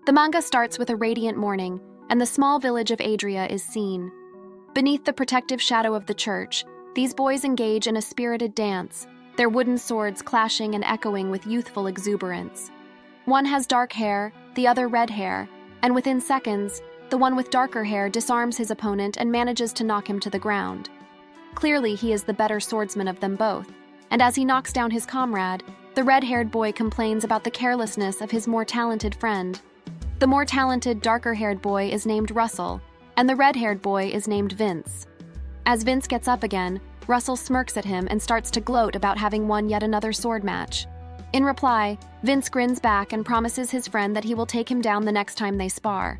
The manga starts with a radiant morning, and the small village of Adria is seen. Beneath the protective shadow of the church, these boys engage in a spirited dance, their wooden swords clashing and echoing with youthful exuberance. One has dark hair, the other red hair, and within seconds, the one with darker hair disarms his opponent and manages to knock him to the ground. Clearly, he is the better swordsman of them both, and as he knocks down his comrade, the red-haired boy complains about the carelessness of his more talented friend. The more talented, darker-haired boy is named Russell, and the red-haired boy is named Vince. As Vince gets up again, Russell smirks at him and starts to gloat about having won yet another sword match. In reply, Vince grins back and promises his friend that he will take him down the next time they spar.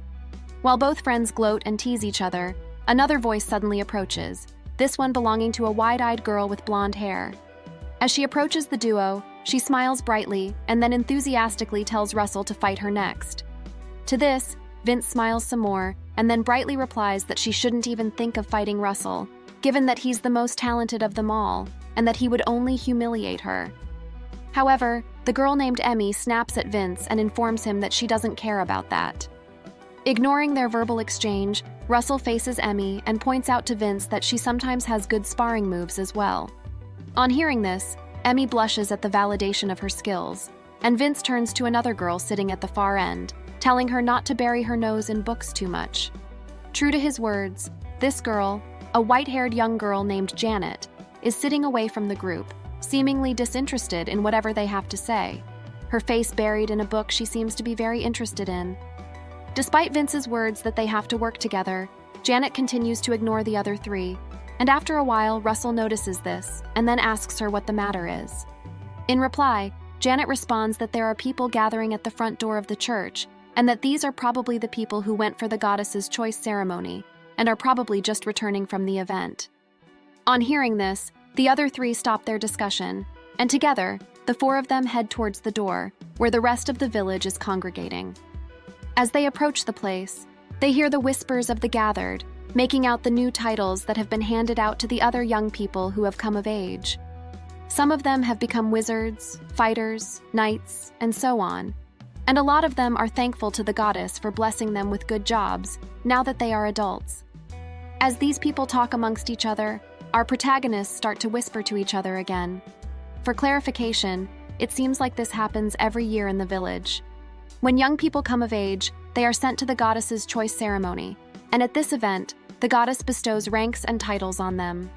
While both friends gloat and tease each other, another voice suddenly approaches, this one belonging to a wide-eyed girl with blonde hair. As she approaches the duo, she smiles brightly and then enthusiastically tells Russell to fight her next. To this, Vince smiles some more and then brightly replies that she shouldn't even think of fighting Russell, given that he's the most talented of them all, and that he would only humiliate her. However, the girl named Emmy snaps at Vince and informs him that she doesn't care about that. Ignoring their verbal exchange, Russell faces Emmy and points out to Vince that she sometimes has good sparring moves as well. On hearing this, Emmy blushes at the validation of her skills, and Vince turns to another girl sitting at the far end, telling her not to bury her nose in books too much. True to his words, this girl, a white-haired young girl named Janet, is sitting away from the group, seemingly disinterested in whatever they have to say. Her face buried in a book she seems to be very interested in. Despite Vince's words that they have to work together, Janet continues to ignore the other three, and after a while, Russell notices this and then asks her what the matter is. In reply, Janet responds that there are people gathering at the front door of the church, and that these are probably the people who went for the goddess's choice ceremony, and are probably just returning from the event. On hearing this, the other three stop their discussion, and together, the four of them head towards the door, where the rest of the village is congregating. As they approach the place, they hear the whispers of the gathered, making out the new titles that have been handed out to the other young people who have come of age. Some of them have become wizards, fighters, knights, and so on, and a lot of them are thankful to the goddess for blessing them with good jobs now that they are adults. As these people talk amongst each other, our protagonists start to whisper to each other again. For clarification, it seems like this happens every year in the village. When young people come of age, they are sent to the goddess's choice ceremony, and at this event, the goddess bestows ranks and titles on them.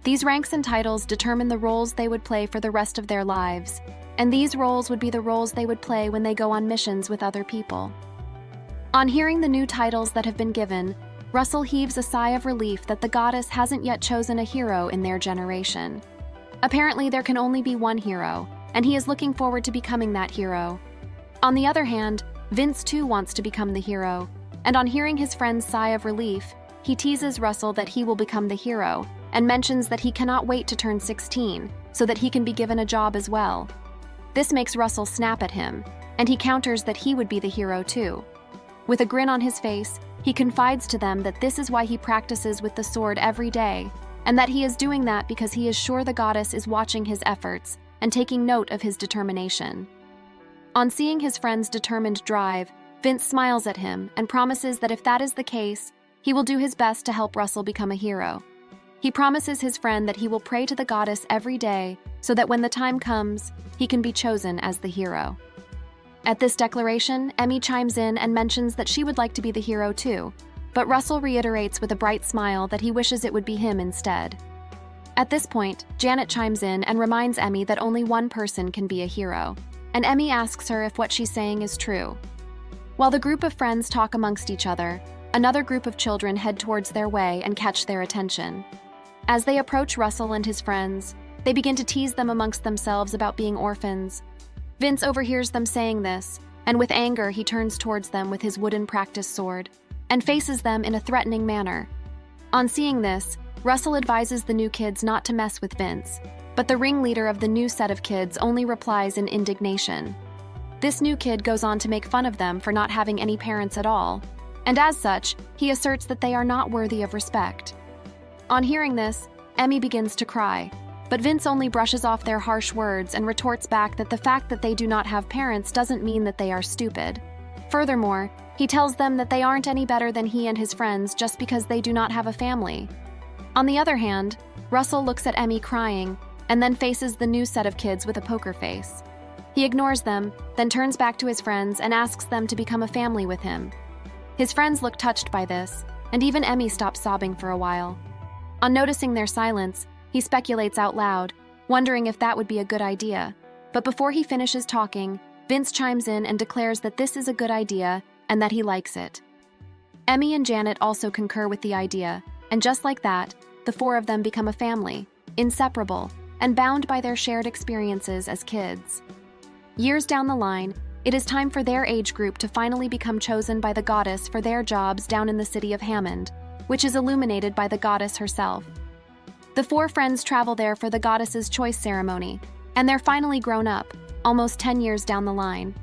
These ranks and titles determine the roles they would play for the rest of their lives, and these roles would be the roles they would play when they go on missions with other people. On hearing the new titles that have been given, Russell heaves a sigh of relief that the goddess hasn't yet chosen a hero in their generation. Apparently, there can only be one hero, and he is looking forward to becoming that hero. On the other hand, Vince too wants to become the hero, and on hearing his friend's sigh of relief, he teases Russell that he will become the hero, and mentions that he cannot wait to turn 16, so that he can be given a job as well. This makes Russell snap at him, and he counters that he would be the hero too. With a grin on his face, he confides to them that this is why he practices with the sword every day, and that he is doing that because he is sure the goddess is watching his efforts and taking note of his determination. On seeing his friend's determined drive, Vince smiles at him and promises that if that is the case, he will do his best to help Russell become a hero. He promises his friend that he will pray to the goddess every day so that when the time comes, he can be chosen as the hero. At this declaration, Emmy chimes in and mentions that she would like to be the hero too, but Russell reiterates with a bright smile that he wishes it would be him instead. At this point, Janet chimes in and reminds Emmy that only one person can be a hero, and Emmy asks her if what she's saying is true. While the group of friends talk amongst each other, another group of children head towards their way and catch their attention. As they approach Russell and his friends, they begin to tease them amongst themselves about being orphans. Vince overhears them saying this, and with anger he turns towards them with his wooden practice sword, and faces them in a threatening manner. On seeing this, Russell advises the new kids not to mess with Vince, but the ringleader of the new set of kids only replies in indignation. This new kid goes on to make fun of them for not having any parents at all, and as such, he asserts that they are not worthy of respect. On hearing this, Emmy begins to cry, but Vince only brushes off their harsh words and retorts back that the fact that they do not have parents doesn't mean that they are stupid. Furthermore, he tells them that they aren't any better than he and his friends just because they do not have a family. On the other hand, Russell looks at Emmy crying and then faces the new set of kids with a poker face. He ignores them, then turns back to his friends and asks them to become a family with him. His friends look touched by this, and even Emmy stops sobbing for a while. On noticing their silence, he speculates out loud, wondering if that would be a good idea. But before he finishes talking, Vince chimes in and declares that this is a good idea and that he likes it. Emmy and Janet also concur with the idea, and just like that, the four of them become a family, inseparable, and bound by their shared experiences as kids. Years down the line, it is time for their age group to finally become chosen by the goddess for their jobs down in the city of Hammond, which is illuminated by the goddess herself. The four friends travel there for the goddess's choice ceremony, and they're finally grown up, almost 10 years down the line.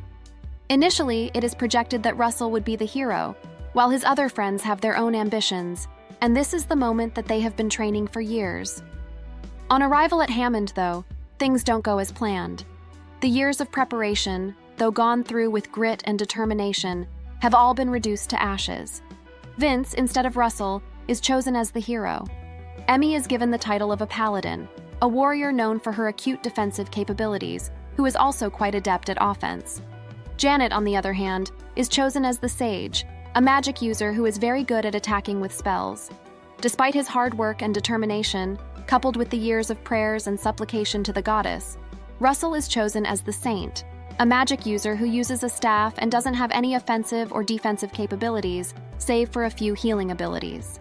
Initially, it is projected that Russell would be the hero, while his other friends have their own ambitions, and this is the moment that they have been training for years. On arrival at Hammond, though, things don't go as planned. The years of preparation, though gone through with grit and determination, have all been reduced to ashes. Vince, instead of Russell, is chosen as the hero. Emmy is given the title of a paladin, a warrior known for her acute defensive capabilities, who is also quite adept at offense. Janet, on the other hand, is chosen as the sage, a magic user who is very good at attacking with spells. Despite his hard work and determination, coupled with the years of prayers and supplication to the goddess, Russell is chosen as the saint, a magic user who uses a staff and doesn't have any offensive or defensive capabilities, save for a few healing abilities.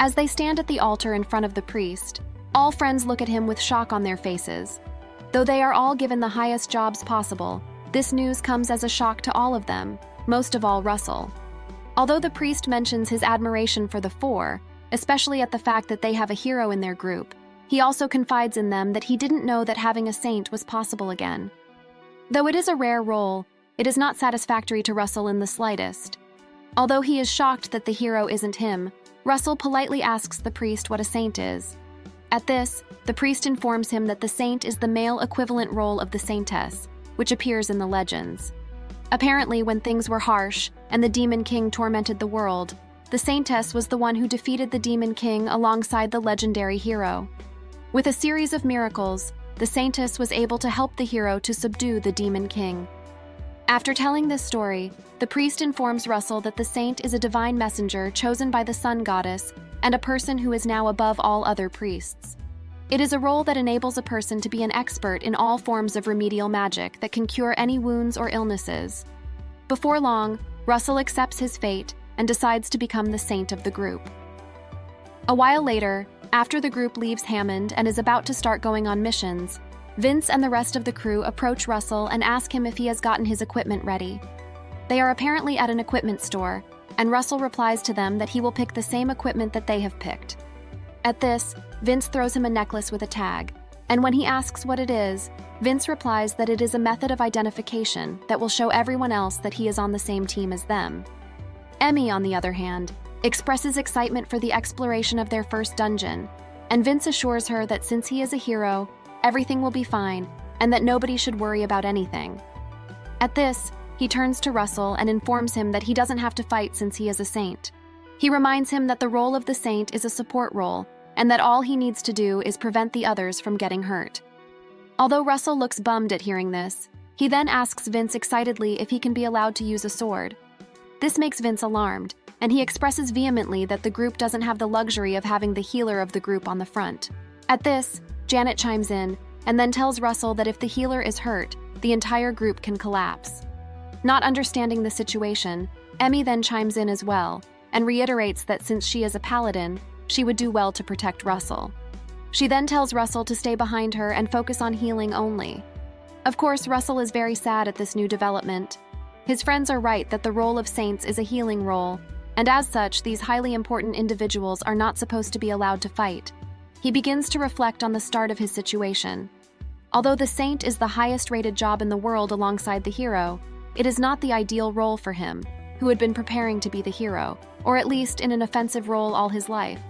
As they stand at the altar in front of the priest, all friends look at him with shock on their faces. Though they are all given the highest jobs possible, this news comes as a shock to all of them, most of all Russell. Although the priest mentions his admiration for the four, especially at the fact that they have a hero in their group, he also confides in them that he didn't know that having a saint was possible again. Though it is a rare role, it is not satisfactory to Russell in the slightest. Although he is shocked that the hero isn't him, Russell politely asks the priest what a saint is. At this, the priest informs him that the saint is the male equivalent role of the saintess, which appears in the legends. Apparently, when things were harsh and the Demon King tormented the world, the saintess was the one who defeated the Demon King alongside the legendary hero. With a series of miracles, the saintess was able to help the hero to subdue the Demon King. After telling this story, the priest informs Russell that the saint is a divine messenger chosen by the sun goddess and a person who is now above all other priests. It is a role that enables a person to be an expert in all forms of remedial magic that can cure any wounds or illnesses. Before long, Russell accepts his fate and decides to become the saint of the group. A while later, after the group leaves Hammond and is about to start going on missions, Vince and the rest of the crew approach Russell and ask him if he has gotten his equipment ready. They are apparently at an equipment store, and Russell replies to them that he will pick the same equipment that they have picked. At this, Vince throws him a necklace with a tag, and when he asks what it is, Vince replies that it is a method of identification that will show everyone else that he is on the same team as them. Emmy, on the other hand, expresses excitement for the exploration of their first dungeon, and Vince assures her that since he is a hero, everything will be fine, and that nobody should worry about anything. At this, he turns to Russell and informs him that he doesn't have to fight since he is a saint. He reminds him that the role of the saint is a support role, and that all he needs to do is prevent the others from getting hurt. Although Russell looks bummed at hearing this, he then asks Vince excitedly if he can be allowed to use a sword. This makes Vince alarmed, and he expresses vehemently that the group doesn't have the luxury of having the healer of the group on the front. At this, Janet chimes in, and then tells Russell that if the healer is hurt, the entire group can collapse. Not understanding the situation, Emmy then chimes in as well, and reiterates that since she is a paladin, she would do well to protect Russell. She then tells Russell to stay behind her and focus on healing only. Of course, Russell is very sad at this new development. His friends are right that the role of saints is a healing role, and as such, these highly important individuals are not supposed to be allowed to fight. He begins to reflect on the start of his situation. Although the saint is the highest-rated job in the world alongside the hero, it is not the ideal role for him, who had been preparing to be the hero, or at least in an offensive role all his life.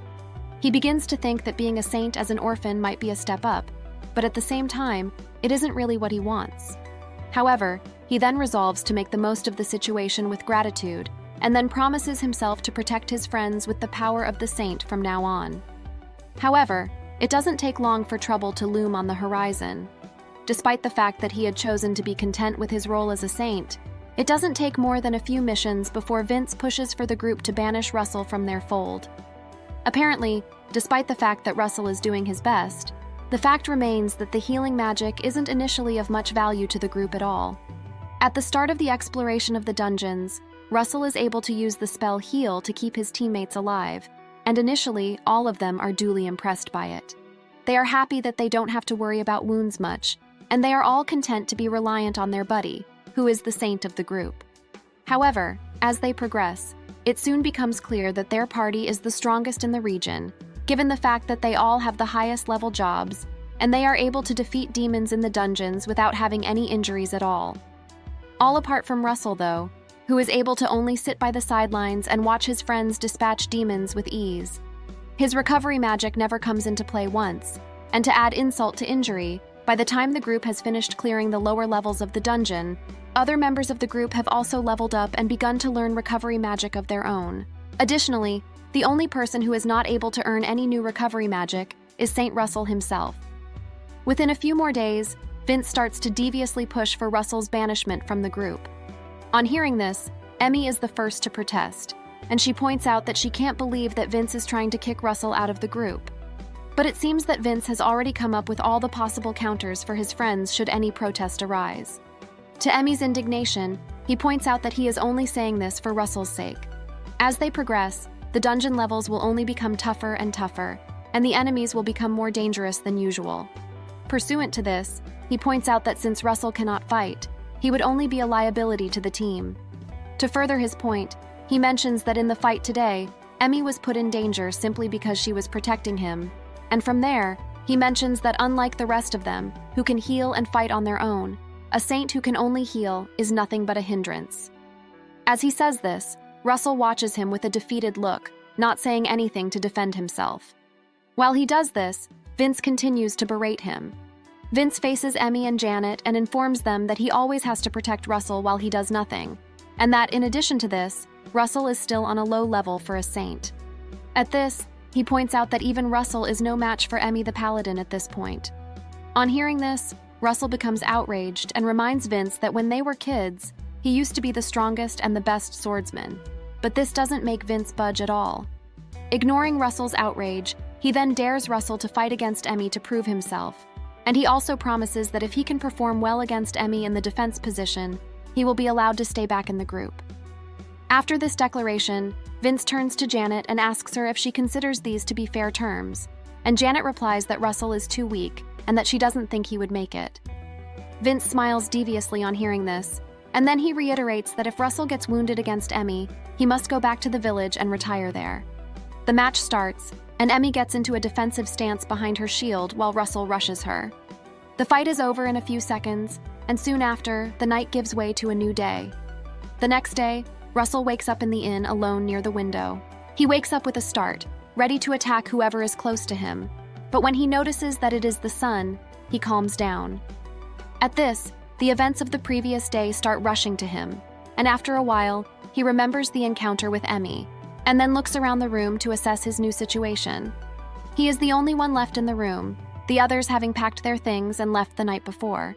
He begins to think that being a saint as an orphan might be a step up, but at the same time, it isn't really what he wants. However, He then resolves to make the most of the situation with gratitude, and then promises himself to protect his friends with the power of the saint from now on. However, it doesn't take long for trouble to loom on the horizon. Despite the fact that he had chosen to be content with his role as a saint, it doesn't take more than a few missions before Vince pushes for the group to banish Russell from their fold. Apparently, despite the fact that Russell is doing his best, the fact remains that the healing magic isn't initially of much value to the group at all. At the start of the exploration of the dungeons, Russell is able to use the spell Heal to keep his teammates alive, and initially, all of them are duly impressed by it. They are happy that they don't have to worry about wounds much, and they are all content to be reliant on their buddy, who is the saint of the group. However, as they progress, it soon becomes clear that their party is the strongest in the region, given the fact that they all have the highest level jobs, and they are able to defeat demons in the dungeons without having any injuries at all. All apart from Russell, though, who is able to only sit by the sidelines and watch his friends dispatch demons with ease. His recovery magic never comes into play once, and to add insult to injury, by the time the group has finished clearing the lower levels of the dungeon, other members of the group have also leveled up and begun to learn recovery magic of their own. Additionally, the only person who is not able to earn any new recovery magic is Saint Russell himself. Within a few more days, Vince starts to deviously push for Russell's banishment from the group. On hearing this, Emmy is the first to protest, and she points out that she can't believe that Vince is trying to kick Russell out of the group. But it seems that Vince has already come up with all the possible counters for his friends should any protest arise. To Emmy's indignation, he points out that he is only saying this for Russell's sake. As they progress, the dungeon levels will only become tougher and tougher, and the enemies will become more dangerous than usual. Pursuant to this, he points out that since Russell cannot fight, he would only be a liability to the team. To further his point, he mentions that in the fight today, Emmy was put in danger simply because she was protecting him, and from there, he mentions that unlike the rest of them, who can heal and fight on their own, a saint who can only heal is nothing but a hindrance. As he says this, Russell watches him with a defeated look, not saying anything to defend himself. While he does this, Vince continues to berate him. Vince faces Emmy and Janet and informs them that he always has to protect Russell while he does nothing, and that in addition to this, Russell is still on a low level for a saint. At this, he points out that even Russell is no match for Emmy the Paladin at this point. On hearing this, Russell becomes outraged and reminds Vince that when they were kids, he used to be the strongest and the best swordsman, but this doesn't make Vince budge at all. Ignoring Russell's outrage, he then dares Russell to fight against Emmy to prove himself, and he also promises that if he can perform well against Emmy in the defense position, he will be allowed to stay back in the group. After this declaration, Vince turns to Janet and asks her if she considers these to be fair terms, and Janet replies that Russell is too weak and that she doesn't think he would make it. Vince smiles deviously on hearing this, and then he reiterates that if Russell gets wounded against Emmy, he must go back to the village and retire there. The match starts, and Emmy gets into a defensive stance behind her shield while Russell rushes her. The fight is over in a few seconds, and soon after, the night gives way to a new day. The next day, Russell wakes up in the inn alone near the window. He wakes up with a start, ready to attack whoever is close to him, but when he notices that it is the sun, he calms down. At this, the events of the previous day start rushing to him, and after a while, he remembers the encounter with Emmy, and then looks around the room to assess his new situation. He is the only one left in the room, the others having packed their things and left the night before.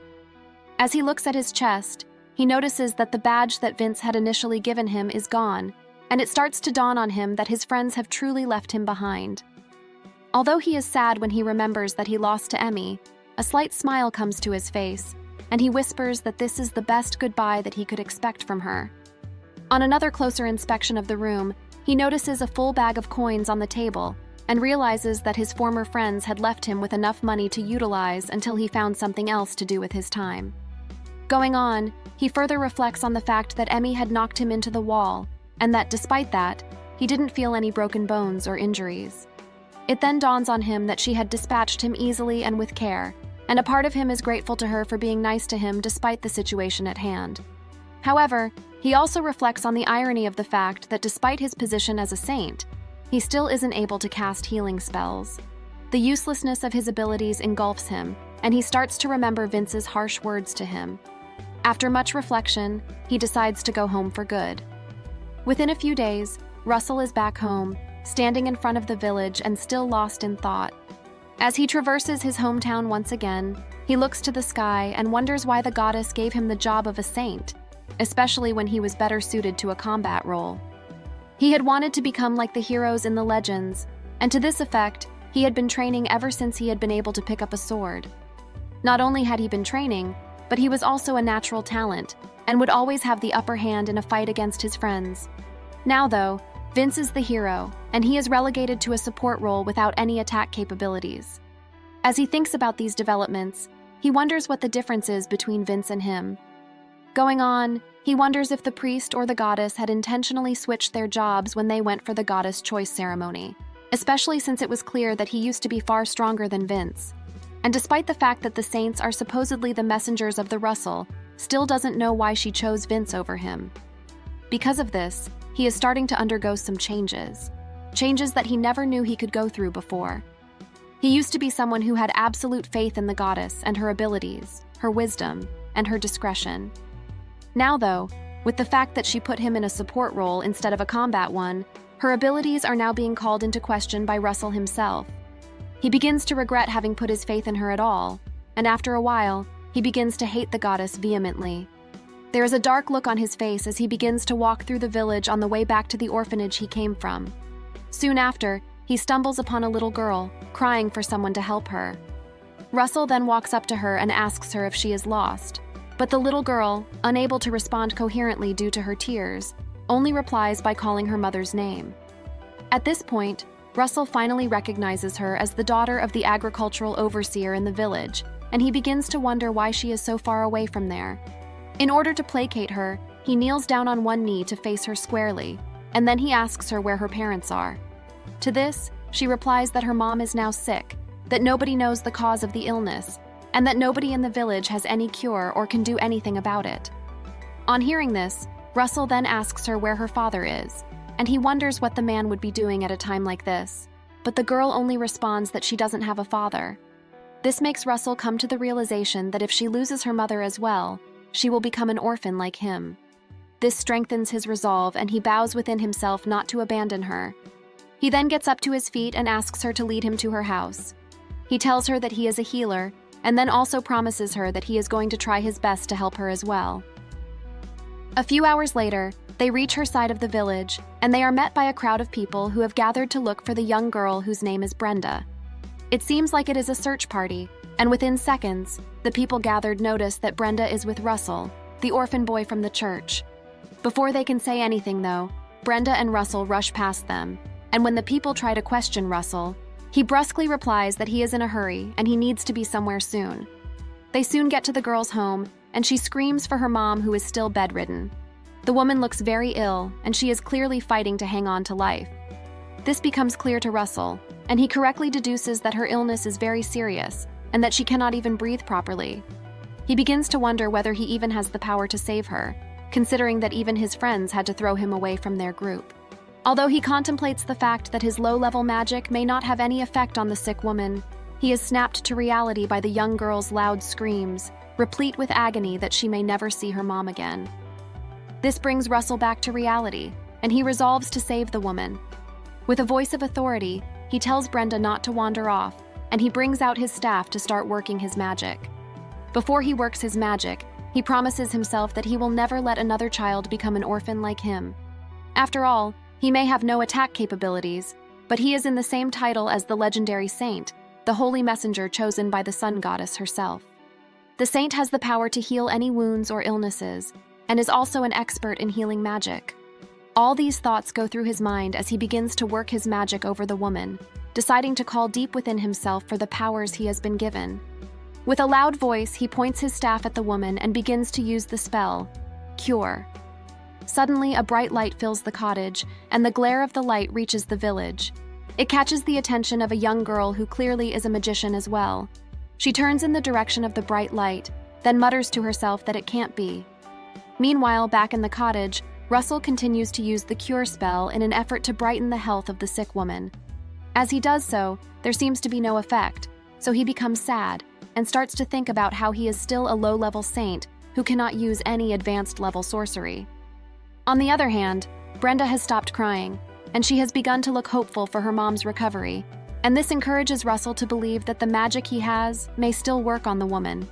As he looks at his chest, he notices that the badge that Vince had initially given him is gone, and it starts to dawn on him that his friends have truly left him behind. Although he is sad when he remembers that he lost to Emmy, a slight smile comes to his face, and he whispers that this is the best goodbye that he could expect from her. On another closer inspection of the room, he notices a full bag of coins on the table and realizes that his former friends had left him with enough money to utilize until he found something else to do with his time. Going on, he further reflects on the fact that Emmy had knocked him into the wall, and that despite that, he didn't feel any broken bones or injuries. It then dawns on him that she had dispatched him easily and with care, and a part of him is grateful to her for being nice to him despite the situation at hand. However, he also reflects on the irony of the fact that despite his position as a saint, he still isn't able to cast healing spells. The uselessness of his abilities engulfs him, and he starts to remember Vince's harsh words to him. After much reflection, he decides to go home for good. Within a few days, Russell is back home, standing in front of the village and still lost in thought. As he traverses his hometown once again, he looks to the sky and wonders why the goddess gave him the job of a saint, especially when he was better suited to a combat role. He had wanted to become like the heroes in the legends, and to this effect, he had been training ever since he had been able to pick up a sword. Not only had he been training, but he was also a natural talent, and would always have the upper hand in a fight against his friends. Now though, Vince is the hero, and he is relegated to a support role without any attack capabilities. As he thinks about these developments, he wonders what the difference is between Vince and him. Going on, he wonders if the priest or the goddess had intentionally switched their jobs when they went for the goddess choice ceremony, especially since it was clear that he used to be far stronger than Vince. And despite the fact that the saints are supposedly the messengers of the Russell, still doesn't know why she chose Vince over him. Because of this, he is starting to undergo some changes that he never knew he could go through before. He used to be someone who had absolute faith in the goddess and her abilities, her wisdom, and her discretion. Now though, with the fact that she put him in a support role instead of a combat one, her abilities are now being called into question by Russell himself. He begins to regret having put his faith in her at all, and after a while, he begins to hate the goddess vehemently. There is a dark look on his face as he begins to walk through the village on the way back to the orphanage he came from. Soon after, he stumbles upon a little girl, crying for someone to help her. Russell then walks up to her and asks her if she is lost, but the little girl, unable to respond coherently due to her tears, only replies by calling her mother's name. At this point, Russell finally recognizes her as the daughter of the agricultural overseer in the village, and he begins to wonder why she is so far away from there. In order to placate her, he kneels down on one knee to face her squarely, and then he asks her where her parents are. To this, she replies that her mom is now sick, that nobody knows the cause of the illness, and that nobody in the village has any cure or can do anything about it. On hearing this, Russell then asks her where her father is, and he wonders what the man would be doing at a time like this, but the girl only responds that she doesn't have a father. This makes Russell come to the realization that if she loses her mother as well, she will become an orphan like him. This strengthens his resolve, and he vows within himself not to abandon her. He then gets up to his feet and asks her to lead him to her house. He tells her that he is a healer, and then also promises her that he is going to try his best to help her as well. A few hours later, they reach her side of the village, and they are met by a crowd of people who have gathered to look for the young girl whose name is Brenda. It seems like it is a search party, and within seconds, the people gathered notice that Brenda is with Russell, the orphan boy from the church. Before they can say anything though, Brenda and Russell rush past them, and when the people try to question Russell, he brusquely replies that he is in a hurry and he needs to be somewhere soon. They soon get to the girl's home, and she screams for her mom who is still bedridden. The woman looks very ill, and she is clearly fighting to hang on to life. This becomes clear to Russell, and he correctly deduces that her illness is very serious, and that she cannot even breathe properly. He begins to wonder whether he even has the power to save her, considering that even his friends had to throw him away from their group. Although he contemplates the fact that his low-level magic may not have any effect on the sick woman, he is snapped to reality by the young girl's loud screams, replete with agony that she may never see her mom again. This brings Russell back to reality, and he resolves to save the woman. With a voice of authority, he tells Brenda not to wander off, and he brings out his staff to start working his magic. Before he works his magic, he promises himself that he will never let another child become an orphan like him. After all, he may have no attack capabilities, but he is in the same title as the legendary saint, the holy messenger chosen by the sun goddess herself. The saint has the power to heal any wounds or illnesses, and is also an expert in healing magic. All these thoughts go through his mind as he begins to work his magic over the woman, deciding to call deep within himself for the powers he has been given. With a loud voice, he points his staff at the woman and begins to use the spell, Cure. Suddenly, a bright light fills the cottage, and the glare of the light reaches the village. It catches the attention of a young girl who clearly is a magician as well. She turns in the direction of the bright light, then mutters to herself that it can't be. Meanwhile, back in the cottage, Russell continues to use the cure spell in an effort to brighten the health of the sick woman. As he does so, there seems to be no effect, so he becomes sad and starts to think about how he is still a low-level saint who cannot use any advanced level sorcery. On the other hand, Brenda has stopped crying, and she has begun to look hopeful for her mom's recovery, and this encourages Russell to believe that the magic he has may still work on the woman.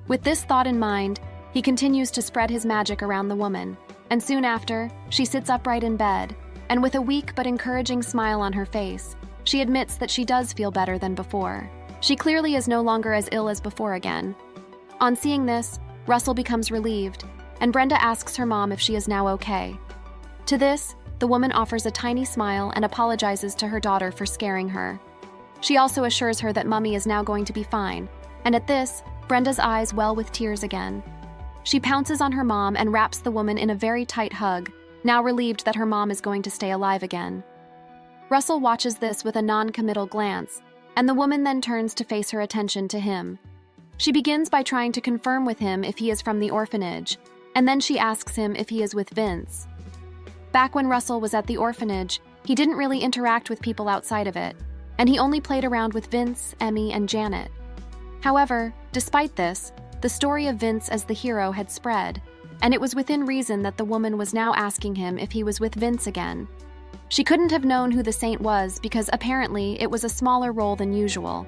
With this thought in mind, he continues to spread his magic around the woman, and soon after, she sits upright in bed, and with a weak but encouraging smile on her face, she admits that she does feel better than before. She clearly is no longer as ill as before again. On seeing this, Russell becomes relieved, and Brenda asks her mom if she is now okay. To this, the woman offers a tiny smile and apologizes to her daughter for scaring her. She also assures her that Mummy is now going to be fine, and at this, Brenda's eyes well with tears again. She pounces on her mom and wraps the woman in a very tight hug, now relieved that her mom is going to stay alive again. Russell watches this with a non-committal glance, and the woman then turns to face her attention to him. She begins by trying to confirm with him if he is from the orphanage, and then she asks him if he is with Vince. Back when Russell was at the orphanage, he didn't really interact with people outside of it, and he only played around with Vince, Emmy, and Janet. However, despite this, the story of Vince as the hero had spread, and it was within reason that the woman was now asking him if he was with Vince again. She couldn't have known who the saint was because apparently it was a smaller role than usual.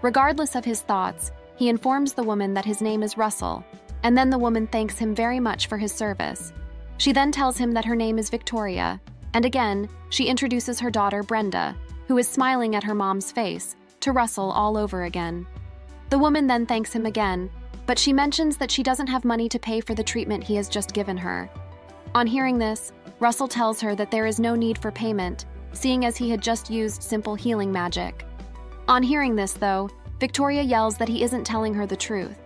Regardless of his thoughts, he informs the woman that his name is Russell, and then the woman thanks him very much for his service. She then tells him that her name is Victoria, and again, she introduces her daughter Brenda, who is smiling at her mom's face, to Russell all over again. The woman then thanks him again, but she mentions that she doesn't have money to pay for the treatment he has just given her. On hearing this, Russell tells her that there is no need for payment, seeing as he had just used simple healing magic. On hearing this, though, Victoria yells that he isn't telling her the truth.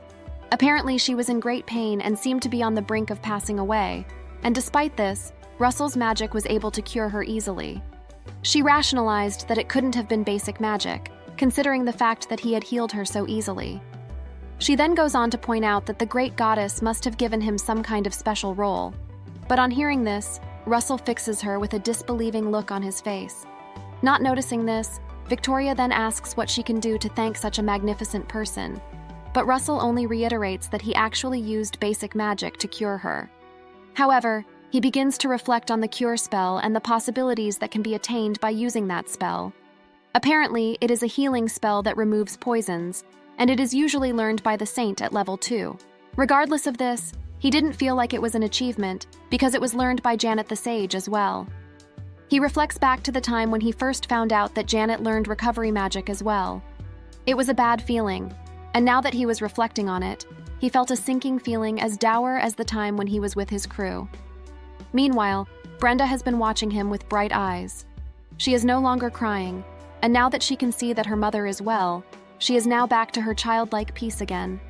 Apparently, she was in great pain and seemed to be on the brink of passing away, and despite this, Russell's magic was able to cure her easily. She rationalized that it couldn't have been basic magic, considering the fact that he had healed her so easily. She then goes on to point out that the great goddess must have given him some kind of special role. But on hearing this, Russell fixes her with a disbelieving look on his face. Not noticing this, Victoria then asks what she can do to thank such a magnificent person. But Russell only reiterates that he actually used basic magic to cure her. However, he begins to reflect on the cure spell and the possibilities that can be attained by using that spell. Apparently, it is a healing spell that removes poisons, and it is usually learned by the saint at level 2. Regardless of this, he didn't feel like it was an achievement because it was learned by Janet the Sage as well. He reflects back to the time when he first found out that Janet learned recovery magic as well. It was a bad feeling, and now that he was reflecting on it, he felt a sinking feeling as dour as the time when he was with his crew. Meanwhile, Brenda has been watching him with bright eyes. She is no longer crying, and now that she can see that her mother is well, she is now back to her childlike peace again.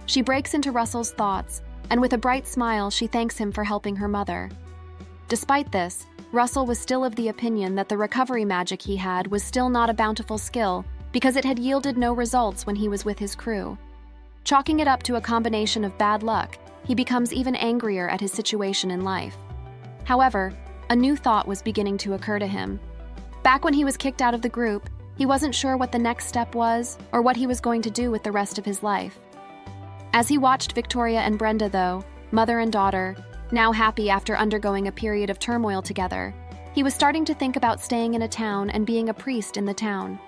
She breaks into Russell's thoughts, and with a bright smile, she thanks him for helping her mother. Despite this, Russell was still of the opinion that the recovery magic he had was still not a bountiful skill because it had yielded no results when he was with his crew. Chalking it up to a combination of bad luck, he becomes even angrier at his situation in life. However, a new thought was beginning to occur to him. Back when he was kicked out of the group, he wasn't sure what the next step was or what he was going to do with the rest of his life. As he watched Victoria and Brenda, though, mother and daughter, now happy after undergoing a period of turmoil together, he was starting to think about staying in a town and being a priest in the town.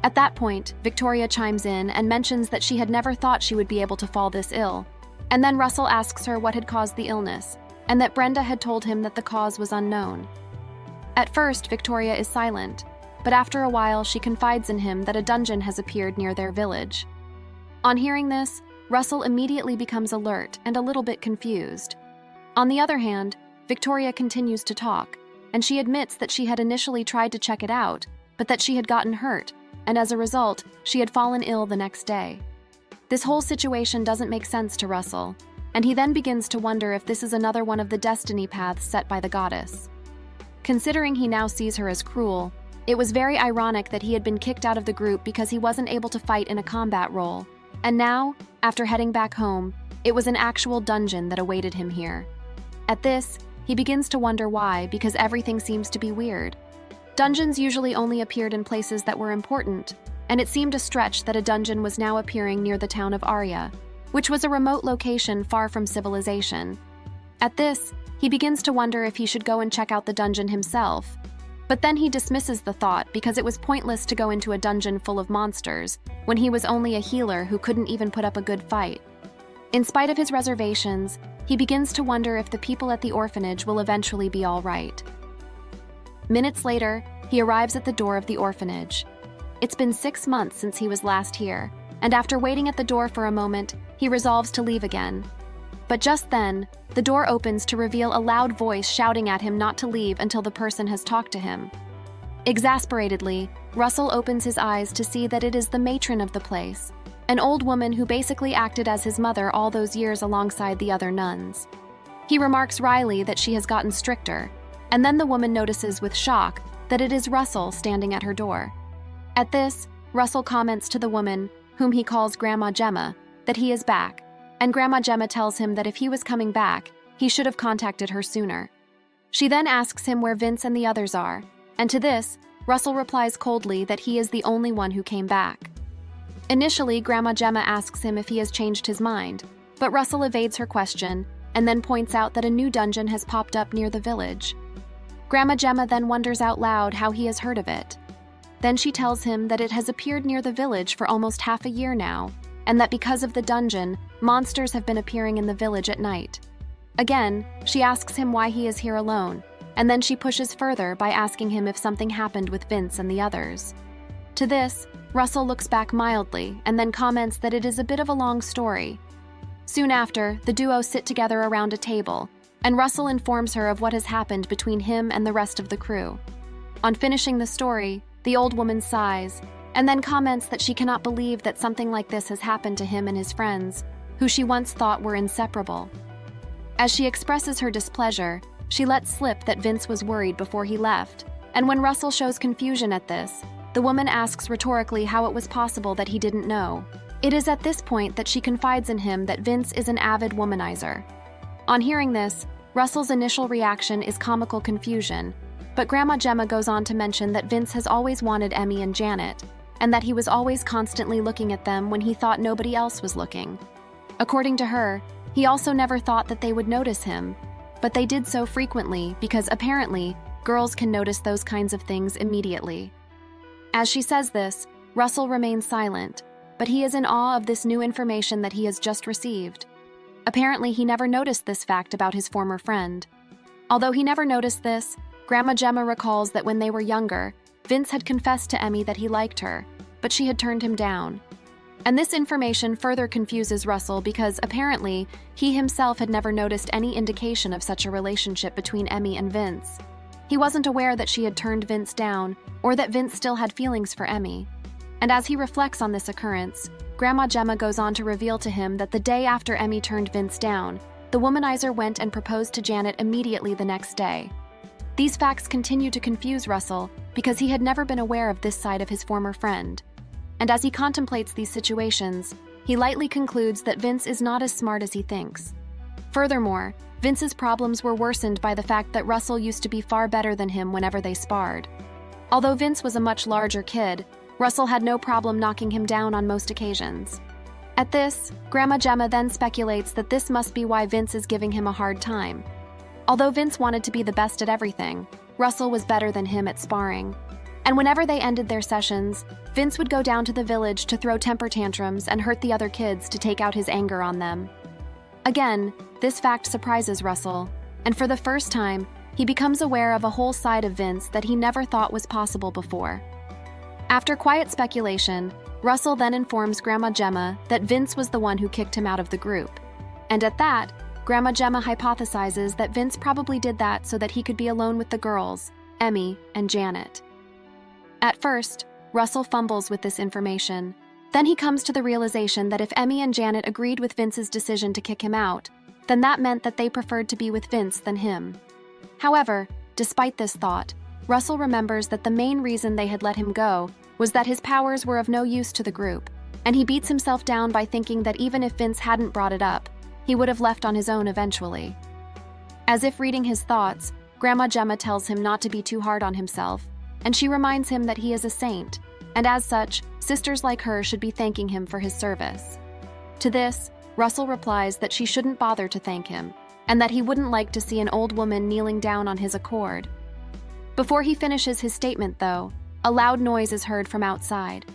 At that point, Victoria chimes in and mentions that she had never thought she would be able to fall this ill, and then Russell asks her what had caused the illness, and that Brenda had told him that the cause was unknown. At first, Victoria is silent, but after a while she confides in him that a dungeon has appeared near their village. On hearing this, Russell immediately becomes alert and a little bit confused. On the other hand, Victoria continues to talk, and she admits that she had initially tried to check it out, but that she had gotten hurt, and as a result, she had fallen ill the next day. This whole situation doesn't make sense to Russell, and he then begins to wonder if this is another one of the destiny paths set by the goddess. Considering he now sees her as cruel, it was very ironic that he had been kicked out of the group because he wasn't able to fight in a combat role, and now, after heading back home, it was an actual dungeon that awaited him here. At this, he begins to wonder why, because everything seems to be weird. Dungeons usually only appeared in places that were important, and it seemed a stretch that a dungeon was now appearing near the town of Arya, which was a remote location far from civilization. At this, he begins to wonder if he should go and check out the dungeon himself. But then he dismisses the thought because it was pointless to go into a dungeon full of monsters when he was only a healer who couldn't even put up a good fight. In spite of his reservations, he begins to wonder if the people at the orphanage will eventually be all right. Minutes later, he arrives at the door of the orphanage. It's been 6 months since he was last here, and after waiting at the door for a moment, he resolves to leave again. But just then, the door opens to reveal a loud voice shouting at him not to leave until the person has talked to him. Exasperatedly, Russell opens his eyes to see that it is the matron of the place, an old woman who basically acted as his mother all those years alongside the other nuns. He remarks wryly that she has gotten stricter, and then the woman notices with shock that it is Russell standing at her door. At this, Russell comments to the woman, whom he calls Grandma Gemma, that he is back, and Grandma Gemma tells him that if he was coming back, he should have contacted her sooner. She then asks him where Vince and the others are, and to this, Russell replies coldly that he is the only one who came back. Initially, Grandma Gemma asks him if he has changed his mind, but Russell evades her question and then points out that a new dungeon has popped up near the village. Grandma Gemma then wonders out loud how he has heard of it. Then she tells him that it has appeared near the village for almost half a year now, and that because of the dungeon, monsters have been appearing in the village at night. Again, she asks him why he is here alone, and then she pushes further by asking him if something happened with Vince and the others. To this, Russell looks back mildly and then comments that it is a bit of a long story. Soon after, the duo sit together around a table, and Russell informs her of what has happened between him and the rest of the crew. On finishing the story, the old woman sighs, and then comments that she cannot believe that something like this has happened to him and his friends, who she once thought were inseparable. As she expresses her displeasure, she lets slip that Vince was worried before he left, and when Russell shows confusion at this, the woman asks rhetorically how it was possible that he didn't know. It is at this point that she confides in him that Vince is an avid womanizer. On hearing this, Russell's initial reaction is comical confusion, but Grandma Gemma goes on to mention that Vince has always wanted Emmy and Janet, and that he was always constantly looking at them when he thought nobody else was looking. According to her, he also never thought that they would notice him, but they did so frequently because apparently girls can notice those kinds of things immediately. As she says this, Russell remains silent, but he is in awe of this new information that he has just received. Apparently, he never noticed this fact about his former friend. Although he never noticed this, Grandma Gemma recalls that when they were younger, Vince had confessed to Emmy that he liked her, but she had turned him down. And this information further confuses Russell because apparently he himself had never noticed any indication of such a relationship between Emmy and Vince. He wasn't aware that she had turned Vince down or that Vince still had feelings for Emmy. And as he reflects on this occurrence, Grandma Gemma goes on to reveal to him that the day after Emmy turned Vince down, the womanizer went and proposed to Janet immediately the next day. These facts continue to confuse Russell because he had never been aware of this side of his former friend. And as he contemplates these situations, he lightly concludes that Vince is not as smart as he thinks. Furthermore, Vince's problems were worsened by the fact that Russell used to be far better than him whenever they sparred. Although Vince was a much larger kid, Russell had no problem knocking him down on most occasions. At this, Grandma Gemma then speculates that this must be why Vince is giving him a hard time. Although Vince wanted to be the best at everything, Russell was better than him at sparring. And whenever they ended their sessions, Vince would go down to the village to throw temper tantrums and hurt the other kids to take out his anger on them. Again, this fact surprises Russell, and for the first time, he becomes aware of a whole side of Vince that he never thought was possible before. After quiet speculation, Russell then informs Grandma Gemma that Vince was the one who kicked him out of the group. And at that, Grandma Gemma hypothesizes that Vince probably did that so that he could be alone with the girls, Emmy and Janet. At first, Russell fumbles with this information. Then he comes to the realization that if Emmy and Janet agreed with Vince's decision to kick him out, then that meant that they preferred to be with Vince than him. However, despite this thought, Russell remembers that the main reason they had let him go was that his powers were of no use to the group, and he beats himself down by thinking that even if Vince hadn't brought it up, he would have left on his own eventually. As if reading his thoughts, Grandma Gemma tells him not to be too hard on himself, and she reminds him that he is a saint, and as such, sisters like her should be thanking him for his service. To this, Russell replies that she shouldn't bother to thank him, and that he wouldn't like to see an old woman kneeling down on his accord. Before he finishes his statement, though, a loud noise is heard from outside.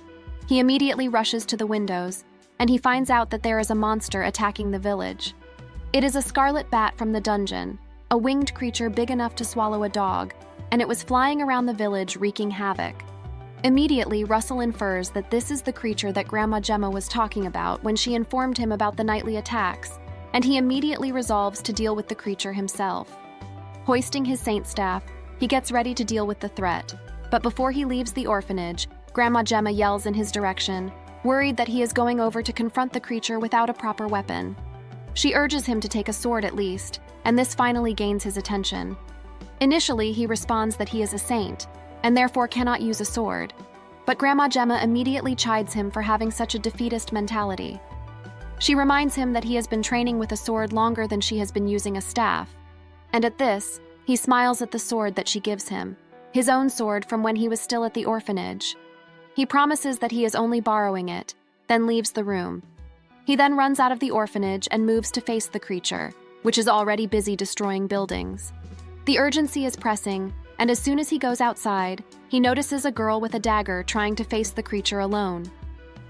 He immediately rushes to the windows, and he finds out that there is a monster attacking the village. It is a scarlet bat from the dungeon, a winged creature big enough to swallow a dog, and it was flying around the village wreaking havoc. Immediately, Russell infers that this is the creature that Grandma Gemma was talking about when she informed him about the nightly attacks, and he immediately resolves to deal with the creature himself. Hoisting his saint staff, he gets ready to deal with the threat, but before he leaves the orphanage, Grandma Gemma yells in his direction, worried that he is going over to confront the creature without a proper weapon. She urges him to take a sword at least, and this finally gains his attention. Initially, he responds that he is a saint, and therefore cannot use a sword, but Grandma Gemma immediately chides him for having such a defeatist mentality. She reminds him that he has been training with a sword longer than she has been using a staff, and at this, he smiles at the sword that she gives him, his own sword from when he was still at the orphanage. He promises that he is only borrowing it, then leaves the room. He then runs out of the orphanage and moves to face the creature, which is already busy destroying buildings. The urgency is pressing, and as soon as he goes outside, he notices a girl with a dagger trying to face the creature alone.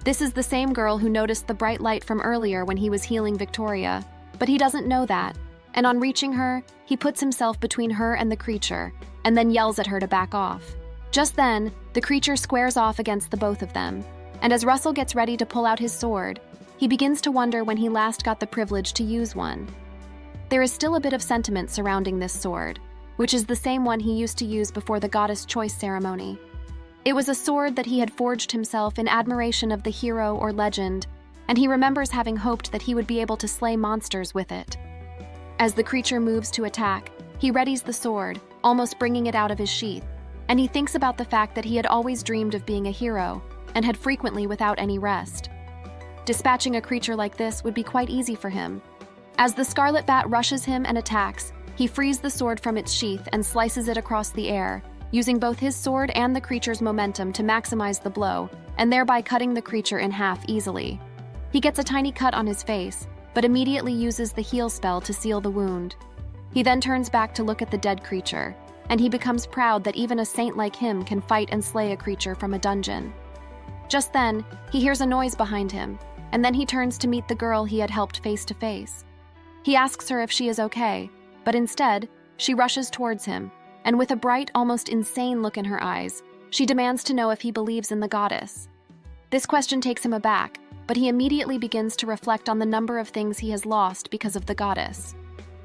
This is the same girl who noticed the bright light from earlier when he was healing Victoria, but he doesn't know that, and on reaching her, he puts himself between her and the creature, and then yells at her to back off. Just then, the creature squares off against the both of them, and as Russell gets ready to pull out his sword, he begins to wonder when he last got the privilege to use one. There is still a bit of sentiment surrounding this sword, which is the same one he used to use before the goddess choice ceremony. It was a sword that he had forged himself in admiration of the hero or legend, and he remembers having hoped that he would be able to slay monsters with it. As the creature moves to attack, he readies the sword, almost bringing it out of his sheath, and he thinks about the fact that he had always dreamed of being a hero, and had frequently without any rest. Dispatching a creature like this would be quite easy for him. As the scarlet bat rushes him and attacks, he frees the sword from its sheath and slices it across the air, using both his sword and the creature's momentum to maximize the blow, and thereby cutting the creature in half easily. He gets a tiny cut on his face, but immediately uses the heal spell to seal the wound. He then turns back to look at the dead creature, and he becomes proud that even a saint like him can fight and slay a creature from a dungeon. Just then, he hears a noise behind him, and then he turns to meet the girl he had helped face to face. He asks her if she is okay, but instead, she rushes towards him, and with a bright, almost insane look in her eyes, she demands to know if he believes in the goddess. This question takes him aback, but he immediately begins to reflect on the number of things he has lost because of the goddess.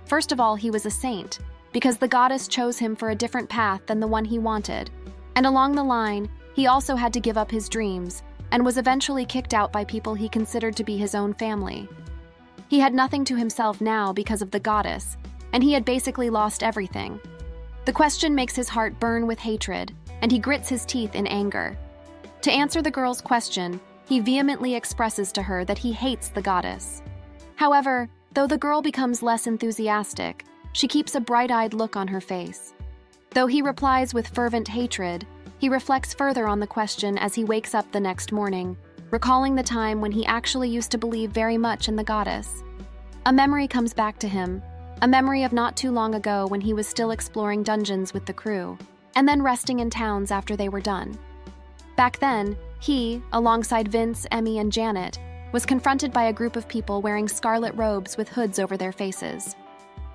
First of all, he was a saint, because the goddess chose him for a different path than the one he wanted, and along the line, he also had to give up his dreams, and was eventually kicked out by people he considered to be his own family. He had nothing to himself now because of the goddess, and he had basically lost everything. The question makes his heart burn with hatred, and he grits his teeth in anger. To answer the girl's question, he vehemently expresses to her that he hates the goddess. However, though the girl becomes less enthusiastic, she keeps a bright-eyed look on her face. Though he replies with fervent hatred, he reflects further on the question as he wakes up the next morning, recalling the time when he actually used to believe very much in the goddess. A memory comes back to him, a memory of not too long ago when he was still exploring dungeons with the crew, and then resting in towns after they were done. Back then, he, alongside Vince, Emmy, and Janet, was confronted by a group of people wearing scarlet robes with hoods over their faces.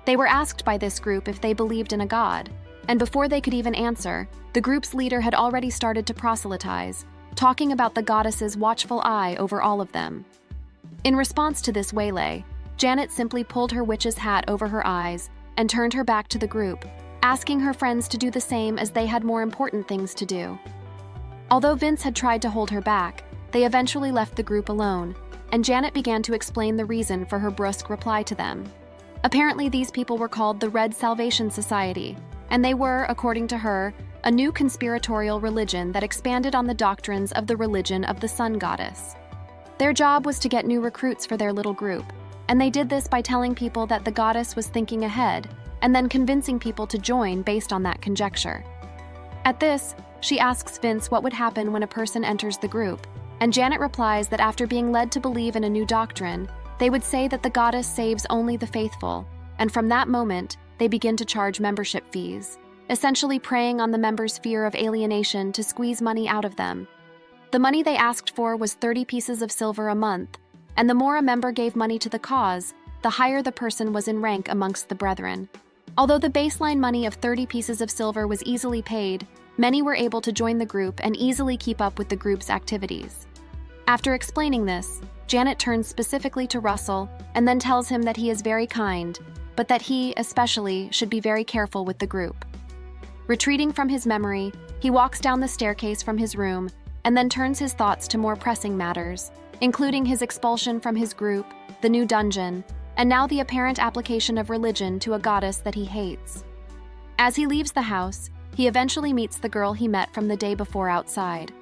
They were asked by this group if they believed in a god, and before they could even answer, the group's leader had already started to proselytize, talking about the goddess's watchful eye over all of them. In response to this waylay, Janet simply pulled her witch's hat over her eyes and turned her back to the group, asking her friends to do the same as they had more important things to do. Although Vince had tried to hold her back, they eventually left the group alone, and Janet began to explain the reason for her brusque reply to them. Apparently, these people were called the Red Salvation Society, and they were, according to her, a new conspiratorial religion that expanded on the doctrines of the religion of the sun goddess. Their job was to get new recruits for their little group, and they did this by telling people that the goddess was thinking ahead, and then convincing people to join based on that conjecture. At this, she asks Vince what would happen when a person enters the group, and Janet replies that after being led to believe in a new doctrine, they would say that the goddess saves only the faithful, and from that moment, they begin to charge membership fees, essentially preying on the members' fear of alienation to squeeze money out of them. The money they asked for was 30 pieces of silver a month, and the more a member gave money to the cause, the higher the person was in rank amongst the brethren. Although the baseline money of 30 pieces of silver was easily paid, many were able to join the group and easily keep up with the group's activities. After explaining this, Janet turns specifically to Russell and then tells him that he is very kind, but that he, especially, should be very careful with the group. Retreating from his memory, he walks down the staircase from his room and then turns his thoughts to more pressing matters, including his expulsion from his group, the new dungeon, and now the apparent application of religion to a goddess that he hates. As he leaves the house, he eventually meets the girl he met from the day before outside.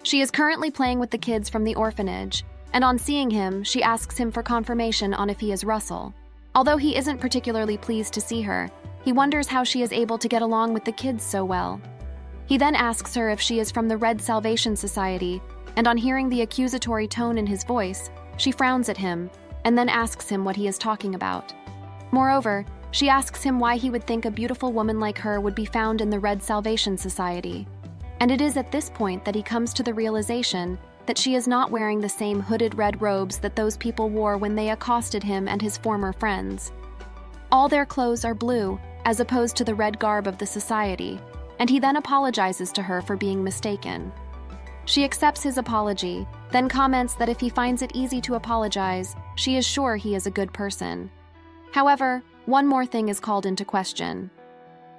She is currently playing with the kids from the orphanage, and on seeing him, she asks him for confirmation on if he is Russell. Although he isn't particularly pleased to see her, he wonders how she is able to get along with the kids so well. He then asks her if she is from the Red Salvation Society, and on hearing the accusatory tone in his voice, she frowns at him, and then asks him what he is talking about. Moreover, she asks him why he would think a beautiful woman like her would be found in the Red Salvation Society. And it is at this point that he comes to the realization that she is not wearing the same hooded red robes that those people wore when they accosted him and his former friends. All their clothes are blue, as opposed to the red garb of the society, and he then apologizes to her for being mistaken. She accepts his apology, then comments that if he finds it easy to apologize, she is sure he is a good person. However, one more thing is called into question.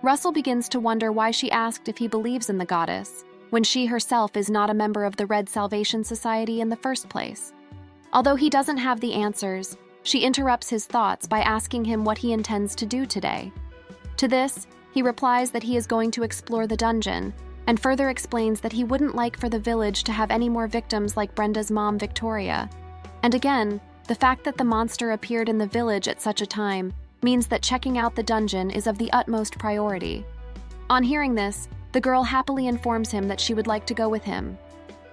Russell begins to wonder why she asked if he believes in the goddess, when she herself is not a member of the Red Salvation Society in the first place. Although he doesn't have the answers, she interrupts his thoughts by asking him what he intends to do today. To this, he replies that he is going to explore the dungeon, and further explains that he wouldn't like for the village to have any more victims like Brenda's mom, Victoria. And again, the fact that the monster appeared in the village at such a time means that checking out the dungeon is of the utmost priority. On hearing this, the girl happily informs him that she would like to go with him.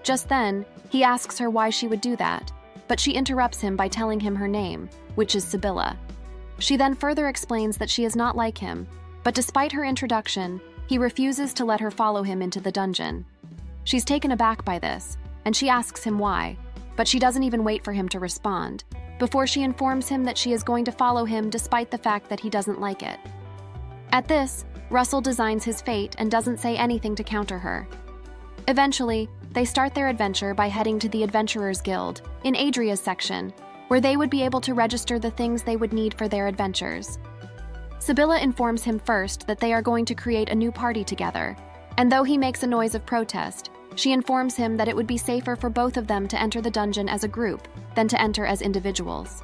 Just then, he asks her why she would do that, but she interrupts him by telling him her name, which is Sibylla. She then further explains that she is not like him, but despite her introduction, he refuses to let her follow him into the dungeon. She's taken aback by this, and she asks him why, but she doesn't even wait for him to respond, before she informs him that she is going to follow him despite the fact that he doesn't like it. At this, Russell designs his fate and doesn't say anything to counter her. Eventually, they start their adventure by heading to the Adventurers Guild, in Adria's section, where they would be able to register the things they would need for their adventures. Sibylla informs him first that they are going to create a new party together, and though he makes a noise of protest, she informs him that it would be safer for both of them to enter the dungeon as a group than to enter as individuals.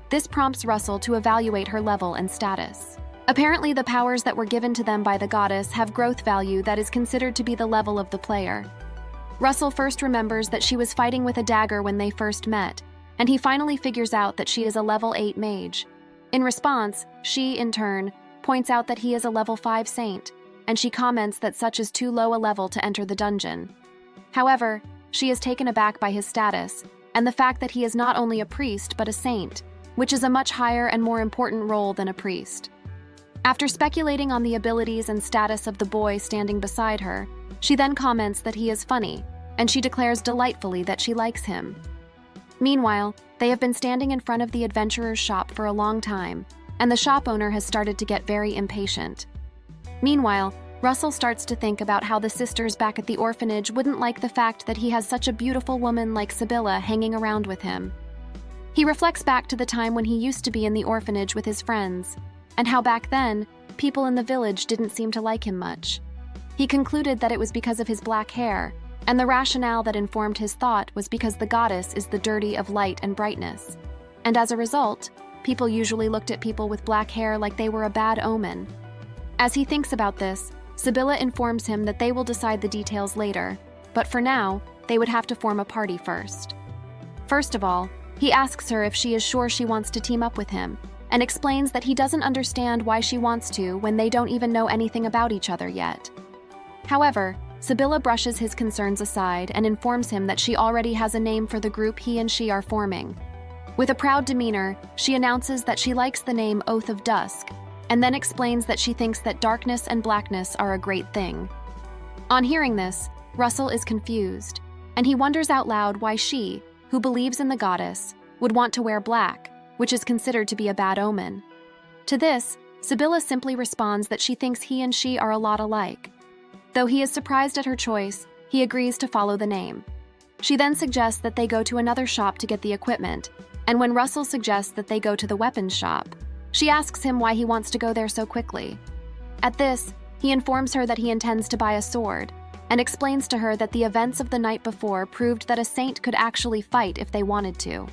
This prompts Russell to evaluate her level and status. Apparently, the powers that were given to them by the goddess have growth value that is considered to be the level of the player. Russell first remembers that she was fighting with a dagger when they first met, and he finally figures out that she is a level 8 mage. In response, she, in turn, points out that he is a level 5 saint, and she comments that such is too low a level to enter the dungeon. However, she is taken aback by his status, and the fact that he is not only a priest but a saint, which is a much higher and more important role than a priest. After speculating on the abilities and status of the boy standing beside her, she then comments that he is funny, and she declares delightfully that she likes him. Meanwhile, they have been standing in front of the adventurer's shop for a long time, and the shop owner has started to get very impatient. Meanwhile, Russell starts to think about how the sisters back at the orphanage wouldn't like the fact that he has such a beautiful woman like Sibylla hanging around with him. He reflects back to the time when he used to be in the orphanage with his friends, and how back then, people in the village didn't seem to like him much. He concluded that it was because of his black hair, and the rationale that informed his thought was because the goddess is the dirty of light and brightness. And as a result, people usually looked at people with black hair like they were a bad omen. As he thinks about this, Sibylla informs him that they will decide the details later, but for now, they would have to form a party first. First of all, he asks her if she is sure she wants to team up with him, and explains that he doesn't understand why she wants to when they don't even know anything about each other yet. However, Sibylla brushes his concerns aside and informs him that she already has a name for the group he and she are forming. With a proud demeanor, she announces that she likes the name Oath of Dusk, and then explains that she thinks that darkness and blackness are a great thing. On hearing this, Russell is confused, and he wonders out loud why she, who believes in the goddess, would want to wear black, which is considered to be a bad omen. To this, Sibylla simply responds that she thinks he and she are a lot alike. Though he is surprised at her choice, he agrees to follow the name. She then suggests that they go to another shop to get the equipment, and when Russell suggests that they go to the weapons shop, she asks him why he wants to go there so quickly. At this, he informs her that he intends to buy a sword, and explains to her that the events of the night before proved that a saint could actually fight if they wanted to.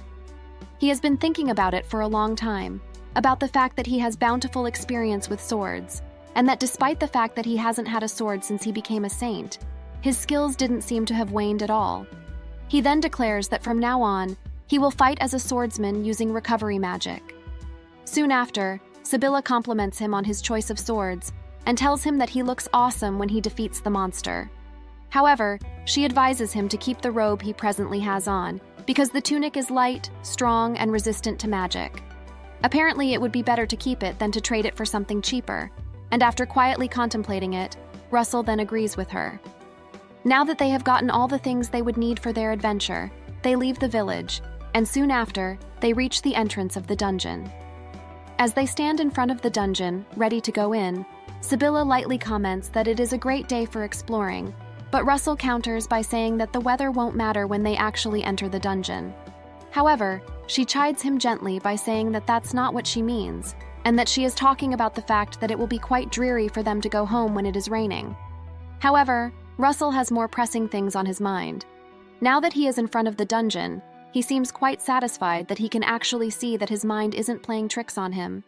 He has been thinking about it for a long time, about the fact that he has bountiful experience with swords, and that despite the fact that he hasn't had a sword since he became a saint, his skills didn't seem to have waned at all. He then declares that from now on, he will fight as a swordsman using recovery magic. Soon after, Sibylla compliments him on his choice of swords and tells him that he looks awesome when he defeats the monster. However, she advises him to keep the robe he presently has on, because the tunic is light, strong, and resistant to magic. Apparently, it would be better to keep it than to trade it for something cheaper, and after quietly contemplating it, Russell then agrees with her. Now that they have gotten all the things they would need for their adventure, they leave the village, and soon after, they reach the entrance of the dungeon. As they stand in front of the dungeon, ready to go in, Sibylla lightly comments that it is a great day for exploring, but Russell counters by saying that the weather won't matter when they actually enter the dungeon. However, she chides him gently by saying that that's not what she means, and that she is talking about the fact that it will be quite dreary for them to go home when it is raining. However, Russell has more pressing things on his mind. Now that he is in front of the dungeon, he seems quite satisfied that he can actually see that his mind isn't playing tricks on him.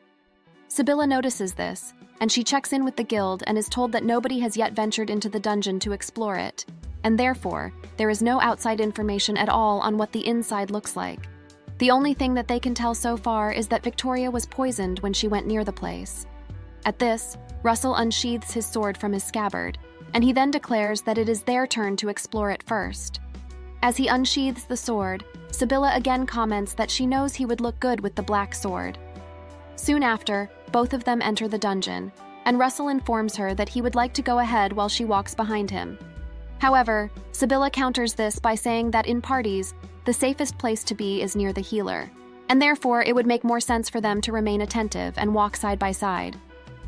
Sibylla notices this, and she checks in with the guild and is told that nobody has yet ventured into the dungeon to explore it, and therefore, there is no outside information at all on what the inside looks like. The only thing that they can tell so far is that Victoria was poisoned when she went near the place. At this, Russell unsheathes his sword from his scabbard, and he then declares that it is their turn to explore it first. As he unsheathes the sword, Sibylla again comments that she knows he would look good with the black sword. Soon after, both of them enter the dungeon, and Russell informs her that he would like to go ahead while she walks behind him. However, Sibylla counters this by saying that in parties, the safest place to be is near the healer, and therefore it would make more sense for them to remain attentive and walk side by side.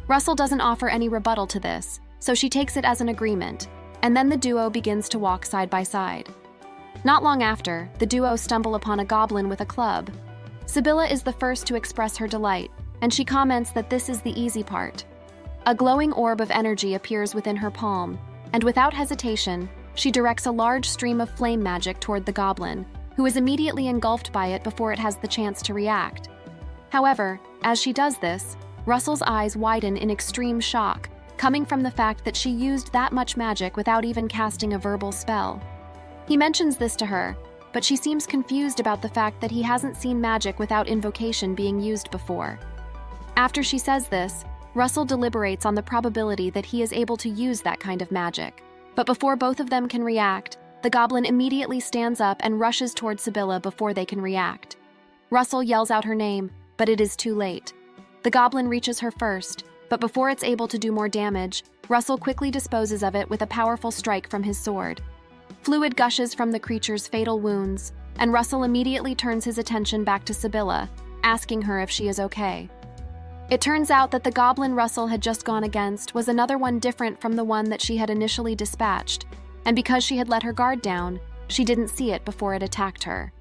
Russell doesn't offer any rebuttal to this, so she takes it as an agreement, and then the duo begins to walk side by side. Not long after, the duo stumble upon a goblin with a club. Sibylla is the first to express her delight, and she comments that this is the easy part. A glowing orb of energy appears within her palm, and without hesitation, she directs a large stream of flame magic toward the goblin, who is immediately engulfed by it before it has the chance to react. However, as she does this, Russell's eyes widen in extreme shock, coming from the fact that she used that much magic without even casting a verbal spell. He mentions this to her, but she seems confused about the fact that he hasn't seen magic without invocation being used before. After she says this, Russell deliberates on the probability that he is able to use that kind of magic. But before both of them can react, the goblin immediately stands up and rushes toward Sibylla before they can react. Russell yells out her name, but it is too late. The goblin reaches her first, but before it's able to do more damage, Russell quickly disposes of it with a powerful strike from his sword. Fluid gushes from the creature's fatal wounds, and Russell immediately turns his attention back to Sibylla, asking her if she is okay. It turns out that the goblin Russell had just gone against was another one different from the one that she had initially dispatched, and because she had let her guard down, she didn't see it before it attacked her.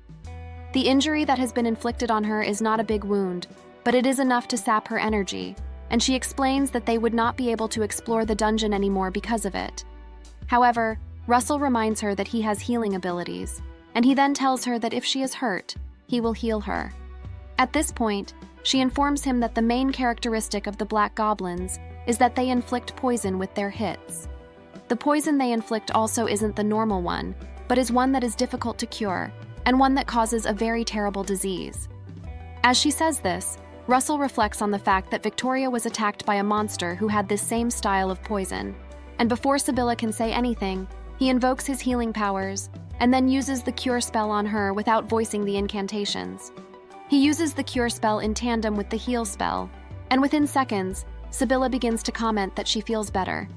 The injury that has been inflicted on her is not a big wound, but it is enough to sap her energy, and she explains that they would not be able to explore the dungeon anymore because of it. However, Russell reminds her that he has healing abilities, and he then tells her that if she is hurt, he will heal her. At this point, she informs him that the main characteristic of the Black Goblins is that they inflict poison with their hits. The poison they inflict also isn't the normal one, but is one that is difficult to cure, and one that causes a very terrible disease. As she says this, Russell reflects on the fact that Victoria was attacked by a monster who had this same style of poison, and before Sibylla can say anything, he invokes his healing powers, and then uses the cure spell on her without voicing the incantations. He uses the cure spell in tandem with the heal spell, and within seconds, Sibylla begins to comment that she feels better.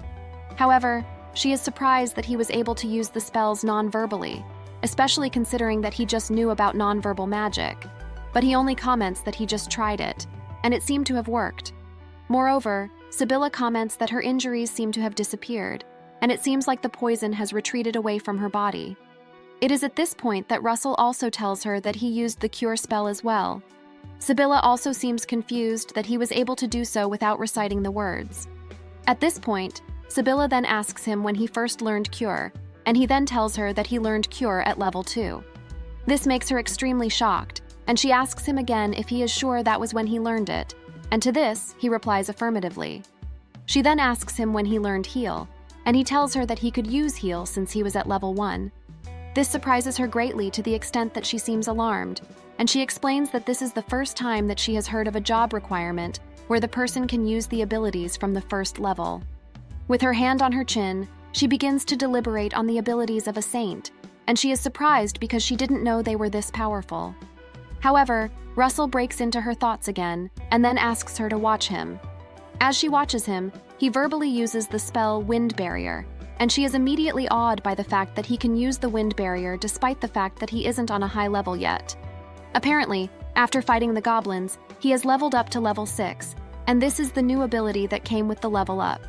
However, she is surprised that he was able to use the spells non-verbally, especially considering that he just knew about non-verbal magic. But he only comments that he just tried it, and it seemed to have worked. Moreover, Sibylla comments that her injuries seem to have disappeared, and it seems like the poison has retreated away from her body. It is at this point that Russell also tells her that he used the cure spell as well. Sibylla also seems confused that he was able to do so without reciting the words. At this point, Sibylla then asks him when he first learned cure, and he then tells her that he learned cure at level 2. This makes her extremely shocked, and she asks him again if he is sure that was when he learned it, and to this, he replies affirmatively. She then asks him when he learned heal, and he tells her that he could use heal since he was at level 1. This surprises her greatly to the extent that she seems alarmed, and she explains that this is the first time that she has heard of a job requirement where the person can use the abilities from the first level. With her hand on her chin, she begins to deliberate on the abilities of a saint, and she is surprised because she didn't know they were this powerful. However, Russell breaks into her thoughts again and then asks her to watch him. As she watches him, he verbally uses the spell Wind Barrier, and she is immediately awed by the fact that he can use the Wind Barrier despite the fact that he isn't on a high level yet. Apparently, after fighting the goblins, he has leveled up to level 6, and this is the new ability that came with the level up.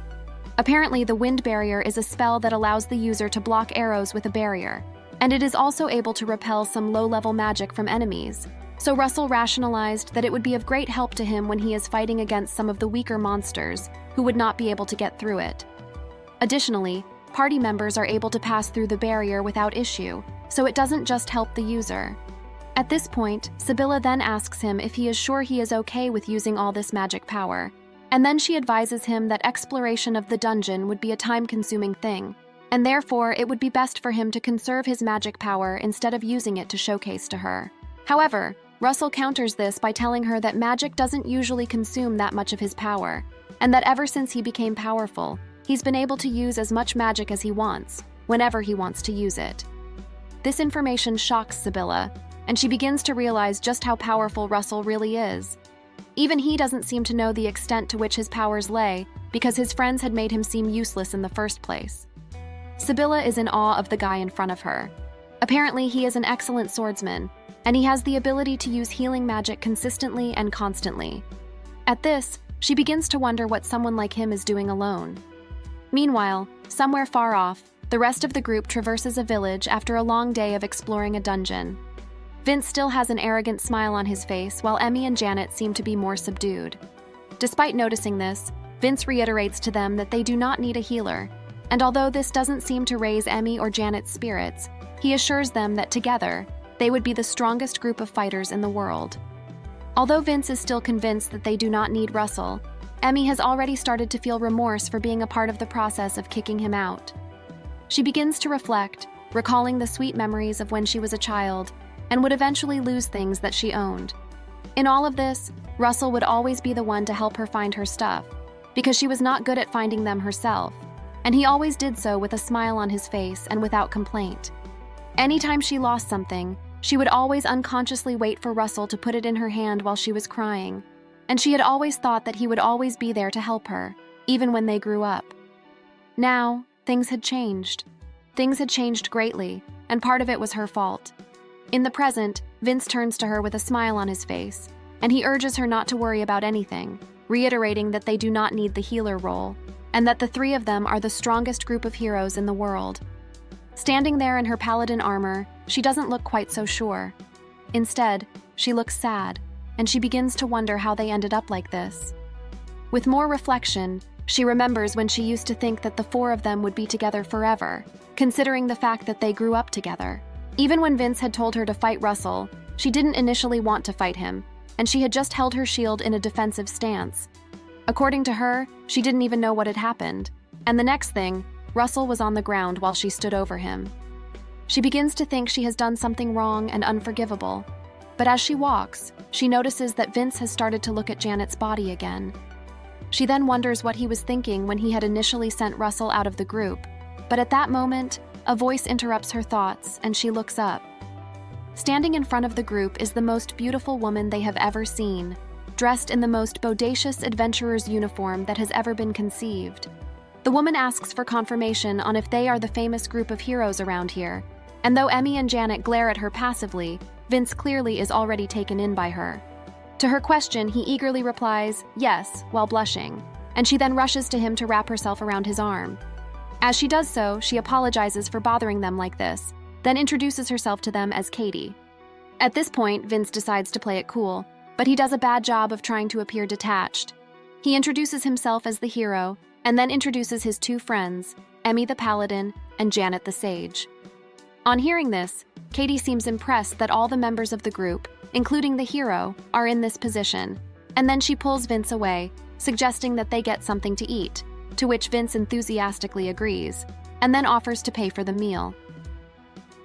Apparently, the Wind Barrier is a spell that allows the user to block arrows with a barrier, and it is also able to repel some low-level magic from enemies. So Russell rationalized that it would be of great help to him when he is fighting against some of the weaker monsters who would not be able to get through it. Additionally, party members are able to pass through the barrier without issue, so it doesn't just help the user. At this point, Sibylla then asks him if he is sure he is okay with using all this magic power, and then she advises him that exploration of the dungeon would be a time-consuming thing, and therefore it would be best for him to conserve his magic power instead of using it to showcase to her. However, Russell counters this by telling her that magic doesn't usually consume that much of his power, and that ever since he became powerful, he's been able to use as much magic as he wants, whenever he wants to use it. This information shocks Sibylla, and she begins to realize just how powerful Russell really is. Even he doesn't seem to know the extent to which his powers lay, because his friends had made him seem useless in the first place. Sibylla is in awe of the guy in front of her. Apparently, he is an excellent swordsman, and he has the ability to use healing magic consistently and constantly. At this, she begins to wonder what someone like him is doing alone. Meanwhile, somewhere far off, the rest of the group traverses a village after a long day of exploring a dungeon. Vince still has an arrogant smile on his face, while Emmy and Janet seem to be more subdued. Despite noticing this, Vince reiterates to them that they do not need a healer, and although this doesn't seem to raise Emmy or Janet's spirits, he assures them that together, they would be the strongest group of fighters in the world. Although Vince is still convinced that they do not need Russell, Emmy has already started to feel remorse for being a part of the process of kicking him out. She begins to reflect, recalling the sweet memories of when she was a child, and would eventually lose things that she owned. In all of this, Russell would always be the one to help her find her stuff, because she was not good at finding them herself, and he always did so with a smile on his face and without complaint. Anytime she lost something, she would always unconsciously wait for Russell to put it in her hand while she was crying, and she had always thought that he would always be there to help her, even when they grew up. Now, things had changed. Things had changed greatly, and part of it was her fault. In the present, Vince turns to her with a smile on his face, and he urges her not to worry about anything, reiterating that they do not need the healer role, and that the three of them are the strongest group of heroes in the world. Standing there in her paladin armor, she doesn't look quite so sure. Instead, she looks sad, and she begins to wonder how they ended up like this. With more reflection, she remembers when she used to think that the four of them would be together forever, considering the fact that they grew up together. Even when Vince had told her to fight Russell, she didn't initially want to fight him, and she had just held her shield in a defensive stance. According to her, she didn't even know what had happened, and the next thing, Russell was on the ground while she stood over him. She begins to think she has done something wrong and unforgivable, but as she walks, she notices that Vince has started to look at Janet's body again. She then wonders what he was thinking when he had initially sent Russell out of the group, but at that moment, a voice interrupts her thoughts and she looks up. Standing in front of the group is the most beautiful woman they have ever seen, dressed in the most bodacious adventurer's uniform that has ever been conceived. The woman asks for confirmation on if they are the famous group of heroes around here, and though Emmy and Janet glare at her passively, Vince clearly is already taken in by her. To her question, he eagerly replies, yes, while blushing, and she then rushes to him to wrap herself around his arm. As she does so, she apologizes for bothering them like this, then introduces herself to them as Katie. At this point, Vince decides to play it cool, but he does a bad job of trying to appear detached. He introduces himself as the hero, and then introduces his two friends, Emmy the Paladin and Janet the Sage. On hearing this, Katie seems impressed that all the members of the group, including the hero, are in this position, and then she pulls Vince away, suggesting that they get something to eat, to which Vince enthusiastically agrees, and then offers to pay for the meal.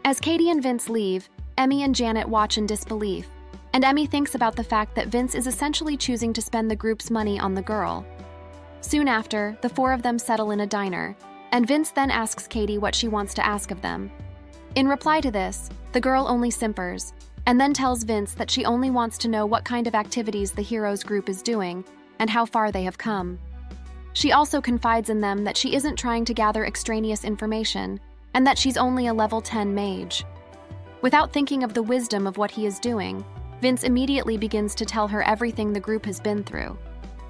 As Katie and Vince leave, Emmy and Janet watch in disbelief, and Emmy thinks about the fact that Vince is essentially choosing to spend the group's money on the girl. Soon after, the four of them settle in a diner, and Vince then asks Katie what she wants to ask of them. In reply to this, the girl only simpers, and then tells Vince that she only wants to know what kind of activities the heroes group is doing and how far they have come. She also confides in them that she isn't trying to gather extraneous information, and that she's only a level 10 mage. Without thinking of the wisdom of what he is doing, Vince immediately begins to tell her everything the group has been through.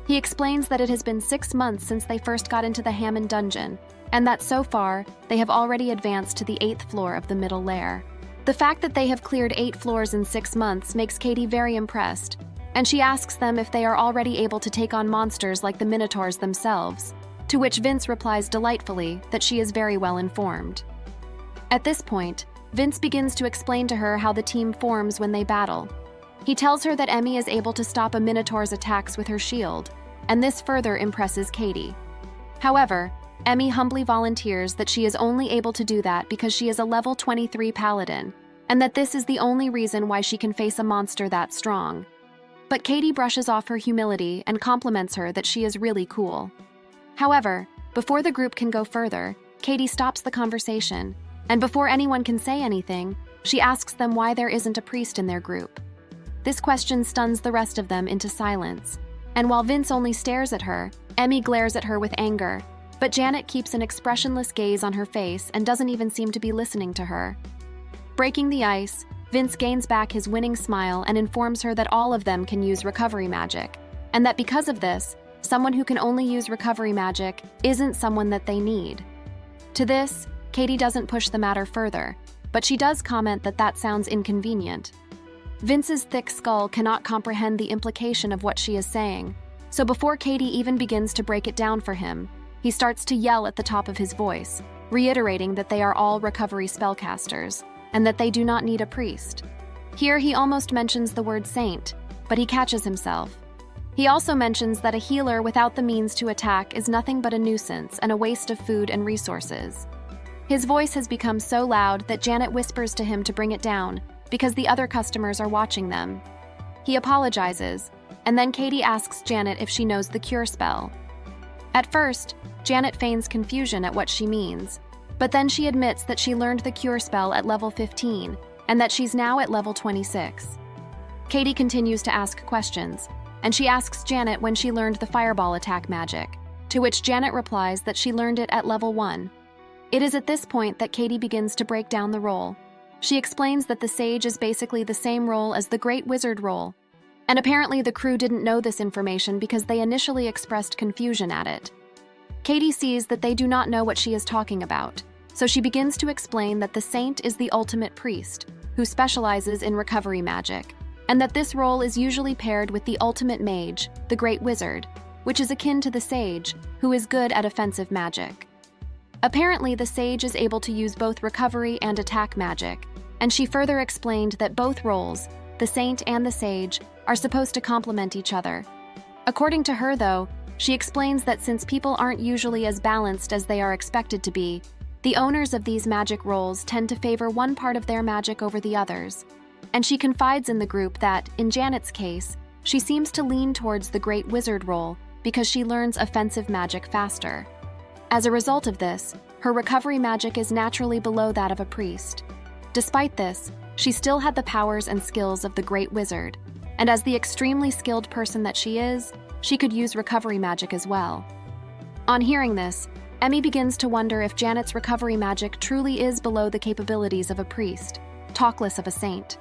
He explains that it has been 6 months since they first got into the Hammond dungeon, and that so far, they have already advanced to the 8th floor of the middle lair. The fact that they have cleared 8 floors in 6 months makes Katie very impressed, and she asks them if they are already able to take on monsters like the Minotaurs themselves, to which Vince replies delightfully that she is very well informed. At this point, Vince begins to explain to her how the team forms when they battle. He tells her that Emmy is able to stop a Minotaur's attacks with her shield, and this further impresses Katie. However, Emmy humbly volunteers that she is only able to do that because she is a level 23 paladin, and that this is the only reason why she can face a monster that strong. But Katie brushes off her humility and compliments her that she is really cool. However, before the group can go further, Katie stops the conversation, and before anyone can say anything, she asks them why there isn't a priest in their group. This question stuns the rest of them into silence, and while Vince only stares at her, Emmy glares at her with anger, but Janet keeps an expressionless gaze on her face and doesn't even seem to be listening to her. Breaking the ice, Vince gains back his winning smile and informs her that all of them can use recovery magic, and that because of this, someone who can only use recovery magic isn't someone that they need. To this, Katie doesn't push the matter further, but she does comment that that sounds inconvenient. Vince's thick skull cannot comprehend the implication of what she is saying, so before Katie even begins to break it down for him, he starts to yell at the top of his voice, reiterating that they are all recovery spellcasters, and that they do not need a priest. Here he almost mentions the word saint, but he catches himself. He also mentions that a healer without the means to attack is nothing but a nuisance and a waste of food and resources. His voice has become so loud that Janet whispers to him to bring it down, because the other customers are watching them. He apologizes, and then Katie asks Janet if she knows the cure spell. At first, Janet feigns confusion at what she means, but then she admits that she learned the cure spell at level 15, and that she's now at level 26. Katie continues to ask questions, and she asks Janet when she learned the fireball attack magic, to which Janet replies that she learned it at level 1. It is at this point that Katie begins to break down the role. She explains that the Sage is basically the same role as the Great Wizard role, and apparently the crew didn't know this information because they initially expressed confusion at it. Katie sees that they do not know what she is talking about, so she begins to explain that the Saint is the ultimate priest, who specializes in recovery magic, and that this role is usually paired with the ultimate mage, the Great Wizard, which is akin to the Sage, who is good at offensive magic. Apparently, the Sage is able to use both recovery and attack magic, and she further explained that both roles, the Saint and the Sage, are supposed to complement each other. According to her, though, she explains that since people aren't usually as balanced as they are expected to be, the owners of these magic roles tend to favor one part of their magic over the others. And she confides in the group that, in Janet's case, she seems to lean towards the Great Wizard role because she learns offensive magic faster. As a result of this, her recovery magic is naturally below that of a priest. Despite this, she still had the powers and skills of the great wizard, and as the extremely skilled person that she is, she could use recovery magic as well. On hearing this, Emmy begins to wonder if Janet's recovery magic truly is below the capabilities of a priest, talk less of a saint.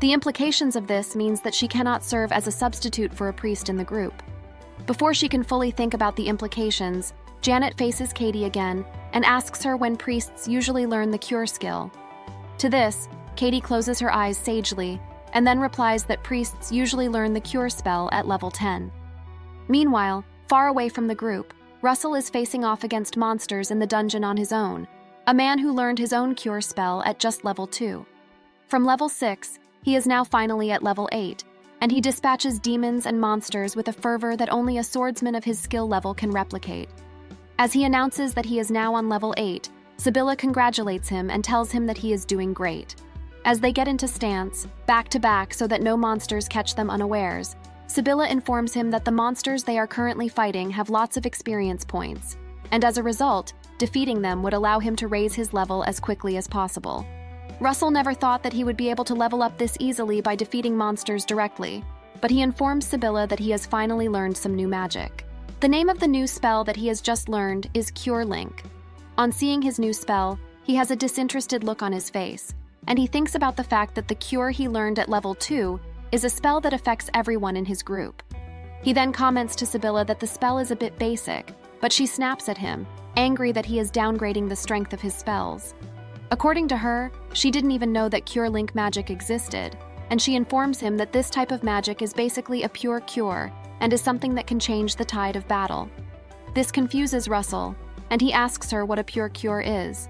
The implications of this means that she cannot serve as a substitute for a priest in the group. Before she can fully think about the implications, Janet faces Katie again and asks her when priests usually learn the cure skill. To this, Katie closes her eyes sagely and then replies that priests usually learn the cure spell at level 10. Meanwhile, far away from the group, Russell is facing off against monsters in the dungeon on his own, a man who learned his own cure spell at just level 2. From level 6, he is now finally at level 8, and he dispatches demons and monsters with a fervor that only a swordsman of his skill level can replicate. As he announces that he is now on level 8, Sibylla congratulates him and tells him that he is doing great. As they get into stance, back to back so that no monsters catch them unawares, Sibylla informs him that the monsters they are currently fighting have lots of experience points, and as a result, defeating them would allow him to raise his level as quickly as possible. Russell never thought that he would be able to level up this easily by defeating monsters directly, but he informs Sibylla that he has finally learned some new magic. The name of the new spell that he has just learned is Cure Link. On seeing his new spell, he has a disinterested look on his face, and he thinks about the fact that the cure he learned at level 2 is a spell that affects everyone in his group. He then comments to Sibylla that the spell is a bit basic, but she snaps at him, angry that he is downgrading the strength of his spells. According to her, she didn't even know that Cure Link magic existed, and she informs him that this type of magic is basically a pure cure and is something that can change the tide of battle. This confuses Russell, and he asks her what a pure cure is.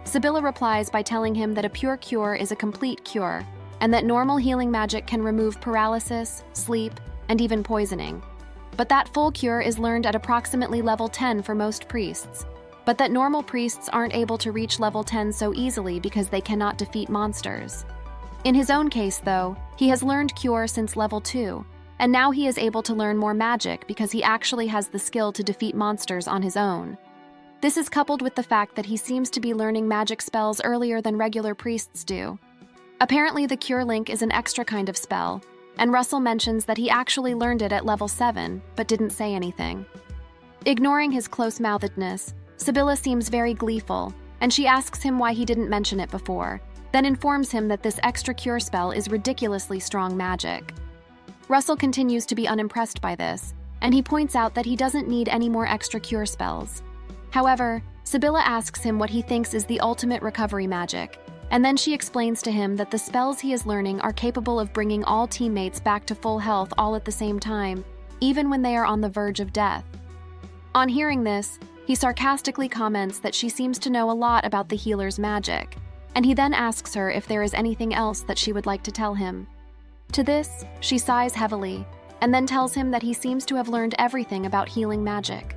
Sibylla replies by telling him that a pure cure is a complete cure, and that normal healing magic can remove paralysis, sleep, and even poisoning. But that full cure is learned at approximately level 10 for most priests, but that normal priests aren't able to reach level 10 so easily because they cannot defeat monsters. In his own case, though, he has learned cure since level 2, and now he is able to learn more magic because he actually has the skill to defeat monsters on his own. This is coupled with the fact that he seems to be learning magic spells earlier than regular priests do. Apparently, the Cure Link is an extra kind of spell, and Russell mentions that he actually learned it at level 7, but didn't say anything. Ignoring his close-mouthedness, Sibylla seems very gleeful, and she asks him why he didn't mention it before, then informs him that this extra cure spell is ridiculously strong magic. Russell continues to be unimpressed by this, and he points out that he doesn't need any more extra cure spells. However, Sibylla asks him what he thinks is the ultimate recovery magic, and then she explains to him that the spells he is learning are capable of bringing all teammates back to full health all at the same time, even when they are on the verge of death. On hearing this, he sarcastically comments that she seems to know a lot about the healer's magic, and he then asks her if there is anything else that she would like to tell him. To this, she sighs heavily, and then tells him that he seems to have learned everything about healing magic.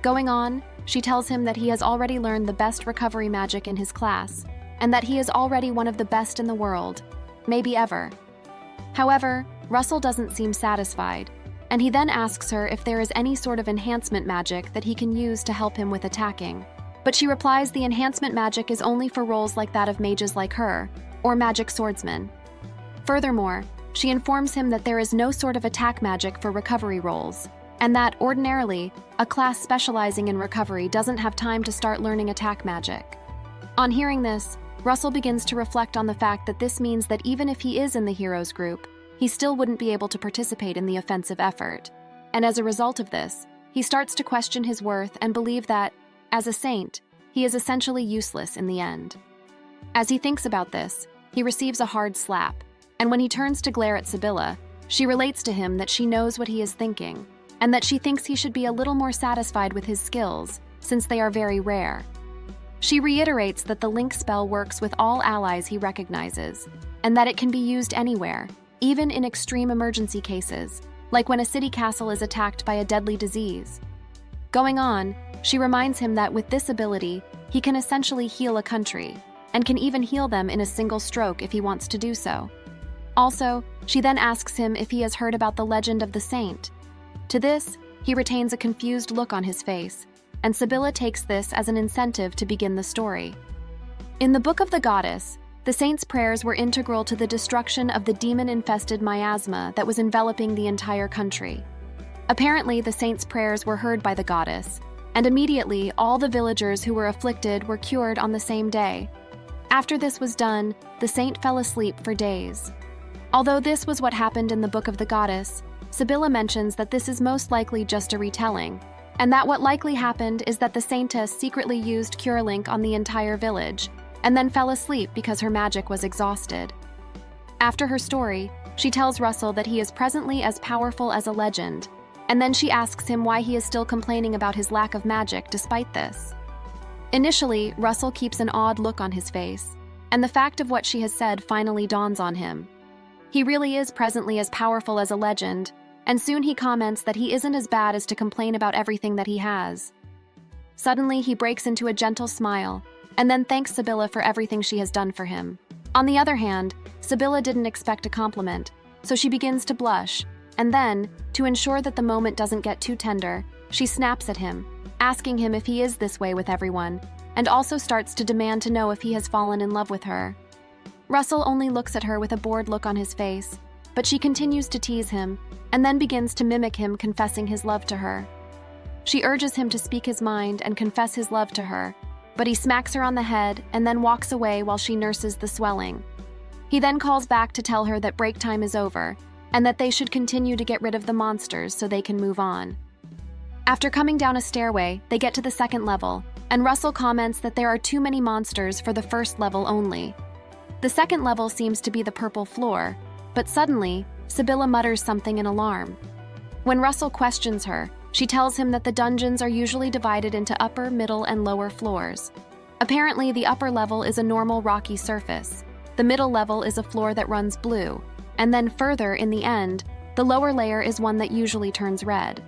Going on, she tells him that he has already learned the best recovery magic in his class, and that he is already one of the best in the world, maybe ever. However, Russell doesn't seem satisfied, and he then asks her if there is any sort of enhancement magic that he can use to help him with attacking. But she replies the enhancement magic is only for roles like that of mages like her, or magic swordsmen. Furthermore, she informs him that there is no sort of attack magic for recovery roles, and that, ordinarily, a class specializing in recovery doesn't have time to start learning attack magic. On hearing this, Russell begins to reflect on the fact that this means that even if he is in the heroes group, he still wouldn't be able to participate in the offensive effort. And as a result of this, he starts to question his worth and believe that, as a saint, he is essentially useless in the end. As he thinks about this, he receives a hard slap, and when he turns to glare at Sibylla, she relates to him that she knows what he is thinking, and that she thinks he should be a little more satisfied with his skills, since they are very rare. She reiterates that the Link spell works with all allies he recognizes, and that it can be used anywhere, even in extreme emergency cases, like when a city castle is attacked by a deadly disease. Going on, she reminds him that with this ability, he can essentially heal a country, and can even heal them in a single stroke if he wants to do so. Also, she then asks him if he has heard about the legend of the saint. To this, he retains a confused look on his face, and Sibylla takes this as an incentive to begin the story. In the Book of the Goddess, the saint's prayers were integral to the destruction of the demon-infested miasma that was enveloping the entire country. Apparently, the saint's prayers were heard by the goddess, and immediately all the villagers who were afflicted were cured on the same day. After this was done, the saint fell asleep for days. Although this was what happened in the Book of the Goddess, Sibylla mentions that this is most likely just a retelling, and that what likely happened is that the saintess secretly used Cure Link on the entire village, and then fell asleep because her magic was exhausted. After her story, she tells Russell that he is presently as powerful as a legend, and then she asks him why he is still complaining about his lack of magic despite this. Initially, Russell keeps an odd look on his face, and the fact of what she has said finally dawns on him. He really is presently as powerful as a legend, and soon he comments that he isn't as bad as to complain about everything that he has. Suddenly, he breaks into a gentle smile, and then thanks Sibylla for everything she has done for him. On the other hand, Sibylla didn't expect a compliment, so she begins to blush, and then, to ensure that the moment doesn't get too tender, she snaps at him, asking him if he is this way with everyone, and also starts to demand to know if he has fallen in love with her. Russell only looks at her with a bored look on his face, but she continues to tease him, and then begins to mimic him confessing his love to her. She urges him to speak his mind and confess his love to her, but he smacks her on the head and then walks away while she nurses the swelling. He then calls back to tell her that break time is over, and that they should continue to get rid of the monsters so they can move on. After coming down a stairway, they get to the second level, and Russell comments that there are too many monsters for the first level only. The second level seems to be the purple floor, but suddenly, Sibylla mutters something in alarm. When Russell questions her, she tells him that the dungeons are usually divided into upper, middle, and lower floors. Apparently, the upper level is a normal rocky surface. The middle level is a floor that runs blue, and then further in the end, the lower layer is one that usually turns red.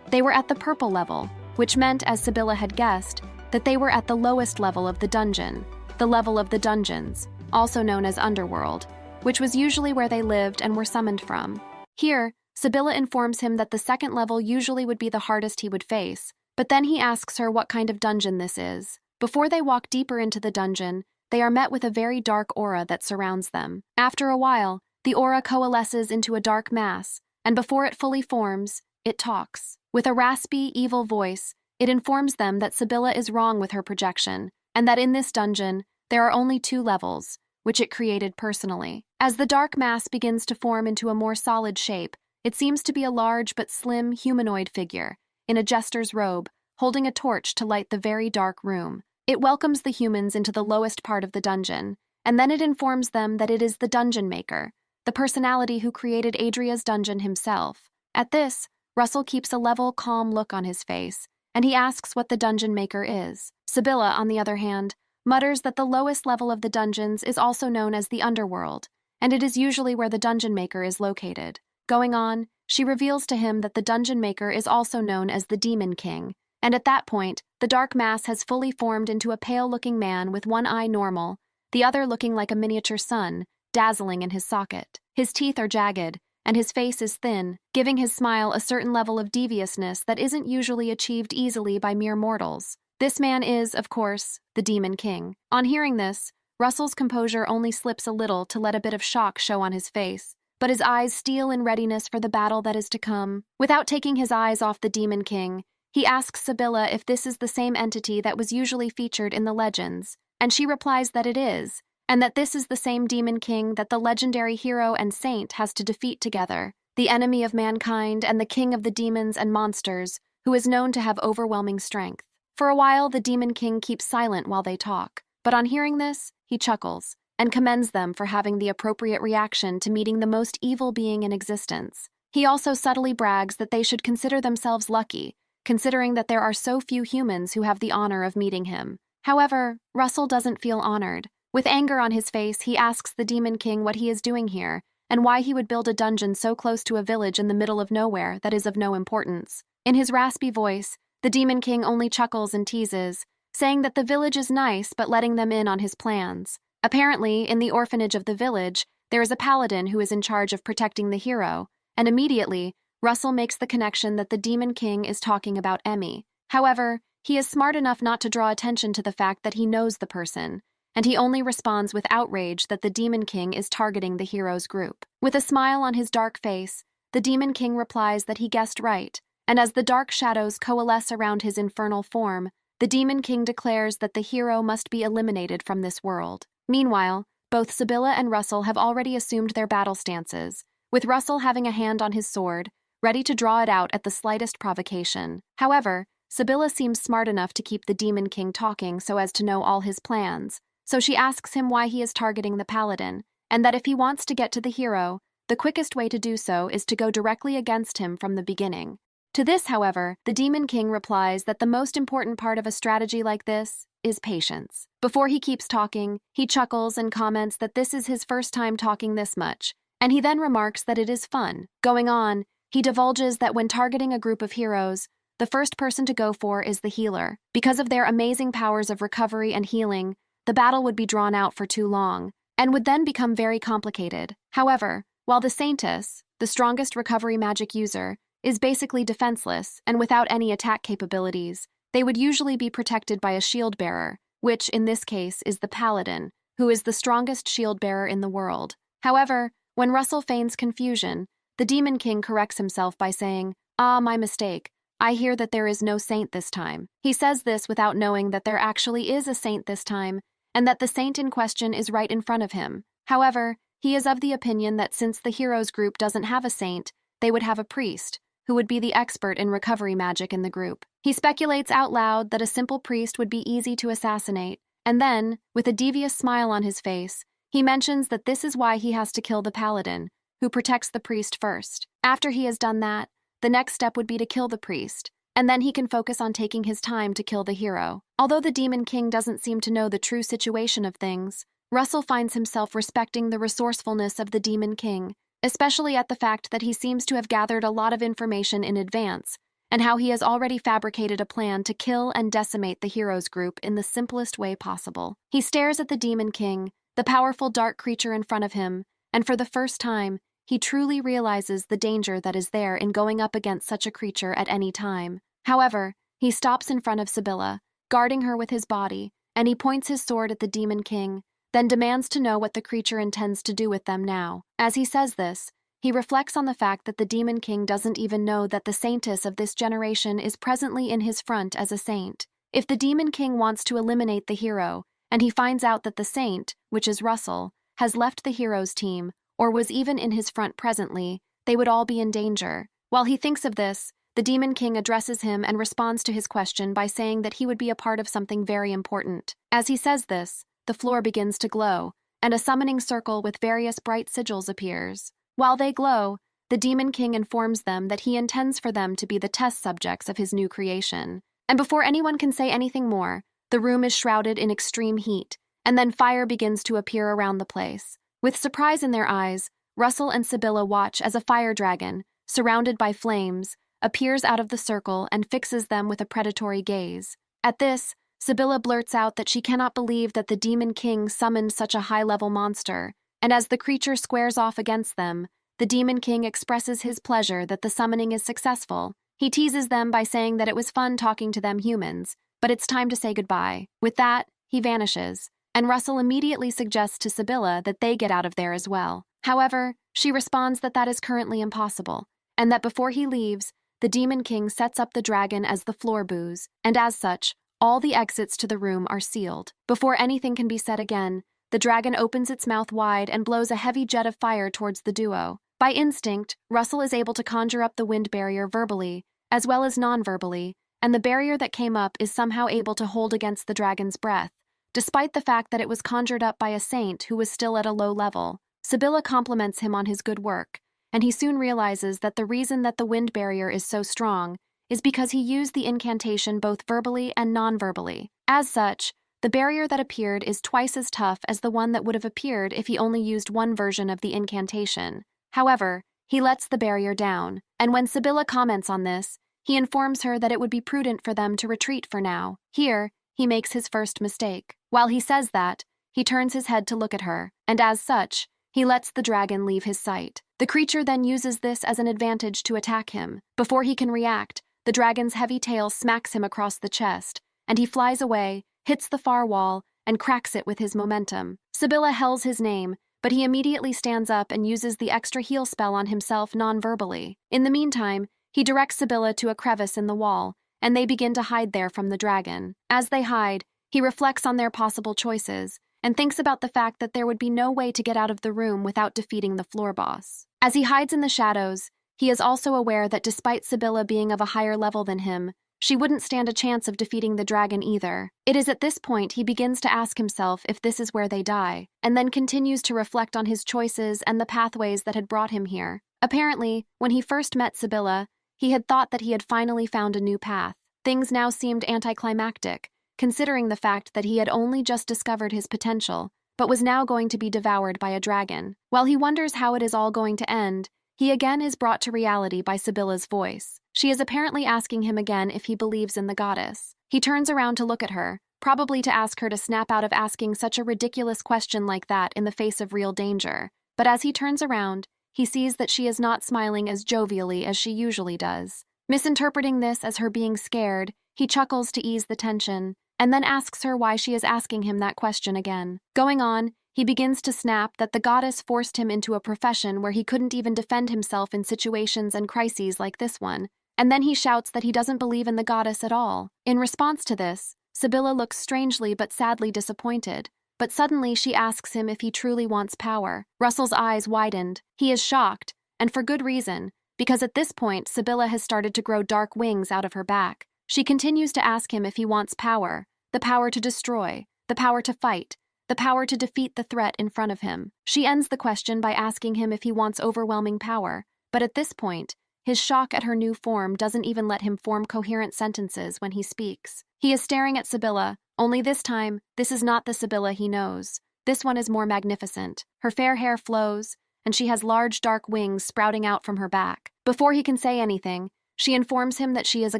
They were at the purple level, which meant, as Sibylla had guessed, that they were at the lowest level of the dungeon, the level of the dungeons, also known as Underworld, which was usually where they lived and were summoned from. Here, Sibylla informs him that the second level usually would be the hardest he would face, but then he asks her what kind of dungeon this is. Before they walk deeper into the dungeon, they are met with a very dark aura that surrounds them. After a while, the aura coalesces into a dark mass, and before it fully forms, it talks. With a raspy, evil voice, it informs them that Sibylla is wrong with her projection, and that in this dungeon, there are only 2 levels, which it created personally. As the dark mass begins to form into a more solid shape, it seems to be a large but slim humanoid figure, in a jester's robe, holding a torch to light the very dark room. It welcomes the humans into the lowest part of the dungeon, and then it informs them that it is the Dungeon Maker, the personality who created Adria's dungeon himself. At this, Russell keeps a level, calm look on his face, and he asks what the Dungeon Maker is. Sibylla, on the other hand, mutters that the lowest level of the dungeons is also known as the Underworld, and it is usually where the Dungeon Maker is located. Going on, she reveals to him that the Dungeon Maker is also known as the Demon King, and at that point, the dark mass has fully formed into a pale-looking man with one eye normal, the other looking like a miniature sun, dazzling in his socket. His teeth are jagged, and his face is thin, giving his smile a certain level of deviousness that isn't usually achieved easily by mere mortals. This man is, of course, the Demon King. On hearing this, Russell's composure only slips a little to let a bit of shock show on his face, but his eyes steel in readiness for the battle that is to come. Without taking his eyes off the Demon King, he asks Sibylla if this is the same entity that was usually featured in the legends, and she replies that it is, and that this is the same Demon King that the legendary hero and saint has to defeat together, the enemy of mankind and the king of the demons and monsters, who is known to have overwhelming strength. For a while, the Demon King keeps silent while they talk, but on hearing this, he chuckles and commends them for having the appropriate reaction to meeting the most evil being in existence. He also subtly brags that they should consider themselves lucky, considering that there are so few humans who have the honor of meeting him. However, Russell doesn't feel honored. With anger on his face, he asks the Demon King what he is doing here, and why he would build a dungeon so close to a village in the middle of nowhere that is of no importance. In his raspy voice, the Demon King only chuckles and teases, saying that the village is nice but letting them in on his plans. Apparently, in the orphanage of the village, there is a paladin who is in charge of protecting the hero, and immediately, Russell makes the connection that the Demon King is talking about Emmy. However, he is smart enough not to draw attention to the fact that he knows the person, and he only responds with outrage that the Demon King is targeting the hero's group. With a smile on his dark face, the Demon King replies that he guessed right, and as the dark shadows coalesce around his infernal form, the Demon King declares that the hero must be eliminated from this world. Meanwhile, both Sibylla and Russell have already assumed their battle stances, with Russell having a hand on his sword, ready to draw it out at the slightest provocation. However, Sibylla seems smart enough to keep the Demon King talking so as to know all his plans, so she asks him why he is targeting the paladin, and that if he wants to get to the hero, the quickest way to do so is to go directly against him from the beginning. To this, however, the Demon King replies that the most important part of a strategy like this is patience. Before he keeps talking, he chuckles and comments that this is his first time talking this much, and he then remarks that it is fun. Going on, he divulges that when targeting a group of heroes, the first person to go for is the healer. Because of their amazing powers of recovery and healing, the battle would be drawn out for too long, and would then become very complicated. However, while the Saintess, the strongest recovery magic user, is basically defenseless and without any attack capabilities, they would usually be protected by a shield bearer, which in this case is the paladin, who is the strongest shield bearer in the world. However, when Russell feigns confusion, the Demon King corrects himself by saying, "Ah, my mistake. I hear that there is no saint this time." He says this without knowing that there actually is a saint this time, and that the saint in question is right in front of him. However, he is of the opinion that since the heroes group doesn't have a saint, they would have a priest, who would be the expert in recovery magic in the group. He speculates out loud that a simple priest would be easy to assassinate, and then, with a devious smile on his face, he mentions that this is why he has to kill the paladin, who protects the priest first. After he has done that, the next step would be to kill the priest, and then he can focus on taking his time to kill the hero. Although the Demon King doesn't seem to know the true situation of things, Russell finds himself respecting the resourcefulness of the Demon King, especially at the fact that he seems to have gathered a lot of information in advance, and how he has already fabricated a plan to kill and decimate the heroes group in the simplest way possible. He stares at the Demon King, the powerful dark creature in front of him, and for the first time, he truly realizes the danger that is there in going up against such a creature at any time. However, he stops in front of Sibylla, guarding her with his body, and he points his sword at the Demon King, then demands to know what the creature intends to do with them now. As he says this, he reflects on the fact that the Demon King doesn't even know that the saintess of this generation is presently in his front as a saint. If the Demon King wants to eliminate the hero, and he finds out that the saint, which is Russell, has left the hero's team, or was even in his front presently, they would all be in danger. While he thinks of this, the Demon King addresses him and responds to his question by saying that he would be a part of something very important. As he says this, the floor begins to glow, and a summoning circle with various bright sigils appears. While they glow, the Demon King informs them that he intends for them to be the test subjects of his new creation. And before anyone can say anything more, the room is shrouded in extreme heat, and then fire begins to appear around the place. With surprise in their eyes, Russell and Sibylla watch as a fire dragon, surrounded by flames, appears out of the circle and fixes them with a predatory gaze. At this, Sibylla blurts out that she cannot believe that the Demon King summoned such a high-level monster, and as the creature squares off against them, the Demon King expresses his pleasure that the summoning is successful. He teases them by saying that it was fun talking to them humans, but it's time to say goodbye. With that, he vanishes, and Russell immediately suggests to Sibylla that they get out of there as well. However, she responds that that is currently impossible, and that before he leaves, the Demon King sets up the dragon as the floor booze, and as such, all the exits to the room are sealed. Before anything can be said again, the dragon opens its mouth wide and blows a heavy jet of fire towards the duo. By instinct, Russell is able to conjure up the wind barrier verbally, as well as non-verbally, and the barrier that came up is somehow able to hold against the dragon's breath, despite the fact that it was conjured up by a saint who was still at a low level. Sibylla compliments him on his good work, and he soon realizes that the reason that the wind barrier is so strong is because he used the incantation both verbally and non-verbally. As such, the barrier that appeared is twice as tough as the one that would have appeared if he only used one version of the incantation. However, he lets the barrier down, and when Sibylla comments on this, he informs her that it would be prudent for them to retreat for now. Here, he makes his first mistake. While he says that, he turns his head to look at her, and as such, he lets the dragon leave his sight. The creature then uses this as an advantage to attack him. Before he can react, the dragon's heavy tail smacks him across the chest, and he flies away, hits the far wall, and cracks it with his momentum. Sibylla hells his name, but he immediately stands up and uses the extra heal spell on himself non-verbally. In the meantime, he directs Sibylla to a crevice in the wall, and they begin to hide there from the dragon. As they hide, he reflects on their possible choices and thinks about the fact that there would be no way to get out of the room without defeating the floor boss. As he hides in the shadows, he is also aware that despite Sibylla being of a higher level than him, she wouldn't stand a chance of defeating the dragon either. It is at this point he begins to ask himself if this is where they die, and then continues to reflect on his choices and the pathways that had brought him here. Apparently, when he first met Sibylla, he had thought that he had finally found a new path. Things now seemed anticlimactic, considering the fact that he had only just discovered his potential, but was now going to be devoured by a dragon. While he wonders how it is all going to end, he again is brought to reality by Sibylla's voice. She is apparently asking him again if he believes in the goddess. He turns around to look at her, probably to ask her to snap out of asking such a ridiculous question like that in the face of real danger. But as he turns around, he sees that she is not smiling as jovially as she usually does. Misinterpreting this as her being scared, he chuckles to ease the tension, and then asks her why she is asking him that question again. Going on, he begins to snap that the goddess forced him into a profession where he couldn't even defend himself in situations and crises like this one, and then he shouts that he doesn't believe in the goddess at all. In response to this, Sibylla looks strangely but sadly disappointed, but suddenly she asks him if he truly wants power. Russell's eyes widened. He is shocked, and for good reason, because at this point Sibylla has started to grow dark wings out of her back. She continues to ask him if he wants power, the power to destroy, the power to fight, the power to defeat the threat in front of him. She ends the question by asking him if he wants overwhelming power, but at this point, his shock at her new form doesn't even let him form coherent sentences when he speaks. He is staring at Sibylla, only this time, this is not the Sibylla he knows. This one is more magnificent. Her fair hair flows, and she has large dark wings sprouting out from her back. Before he can say anything, she informs him that she is a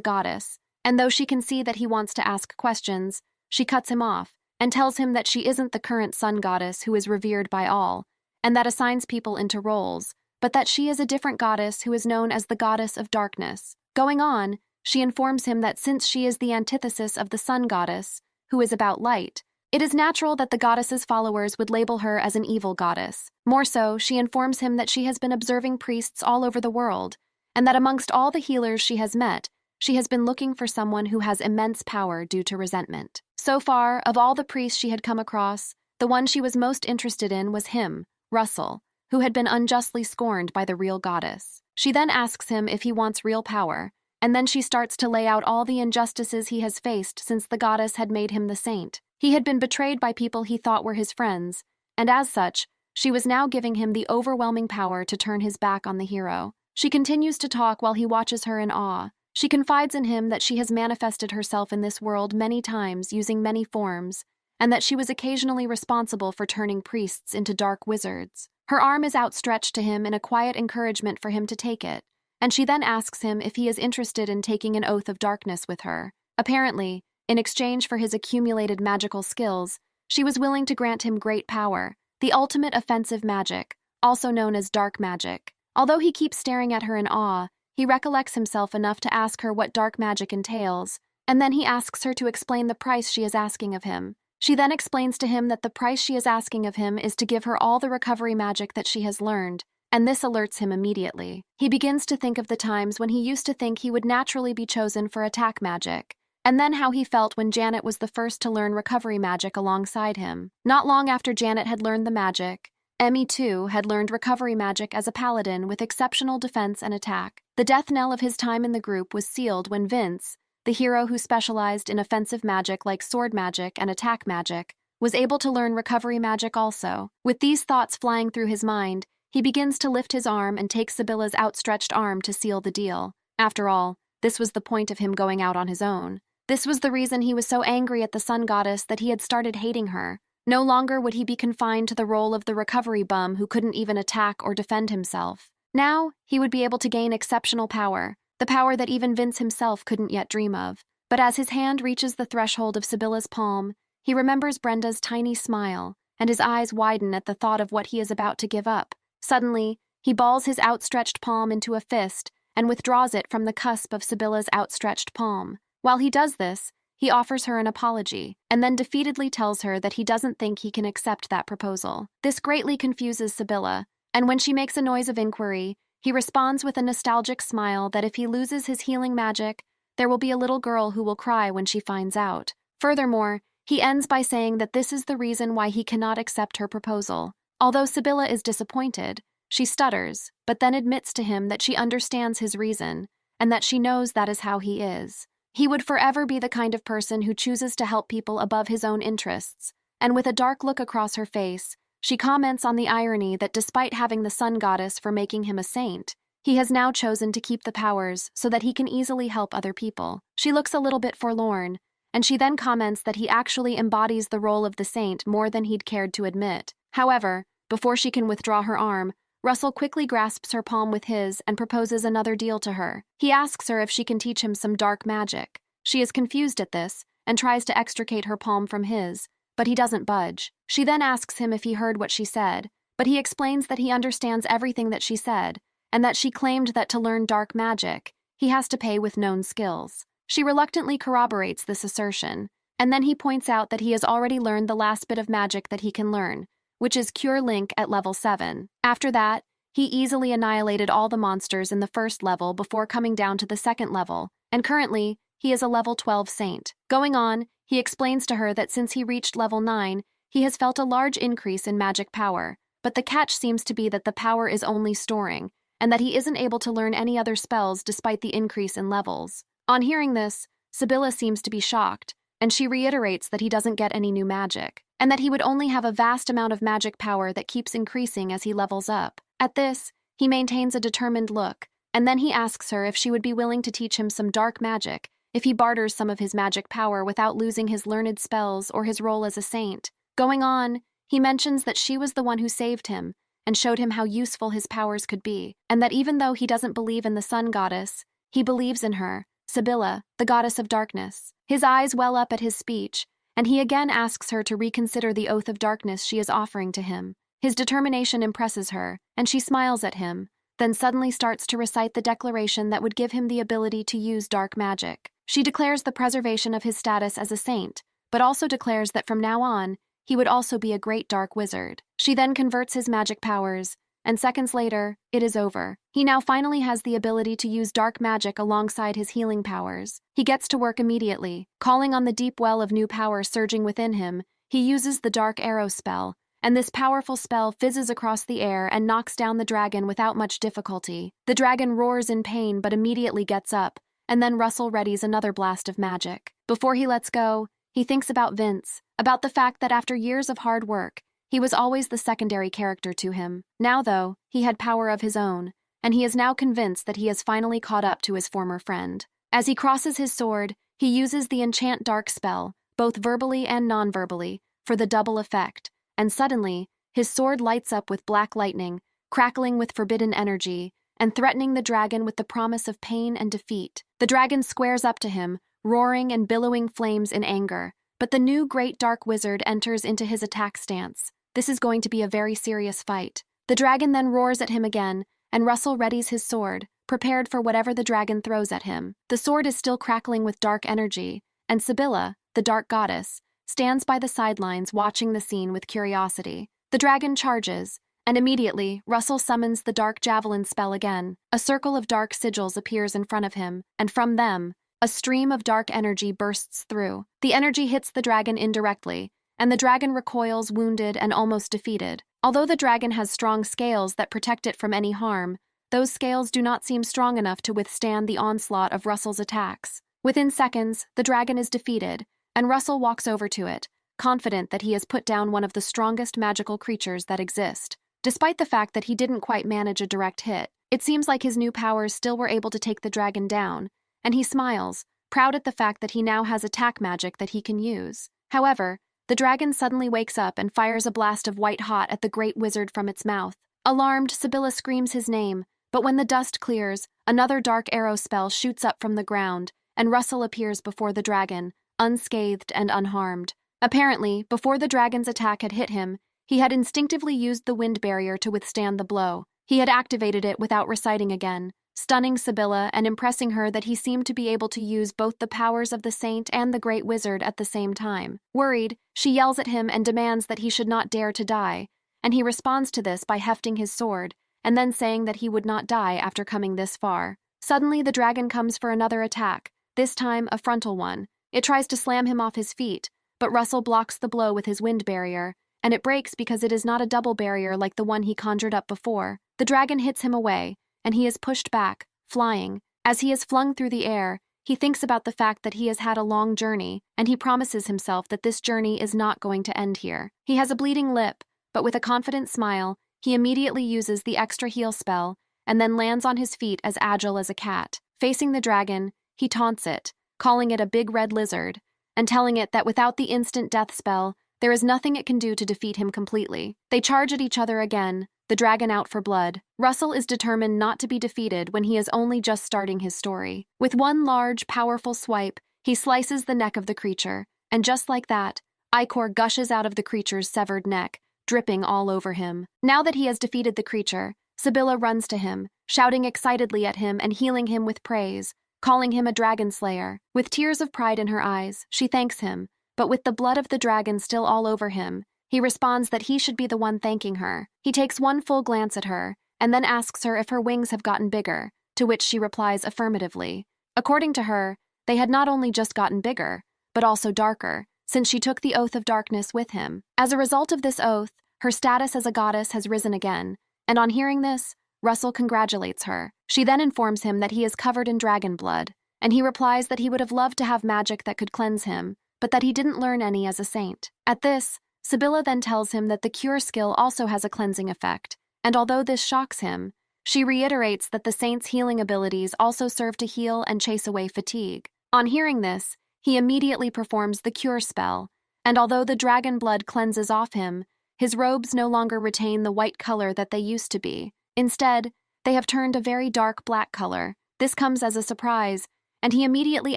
goddess, and though she can see that he wants to ask questions, she cuts him off and tells him that she isn't the current sun goddess who is revered by all, and that assigns people into roles, but that she is a different goddess who is known as the goddess of darkness. Going on, she informs him that since she is the antithesis of the sun goddess, who is about light, it is natural that the goddess's followers would label her as an evil goddess. More so, she informs him that she has been observing priests all over the world, and that amongst all the healers she has met, she has been looking for someone who has immense power due to resentment. So far, of all the priests she had come across, the one she was most interested in was him, Russell, who had been unjustly scorned by the real goddess. She then asks him if he wants real power, and then she starts to lay out all the injustices he has faced since the goddess had made him the saint. He had been betrayed by people he thought were his friends, and as such, she was now giving him the overwhelming power to turn his back on the hero. She continues to talk while he watches her in awe. She confides in him that she has manifested herself in this world many times using many forms, and that she was occasionally responsible for turning priests into dark wizards. Her arm is outstretched to him in a quiet encouragement for him to take it, and she then asks him if he is interested in taking an oath of darkness with her. Apparently, in exchange for his accumulated magical skills, she was willing to grant him great power, the ultimate offensive magic, also known as dark magic. Although he keeps staring at her in awe, he recollects himself enough to ask her what dark magic entails, and then he asks her to explain the price she is asking of him. She then explains to him that the price she is asking of him is to give her all the recovery magic that she has learned, and this alerts him immediately. He begins to think of the times when he used to think he would naturally be chosen for attack magic, and then how he felt when Janet was the first to learn recovery magic alongside him. Not long after Janet had learned the magic, Emmy, too, had learned recovery magic as a paladin with exceptional defense and attack. The death knell of his time in the group was sealed when Vince, the hero who specialized in offensive magic like sword magic and attack magic, was able to learn recovery magic also. With these thoughts flying through his mind, he begins to lift his arm and take Sibylla's outstretched arm to seal the deal. After all, this was the point of him going out on his own. This was the reason he was so angry at the sun goddess that he had started hating her. No longer would he be confined to the role of the recovery bum who couldn't even attack or defend himself. Now, he would be able to gain exceptional power, the power that even Vince himself couldn't yet dream of. But as his hand reaches the threshold of Sibylla's palm, he remembers Brenda's tiny smile, and his eyes widen at the thought of what he is about to give up. Suddenly, he balls his outstretched palm into a fist and withdraws it from the cusp of Sibylla's outstretched palm. While he does this, he offers her an apology, and then defeatedly tells her that he doesn't think he can accept that proposal. This greatly confuses Sibylla, and when she makes a noise of inquiry, he responds with a nostalgic smile that if he loses his healing magic, there will be a little girl who will cry when she finds out. Furthermore, he ends by saying that this is the reason why he cannot accept her proposal. Although Sibylla is disappointed, she stutters, but then admits to him that she understands his reason, and that she knows that is how he is. He would forever be the kind of person who chooses to help people above his own interests, and with a dark look across her face, she comments on the irony that despite having the sun goddess for making him a saint, he has now chosen to keep the powers so that he can easily help other people. She looks a little bit forlorn, and she then comments that he actually embodies the role of the saint more than he'd cared to admit. However, before she can withdraw her arm, Russell quickly grasps her palm with his and proposes another deal to her. He asks her if she can teach him some dark magic. She is confused at this and tries to extricate her palm from his, but he doesn't budge. She then asks him if he heard what she said, but he explains that he understands everything that she said, and that she claimed that to learn dark magic, he has to pay with known skills. She reluctantly corroborates this assertion, and then he points out that he has already learned the last bit of magic that he can learn, which is Cure Link at level 7. After that, he easily annihilated all the monsters in the first level before coming down to the second level, and currently, he is a level 12 saint. Going on, he explains to her that since he reached level 9, he has felt a large increase in magic power, but the catch seems to be that the power is only storing, and that he isn't able to learn any other spells despite the increase in levels. On hearing this, Sibylla seems to be shocked, and she reiterates that he doesn't get any new magic, and that he would only have a vast amount of magic power that keeps increasing as he levels up. At this, he maintains a determined look, and then he asks her if she would be willing to teach him some dark magic if he barters some of his magic power without losing his learned spells or his role as a saint. Going on, he mentions that she was the one who saved him and showed him how useful his powers could be, and that even though he doesn't believe in the sun goddess, he believes in her, Sibylla, the goddess of darkness. His eyes well up at his speech, and he again asks her to reconsider the oath of darkness she is offering to him. His determination impresses her, and she smiles at him, then suddenly starts to recite the declaration that would give him the ability to use dark magic. She declares the preservation of his status as a saint, but also declares that from now on, he would also be a great dark wizard. She then converts his magic powers, and seconds later, it is over. He now finally has the ability to use dark magic alongside his healing powers. He gets to work immediately. Calling on the deep well of new power surging within him, he uses the dark arrow spell, and this powerful spell fizzes across the air and knocks down the dragon without much difficulty. The dragon roars in pain but immediately gets up, and then Russell readies another blast of magic. Before he lets go, he thinks about Vince, about the fact that after years of hard work, he was always the secondary character to him. Now, though, he had power of his own, and he is now convinced that he has finally caught up to his former friend. As he crosses his sword, he uses the Enchant Dark spell, both verbally and non-verbally, for the double effect, and suddenly, his sword lights up with black lightning, crackling with forbidden energy, and threatening the dragon with the promise of pain and defeat. The dragon squares up to him, roaring and billowing flames in anger, but the new great dark wizard enters into his attack stance. This is going to be a very serious fight. The dragon then roars at him again, and Russell readies his sword, prepared for whatever the dragon throws at him. The sword is still crackling with dark energy, and Sibylla, the dark goddess, stands by the sidelines watching the scene with curiosity. The dragon charges, and immediately, Russell summons the dark javelin spell again. A circle of dark sigils appears in front of him, and from them, a stream of dark energy bursts through. The energy hits the dragon indirectly, and the dragon recoils wounded and almost defeated. Although the dragon has strong scales that protect it from any harm, those scales do not seem strong enough to withstand the onslaught of Russell's attacks. Within seconds, the dragon is defeated, and Russell walks over to it, confident that he has put down one of the strongest magical creatures that exist. Despite the fact that he didn't quite manage a direct hit, it seems like his new powers still were able to take the dragon down, and he smiles, proud at the fact that he now has attack magic that he can use. However, the dragon suddenly wakes up and fires a blast of white hot at the great wizard from its mouth. Alarmed, Sibylla screams his name, but when the dust clears, another dark arrow spell shoots up from the ground, and Russell appears before the dragon, unscathed and unharmed. Apparently, before the dragon's attack had hit him, he had instinctively used the wind barrier to withstand the blow. He had activated it without reciting again, stunning Sibylla and impressing her that he seemed to be able to use both the powers of the saint and the great wizard at the same time. Worried, she yells at him and demands that he should not dare to die, and he responds to this by hefting his sword, and then saying that he would not die after coming this far. Suddenly, the dragon comes for another attack, this time a frontal one. It tries to slam him off his feet, but Russell blocks the blow with his wind barrier, and it breaks because it is not a double barrier like the one he conjured up before. The dragon hits him away, and he is pushed back, flying. As he is flung through the air, he thinks about the fact that he has had a long journey, and he promises himself that this journey is not going to end here. He has a bleeding lip, but with a confident smile, he immediately uses the extra heal spell, and then lands on his feet as agile as a cat. Facing the dragon, he taunts it, calling it a big red lizard, and telling it that without the instant death spell, there is nothing it can do to defeat him completely. They charge at each other again, the dragon out for blood. Russell is determined not to be defeated when he is only just starting his story. With one large, powerful swipe, he slices the neck of the creature, and just like that, ichor gushes out of the creature's severed neck, dripping all over him. Now that he has defeated the creature, Sibylla runs to him, shouting excitedly at him and healing him with praise, calling him a dragon slayer. With tears of pride in her eyes, she thanks him, but with the blood of the dragon still all over him, he responds that he should be the one thanking her. He takes one full glance at her, and then asks her if her wings have gotten bigger, to which she replies affirmatively. According to her, they had not only just gotten bigger, but also darker, since she took the oath of darkness with him. As a result of this oath, her status as a goddess has risen again, and on hearing this, Russell congratulates her. She then informs him that he is covered in dragon blood, and he replies that he would have loved to have magic that could cleanse him, but that he didn't learn any as a saint. At this, Sibylla then tells him that the cure skill also has a cleansing effect, and although this shocks him, she reiterates that the saint's healing abilities also serve to heal and chase away fatigue. On hearing this, he immediately performs the cure spell, and although the dragon blood cleanses off him, his robes no longer retain the white color that they used to be. Instead, they have turned a very dark black color. This comes as a surprise, and he immediately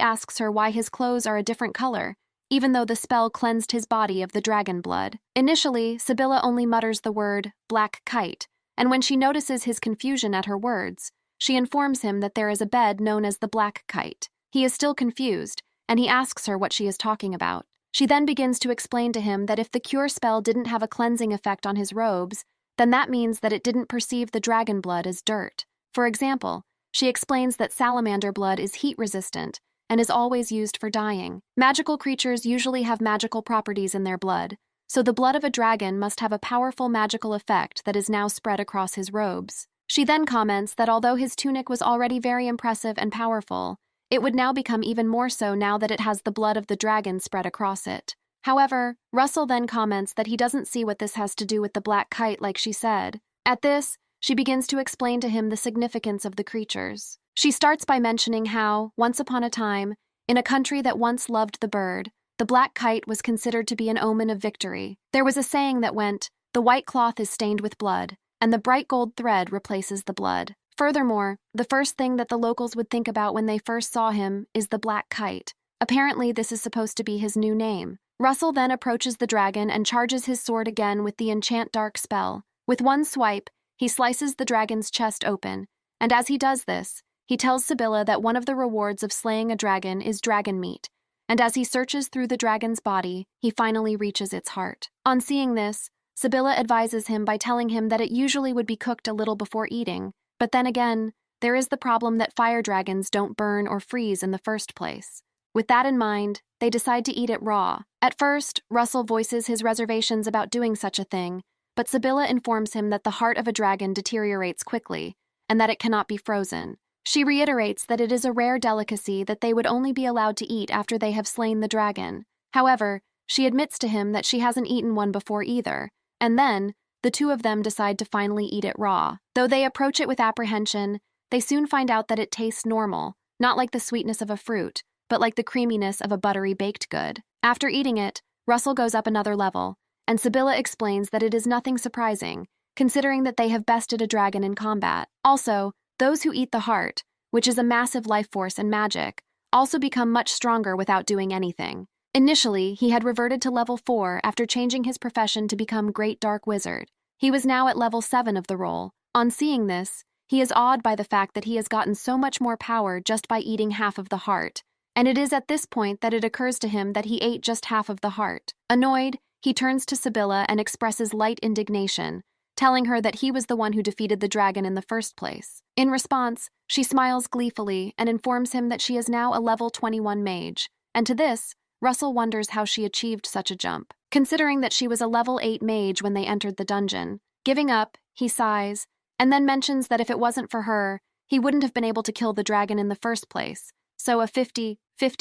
asks her why his clothes are a different color, even though the spell cleansed his body of the dragon blood. Initially, Sibylla only mutters the word, black kite, and when she notices his confusion at her words, she informs him that there is a bed known as the black kite. He is still confused, and he asks her what she is talking about. She then begins to explain to him that if the cure spell didn't have a cleansing effect on his robes, then that means that it didn't perceive the dragon blood as dirt. For example, she explains that salamander blood is heat-resistant and is always used for dyeing. Magical creatures usually have magical properties in their blood, so the blood of a dragon must have a powerful magical effect that is now spread across his robes. She then comments that although his tunic was already very impressive and powerful, it would now become even more so now that it has the blood of the dragon spread across it. However, Russell then comments that he doesn't see what this has to do with the black kite like she said. At this, she begins to explain to him the significance of the creatures. She starts by mentioning how, once upon a time, in a country that once loved the bird, the black kite was considered to be an omen of victory. There was a saying that went, "The white cloth is stained with blood, and the bright gold thread replaces the blood." Furthermore, the first thing that the locals would think about when they first saw him is the black kite. Apparently, this is supposed to be his new name. Russell then approaches the dragon and charges his sword again with the Enchant Dark spell. With one swipe, he slices the dragon's chest open, and as he does this, he tells Sibylla that one of the rewards of slaying a dragon is dragon meat, and as he searches through the dragon's body, he finally reaches its heart. On seeing this, Sibylla advises him by telling him that it usually would be cooked a little before eating, but then again, there is the problem that fire dragons don't burn or freeze in the first place. With that in mind, they decide to eat it raw. At first, Russell voices his reservations about doing such a thing, but Sibylla informs him that the heart of a dragon deteriorates quickly, and that it cannot be frozen. She reiterates that it is a rare delicacy that they would only be allowed to eat after they have slain the dragon. However, she admits to him that she hasn't eaten one before either, and then, the two of them decide to finally eat it raw. Though they approach it with apprehension, they soon find out that it tastes normal, not like the sweetness of a fruit, but like the creaminess of a buttery baked good. After eating it, Russell goes up another level, and Sibylla explains that it is nothing surprising, considering that they have bested a dragon in combat. Also, those who eat the heart, which is a massive life force and magic, also become much stronger without doing anything. Initially, he had reverted to level 4 after changing his profession to become Great Dark Wizard. He was now at level 7 of the role. On seeing this, He is awed by the fact that he has gotten so much more power just by eating half of the heart, and it is at this point that it occurs to him that he ate just half of the heart. Annoyed, he turns to Sibylla and expresses light indignation, telling her that he was the one who defeated the dragon in the first place. In response, she smiles gleefully and informs him that she is now a level 21 mage, and to this, Russell wonders how she achieved such a jump, considering that she was a level 8 mage when they entered the dungeon. Giving up, he sighs, and then mentions that if it wasn't for her, he wouldn't have been able to kill the dragon in the first place, so a 50-50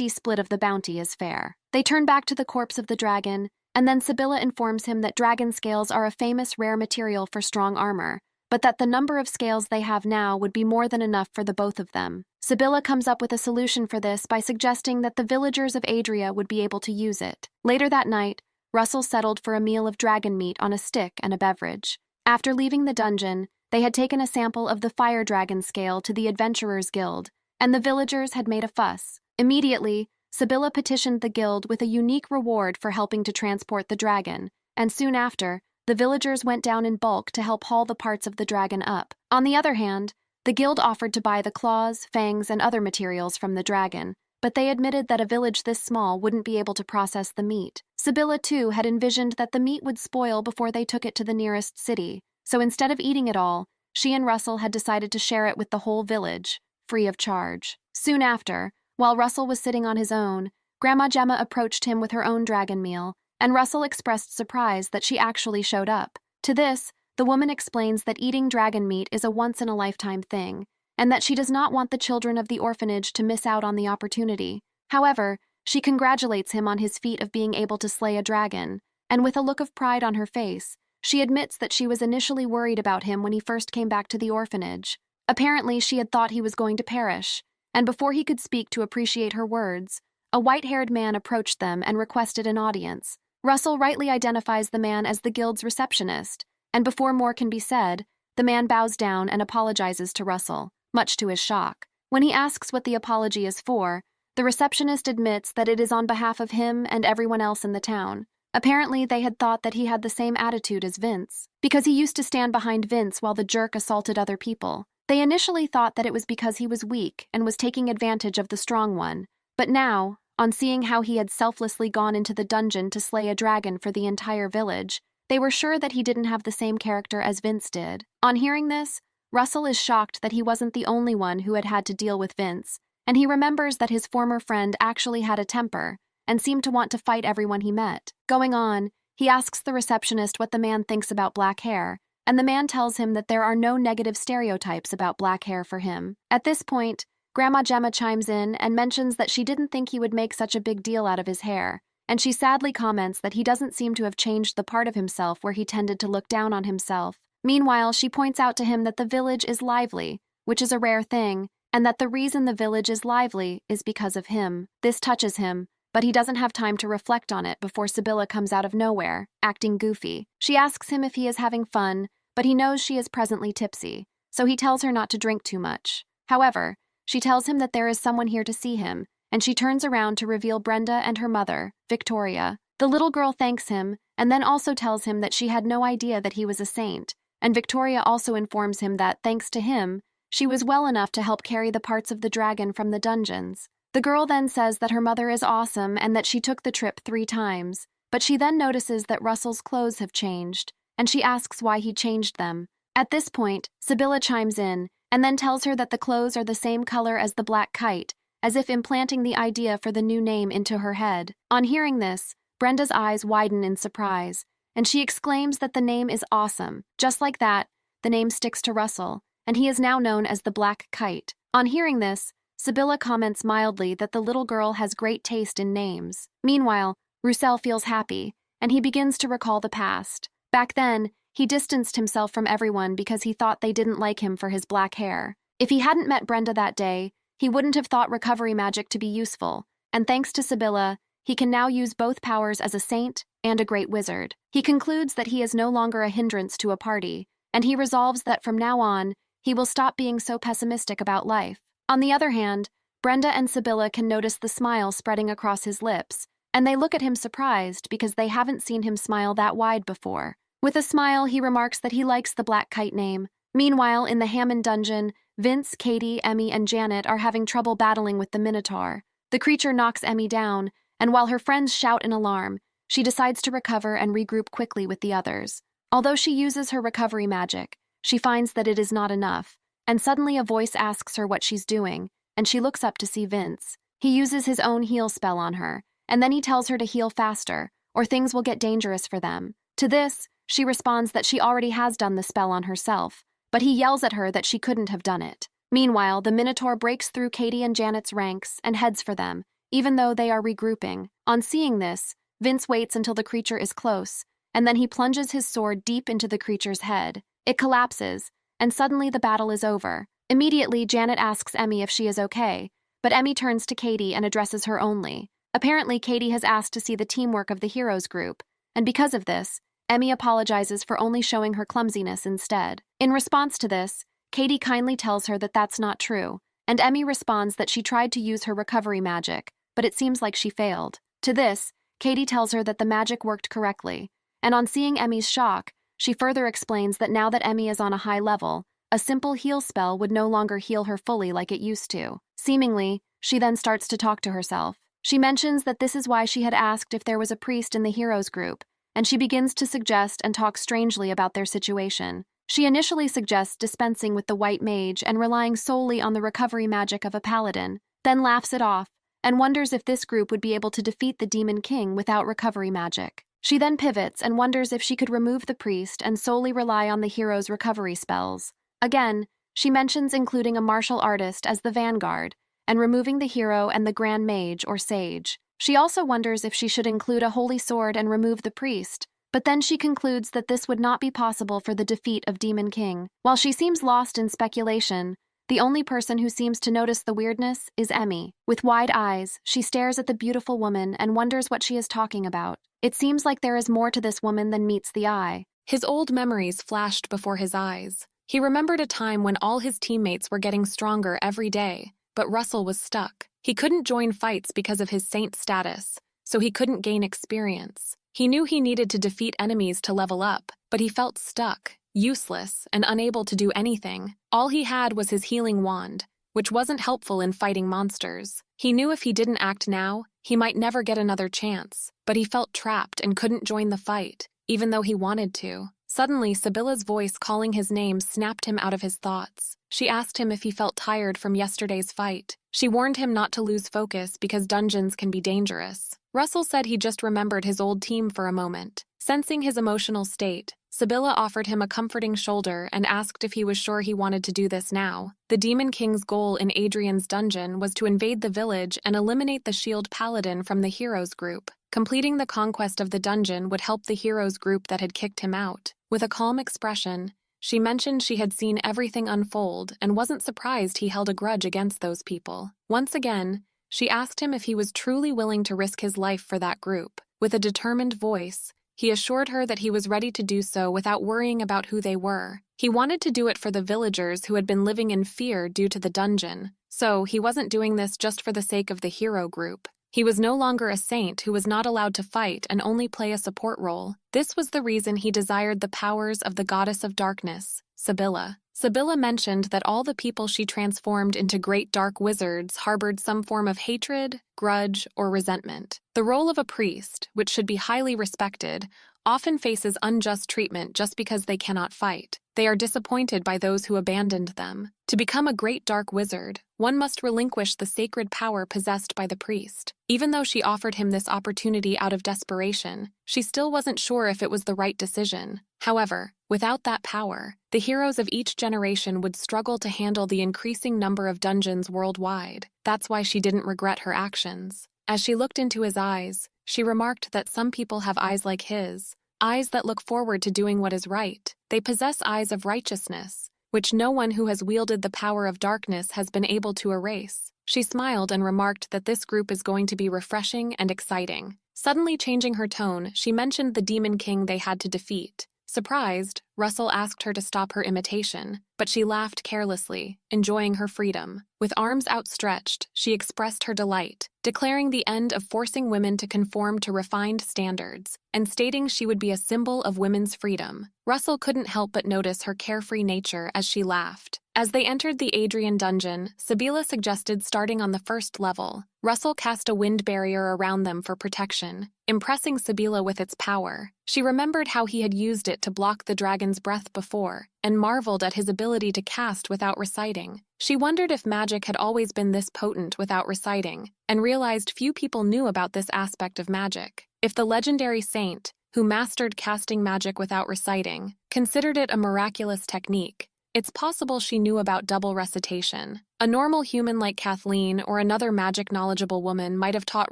split of the bounty is fair. They turn back to the corpse of the dragon, and then Sibylla informs him that dragon scales are a famous rare material for strong armor, but that the number of scales they have now would be more than enough for the both of them. Sibylla comes up with a solution for this by suggesting that the villagers of Adria would be able to use it. Later that night, Russell settled for a meal of dragon meat on a stick and a beverage. After leaving the dungeon, they had taken a sample of the fire dragon scale to the Adventurers Guild, and the villagers had made a fuss. Immediately, Sibylla petitioned the guild with a unique reward for helping to transport the dragon, and soon after, the villagers went down in bulk to help haul the parts of the dragon up. On the other hand, the guild offered to buy the claws, fangs, and other materials from the dragon, but they admitted that a village this small wouldn't be able to process the meat. Sibylla, too, had envisioned that the meat would spoil before they took it to the nearest city, so instead of eating it all, she and Russell had decided to share it with the whole village, free of charge. Soon after, while Russell was sitting on his own, Grandma Gemma approached him with her own dragon meal, and Russell expressed surprise that she actually showed up. To this, the woman explains that eating dragon meat is a once-in-a-lifetime thing, and that she does not want the children of the orphanage to miss out on the opportunity. However, she congratulates him on his feat of being able to slay a dragon, and with a look of pride on her face, she admits that she was initially worried about him when he first came back to the orphanage. Apparently, she had thought he was going to perish, and before he could speak to appreciate her words, a white-haired man approached them and requested an audience. Russell rightly identifies the man as the guild's receptionist, and before more can be said, the man bows down and apologizes to Russell, much to his shock. When he asks what the apology is for, the receptionist admits that it is on behalf of him and everyone else in the town. Apparently, they had thought that he had the same attitude as Vince, because he used to stand behind Vince while the jerk assaulted other people. They initially thought that it was because he was weak and was taking advantage of the strong one, but now, on seeing how he had selflessly gone into the dungeon to slay a dragon for the entire village, they were sure that he didn't have the same character as Vince did. On hearing this, Russell is shocked that he wasn't the only one who had to deal with Vince, and he remembers that his former friend actually had a temper and seemed to want to fight everyone he met. Going on, he asks the receptionist what the man thinks about black hair, and the man tells him that there are no negative stereotypes about black hair for him. At this point, Grandma Gemma chimes in and mentions that she didn't think he would make such a big deal out of his hair, and she sadly comments that he doesn't seem to have changed the part of himself where he tended to look down on himself. Meanwhile, she points out to him that the village is lively, which is a rare thing, and that the reason the village is lively is because of him. This touches him, but he doesn't have time to reflect on it before Sibylla comes out of nowhere, acting goofy. She asks him if he is having fun, but he knows she is presently tipsy, so he tells her not to drink too much. However, she tells him that there is someone here to see him, and she turns around to reveal Brenda and her mother, Victoria. The little girl thanks him, and then also tells him that she had no idea that he was a saint, and Victoria also informs him that, thanks to him, she was well enough to help carry the parts of the dragon from the dungeons. The girl then says that her mother is awesome and that she took the trip 3 times, but she then notices that Russell's clothes have changed, and she asks why he changed them. At this point, Sibylla chimes in, and then tells her that the clothes are the same color as the black kite, as if implanting the idea for the new name into her head. On hearing this, Brenda's eyes widen in surprise, and she exclaims that the name is awesome. Just like that, the name sticks to Russell, and he is now known as the Black Kite. On hearing this, Sibylla comments mildly that the little girl has great taste in names. Meanwhile, Roussel feels happy, and he begins to recall the past. Back then, he distanced himself from everyone because he thought they didn't like him for his black hair. If he hadn't met Brenda that day, he wouldn't have thought recovery magic to be useful, and thanks to Sibylla, he can now use both powers as a saint and a great wizard. He concludes that he is no longer a hindrance to a party, and he resolves that from now on, he will stop being so pessimistic about life. On the other hand, Brenda and Sibylla can notice the smile spreading across his lips, and they look at him surprised because they haven't seen him smile that wide before. With a smile, he remarks that he likes the Black Kite name, Meanwhile, in the Hammond dungeon, Vince, Katie, Emmy, and Janet are having trouble battling with the Minotaur. The creature knocks Emmy down, and while her friends shout in alarm, she decides to recover and regroup quickly with the others. Although she uses her recovery magic, she finds that it is not enough, and suddenly a voice asks her what she's doing, and she looks up to see Vince. He uses his own heal spell on her, and then he tells her to heal faster, or things will get dangerous for them. To this, she responds that she already has done the spell on herself, but he yells at her that she couldn't have done it. Meanwhile, the Minotaur breaks through Katie and Janet's ranks and heads for them, even though they are regrouping. On seeing this, Vince waits until the creature is close, and then he plunges his sword deep into the creature's head. It collapses, and suddenly the battle is over. Immediately, Janet asks Emmy if she is okay, but Emmy turns to Katie and addresses her only. Apparently, Katie has asked to see the teamwork of the heroes group, and because of this, Emmy apologizes for only showing her clumsiness instead. In response to this, Katie kindly tells her that that's not true, and Emmy responds that she tried to use her recovery magic, but it seems like she failed. To this, Katie tells her that the magic worked correctly, and on seeing Emmy's shock, she further explains that now that Emmy is on a high level, a simple heal spell would no longer heal her fully like it used to. Seemingly, she then starts to talk to herself. She mentions that this is why she had asked if there was a priest in the heroes group, and she begins to suggest and talk strangely about their situation. She initially suggests dispensing with the white mage and relying solely on the recovery magic of a paladin, then laughs it off and wonders if this group would be able to defeat the Demon King without recovery magic. She then pivots and wonders if she could remove the priest and solely rely on the hero's recovery spells. Again, she mentions including a martial artist as the vanguard and removing the hero and the grand mage or sage. She also wonders if she should include a holy sword and remove the priest, but then she concludes that this would not be possible for the defeat of Demon King. While she seems lost in speculation, the only person who seems to notice the weirdness is Emmy. With wide eyes, she stares at the beautiful woman and wonders what she is talking about. It seems like there is more to this woman than meets the eye. His old memories flashed before his eyes. He remembered a time when all his teammates were getting stronger every day, but Russell was stuck. He couldn't join fights because of his saint status, so he couldn't gain experience. He knew he needed to defeat enemies to level up, but he felt stuck, useless, and unable to do anything. All he had was his healing wand, which wasn't helpful in fighting monsters. He knew if he didn't act now, he might never get another chance, but he felt trapped and couldn't join the fight, even though he wanted to. Suddenly, Sibylla's voice calling his name snapped him out of his thoughts. She asked him if he felt tired from yesterday's fight. She warned him not to lose focus because dungeons can be dangerous. Russell said he just remembered his old team for a moment. Sensing his emotional state, Sibylla offered him a comforting shoulder and asked if he was sure he wanted to do this now. The Demon King's goal in Adrian's dungeon was to invade the village and eliminate the Shield Paladin from the heroes group. Completing the conquest of the dungeon would help the heroes group that had kicked him out. With a calm expression, she mentioned she had seen everything unfold and wasn't surprised he held a grudge against those people. Once again, she asked him if he was truly willing to risk his life for that group. With a determined voice, he assured her that he was ready to do so without worrying about who they were. He wanted to do it for the villagers who had been living in fear due to the dungeon, so he wasn't doing this just for the sake of the hero group. He was no longer a saint who was not allowed to fight and only play a support role. This was the reason he desired the powers of the goddess of darkness, Sibylla. Sibylla mentioned that all the people she transformed into great dark wizards harbored some form of hatred, grudge, or resentment. The role of a priest, which should be highly respected, often faces unjust treatment just because they cannot fight. They are disappointed by those who abandoned them. To become a great dark wizard, one must relinquish the sacred power possessed by the priest. Even though she offered him this opportunity out of desperation, she still wasn't sure if it was the right decision. However, without that power, the heroes of each generation would struggle to handle the increasing number of dungeons worldwide. That's why she didn't regret her actions. As she looked into his eyes, she remarked that some people have eyes like his, eyes that look forward to doing what is right. They possess eyes of righteousness, which no one who has wielded the power of darkness has been able to erase. She smiled and remarked that this group is going to be refreshing and exciting. Suddenly changing her tone, she mentioned the Demon King they had to defeat. Surprised, Russell asked her to stop her imitation, but she laughed carelessly, enjoying her freedom. With arms outstretched, she expressed her delight, declaring the end of forcing women to conform to refined standards, and stating she would be a symbol of women's freedom. Russell couldn't help but notice her carefree nature as she laughed. As they entered the Adrian dungeon, Sabila suggested starting on the first level. Russell cast a wind barrier around them for protection, impressing Sabila with its power. She remembered how he had used it to block the dragon's breath before, and marveled at his ability to cast without reciting. She wondered if magic had always been this potent without reciting, and realized few people knew about this aspect of magic. If the legendary saint, who mastered casting magic without reciting, considered it a miraculous technique, it's possible she knew about double recitation. A normal human like Kathleen or another magic-knowledgeable woman might have taught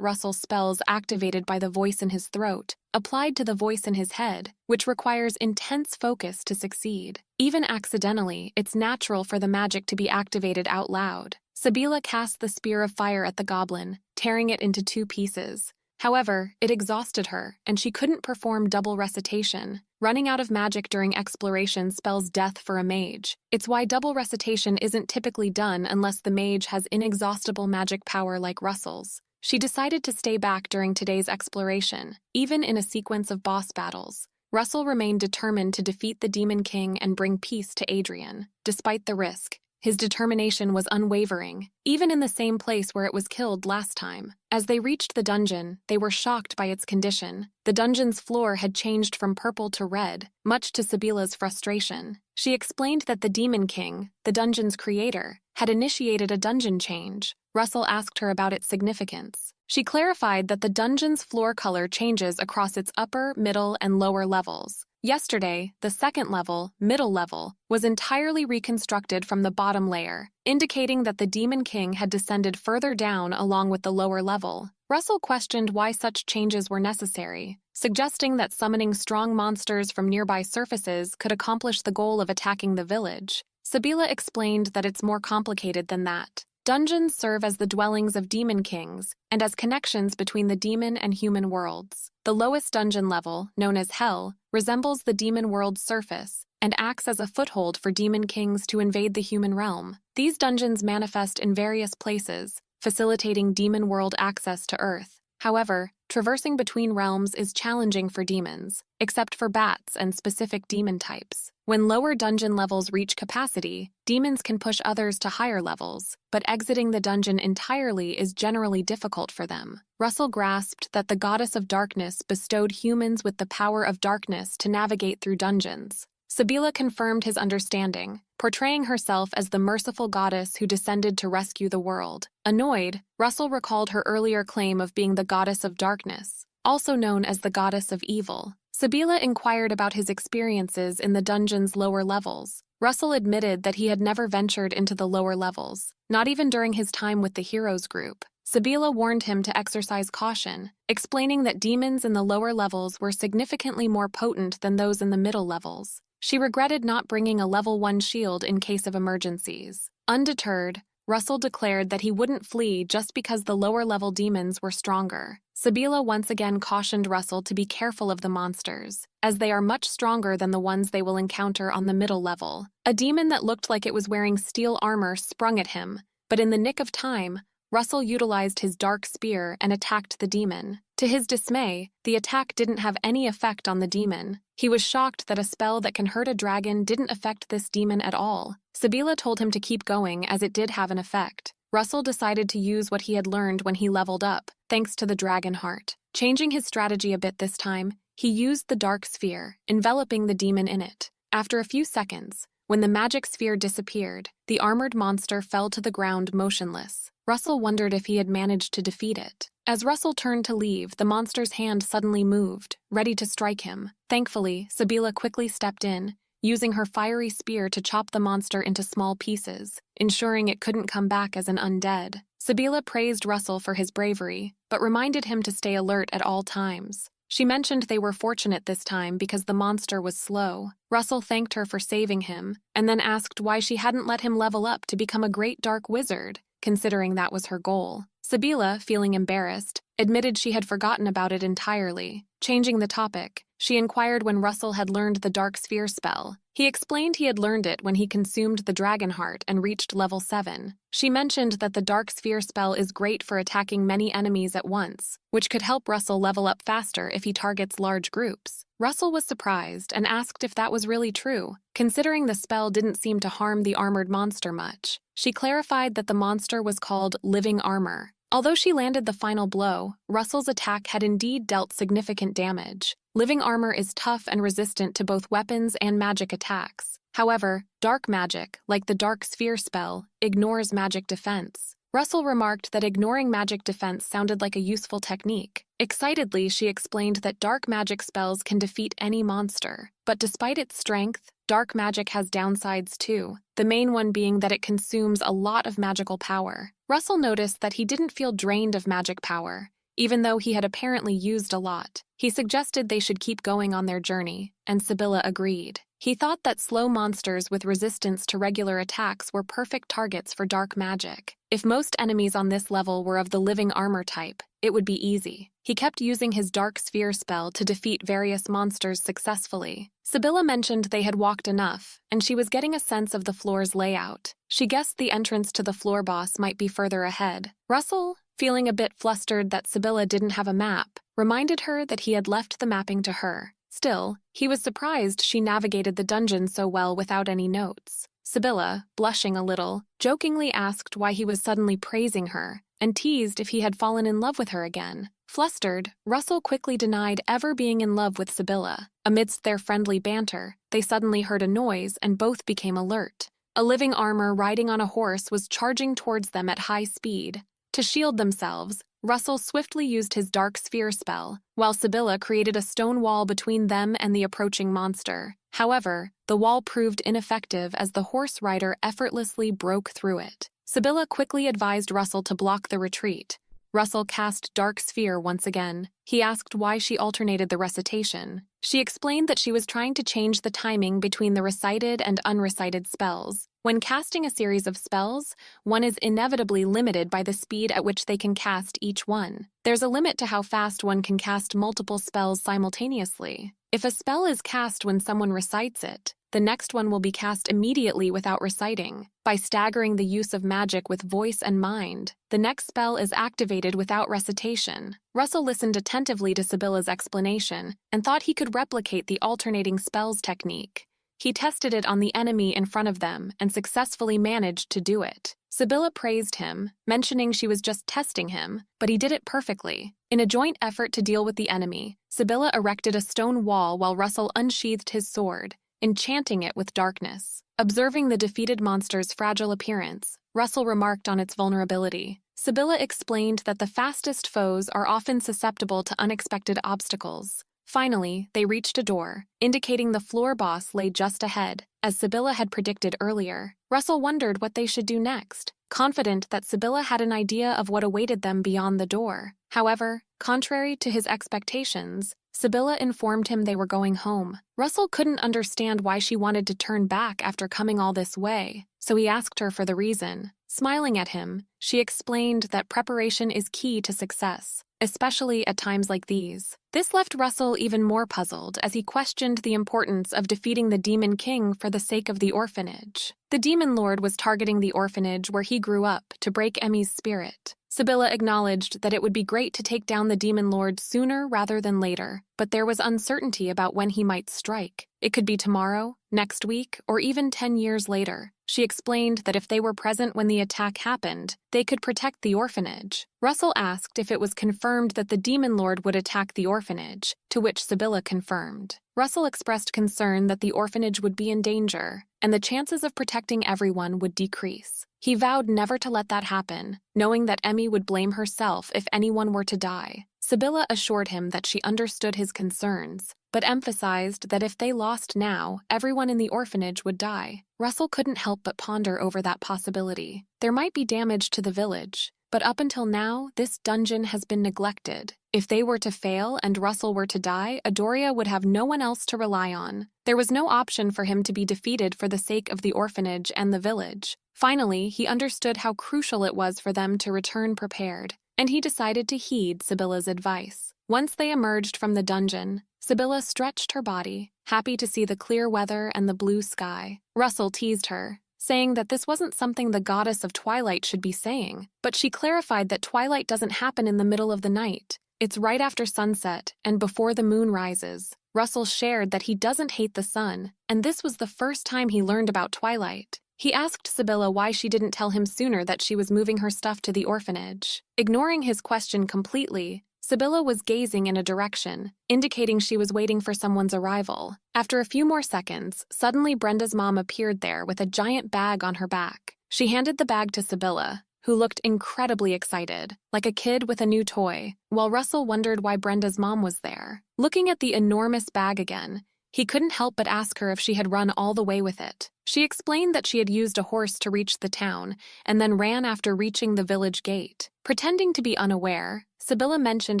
Russell spells activated by the voice in his throat, applied to the voice in his head, which requires intense focus to succeed. Even accidentally, it's natural for the magic to be activated out loud. Sabila cast the spear of fire at the goblin, tearing it into 2 pieces. However, it exhausted her, and she couldn't perform double recitation. Running out of magic during exploration spells death for a mage. It's why double recitation isn't typically done unless the mage has inexhaustible magic power like Russell's. She decided to stay back during today's exploration, even in a sequence of boss battles. Russell remained determined to defeat the Demon King and bring peace to Adrian. Despite the risk, his determination was unwavering, even in the same place where it was killed last time. As they reached the dungeon, they were shocked by its condition. The dungeon's floor had changed from purple to red, much to Sabila's frustration. She explained that the Demon King, the dungeon's creator, had initiated a dungeon change. Russell asked her about its significance. She clarified that the dungeon's floor color changes across its upper, middle, and lower levels. Yesterday, the second level, middle level, was entirely reconstructed from the bottom layer, indicating that the Demon King had descended further down along with the lower level. Russell questioned why such changes were necessary, suggesting that summoning strong monsters from nearby surfaces could accomplish the goal of attacking the village. Sabila explained that it's more complicated than that. Dungeons serve as the dwellings of demon kings and as connections between the demon and human worlds. The lowest dungeon level, known as Hell, resembles the demon world's surface and acts as a foothold for demon kings to invade the human realm. These dungeons manifest in various places, facilitating demon world access to Earth. However, traversing between realms is challenging for demons, except for bats and specific demon types. When lower dungeon levels reach capacity, demons can push others to higher levels, but exiting the dungeon entirely is generally difficult for them. Russell grasped that the goddess of darkness bestowed humans with the power of darkness to navigate through dungeons. Sabila confirmed his understanding, portraying herself as the merciful goddess who descended to rescue the world. Annoyed, Russell recalled her earlier claim of being the goddess of darkness, also known as the goddess of evil. Sabila inquired about his experiences in the dungeon's lower levels. Russell admitted that he had never ventured into the lower levels, not even during his time with the Heroes group. Sabila warned him to exercise caution, explaining that demons in the lower levels were significantly more potent than those in the middle levels. She regretted not bringing a level 1 shield in case of emergencies. Undeterred, Russell declared that he wouldn't flee just because the lower-level demons were stronger. Sabila once again cautioned Russell to be careful of the monsters, as they are much stronger than the ones they will encounter on the middle level. A demon that looked like it was wearing steel armor sprung at him, but in the nick of time, Russell utilized his dark spear and attacked the demon. To his dismay, the attack didn't have any effect on the demon. He was shocked that a spell that can hurt a dragon didn't affect this demon at all. Sabila told him to keep going as it did have an effect. Russell decided to use what he had learned when he leveled up, thanks to the dragon heart. Changing his strategy a bit this time, he used the dark sphere, enveloping the demon in it. After a few seconds, when the magic sphere disappeared, the armored monster fell to the ground motionless. Russell wondered if he had managed to defeat it. As Russell turned to leave, the monster's hand suddenly moved, ready to strike him. Thankfully, Sabila quickly stepped in, using her fiery spear to chop the monster into small pieces, ensuring it couldn't come back as an undead. Sabila praised Russell for his bravery, but reminded him to stay alert at all times. She mentioned they were fortunate this time because the monster was slow. Russell thanked her for saving him, and then asked why she hadn't let him level up to become a great dark wizard, considering that was her goal. Sabila, feeling embarrassed, admitted she had forgotten about it entirely. Changing the topic, She inquired when Russell had learned the Dark Sphere spell. He explained he had learned it when he consumed the Dragon Heart and reached level 7. She mentioned that the Dark Sphere spell is great for attacking many enemies at once, which could help Russell level up faster if he targets large groups. Russell was surprised and asked if that was really true, considering the spell didn't seem to harm the armored monster much. She clarified that the monster was called Living Armor. Although she landed the final blow, Russell's attack had indeed dealt significant damage. Living armor is tough and resistant to both weapons and magic attacks. However, dark magic, like the Dark Sphere spell, ignores magic defense. Russell remarked that ignoring magic defense sounded like a useful technique. Excitedly, she explained that dark magic spells can defeat any monster. But despite its strength, dark magic has downsides too, the main one being that it consumes a lot of magical power. Russell noticed that he didn't feel drained of magic power, even though he had apparently used a lot. He suggested they should keep going on their journey, and Sibylla agreed. He thought that slow monsters with resistance to regular attacks were perfect targets for dark magic. If most enemies on this level were of the living armor type, it would be easy. He kept using his Dark Sphere spell to defeat various monsters successfully. Sibylla mentioned they had walked enough, and she was getting a sense of the floor's layout. She guessed the entrance to the floor boss might be further ahead. Russell, feeling a bit flustered that Sibylla didn't have a map, reminded her that he had left the mapping to her. Still, he was surprised she navigated the dungeon so well without any notes. Sibylla, blushing a little, jokingly asked why he was suddenly praising her, and teased if he had fallen in love with her again. Flustered, Russell quickly denied ever being in love with Sibylla. Amidst their friendly banter, they suddenly heard a noise and both became alert. A living armor riding on a horse was charging towards them at high speed. To shield themselves, Russell swiftly used his Dark Sphere spell, while Sibylla created a stone wall between them and the approaching monster. However, the wall proved ineffective as the horse rider effortlessly broke through it. Sibylla quickly advised Russell to block the retreat. Russell cast Dark Sphere once again. He asked why she alternated the recitation. She explained that she was trying to change the timing between the recited and unrecited spells. When casting a series of spells, one is inevitably limited by the speed at which they can cast each one. There's a limit to how fast one can cast multiple spells simultaneously. If a spell is cast when someone recites it, the next one will be cast immediately without reciting. By staggering the use of magic with voice and mind, the next spell is activated without recitation. Russell listened attentively to Sibylla's explanation and thought he could replicate the alternating spells technique. He tested it on the enemy in front of them and successfully managed to do it. Sibylla praised him, mentioning she was just testing him, but he did it perfectly. In a joint effort to deal with the enemy, Sibylla erected a stone wall while Russell unsheathed his sword, enchanting it with darkness. Observing the defeated monster's fragile appearance, Russell remarked on its vulnerability. Sibylla explained that the fastest foes are often susceptible to unexpected obstacles. Finally, they reached a door, indicating the floor boss lay just ahead, as Sibylla had predicted earlier. Russell wondered what they should do next, confident that Sibylla had an idea of what awaited them beyond the door. However, contrary to his expectations, Sibylla informed him they were going home. Russell couldn't understand why she wanted to turn back after coming all this way, so he asked her for the reason. Smiling at him, she explained that preparation is key to success, especially at times like these. This left Russell even more puzzled as he questioned the importance of defeating the Demon King for the sake of the orphanage. The Demon Lord was targeting the orphanage where he grew up to break Emmy's spirit. Sibylla acknowledged that it would be great to take down the Demon Lord sooner rather than later, but there was uncertainty about when he might strike. It could be tomorrow, next week, or even 10 years later. She explained that if they were present when the attack happened, they could protect the orphanage. Russell asked if it was confirmed that the Demon Lord would attack the orphanage, to which Sibylla confirmed. Russell expressed concern that the orphanage would be in danger, and the chances of protecting everyone would decrease. He vowed never to let that happen, knowing that Emmy would blame herself if anyone were to die. Sibylla assured him that she understood his concerns, but emphasized that if they lost now, everyone in the orphanage would die. Russell couldn't help but ponder over that possibility. There might be damage to the village, but up until now, this dungeon has been neglected. If they were to fail and Russell were to die, Adoria would have no one else to rely on. There was no option for him to be defeated for the sake of the orphanage and the village. Finally, he understood how crucial it was for them to return prepared, and he decided to heed Sibylla's advice. Once they emerged from the dungeon, Sibylla stretched her body, happy to see the clear weather and the blue sky. Russell teased her, saying that this wasn't something the goddess of twilight should be saying, but she clarified that twilight doesn't happen in the middle of the night. It's right after sunset and before the moon rises. Russell shared that he doesn't hate the sun, and this was the first time he learned about twilight. He asked Sibylla why she didn't tell him sooner that she was moving her stuff to the orphanage. Ignoring his question completely, Sibylla was gazing in a direction, indicating she was waiting for someone's arrival. After a few more seconds, suddenly Brenda's mom appeared there with a giant bag on her back. She handed the bag to Sibylla, who looked incredibly excited, like a kid with a new toy, while Russell wondered why Brenda's mom was there. Looking at the enormous bag again, he couldn't help but ask her if she had run all the way with it. She explained that she had used a horse to reach the town, and then ran after reaching the village gate. Pretending to be unaware, Sibylla mentioned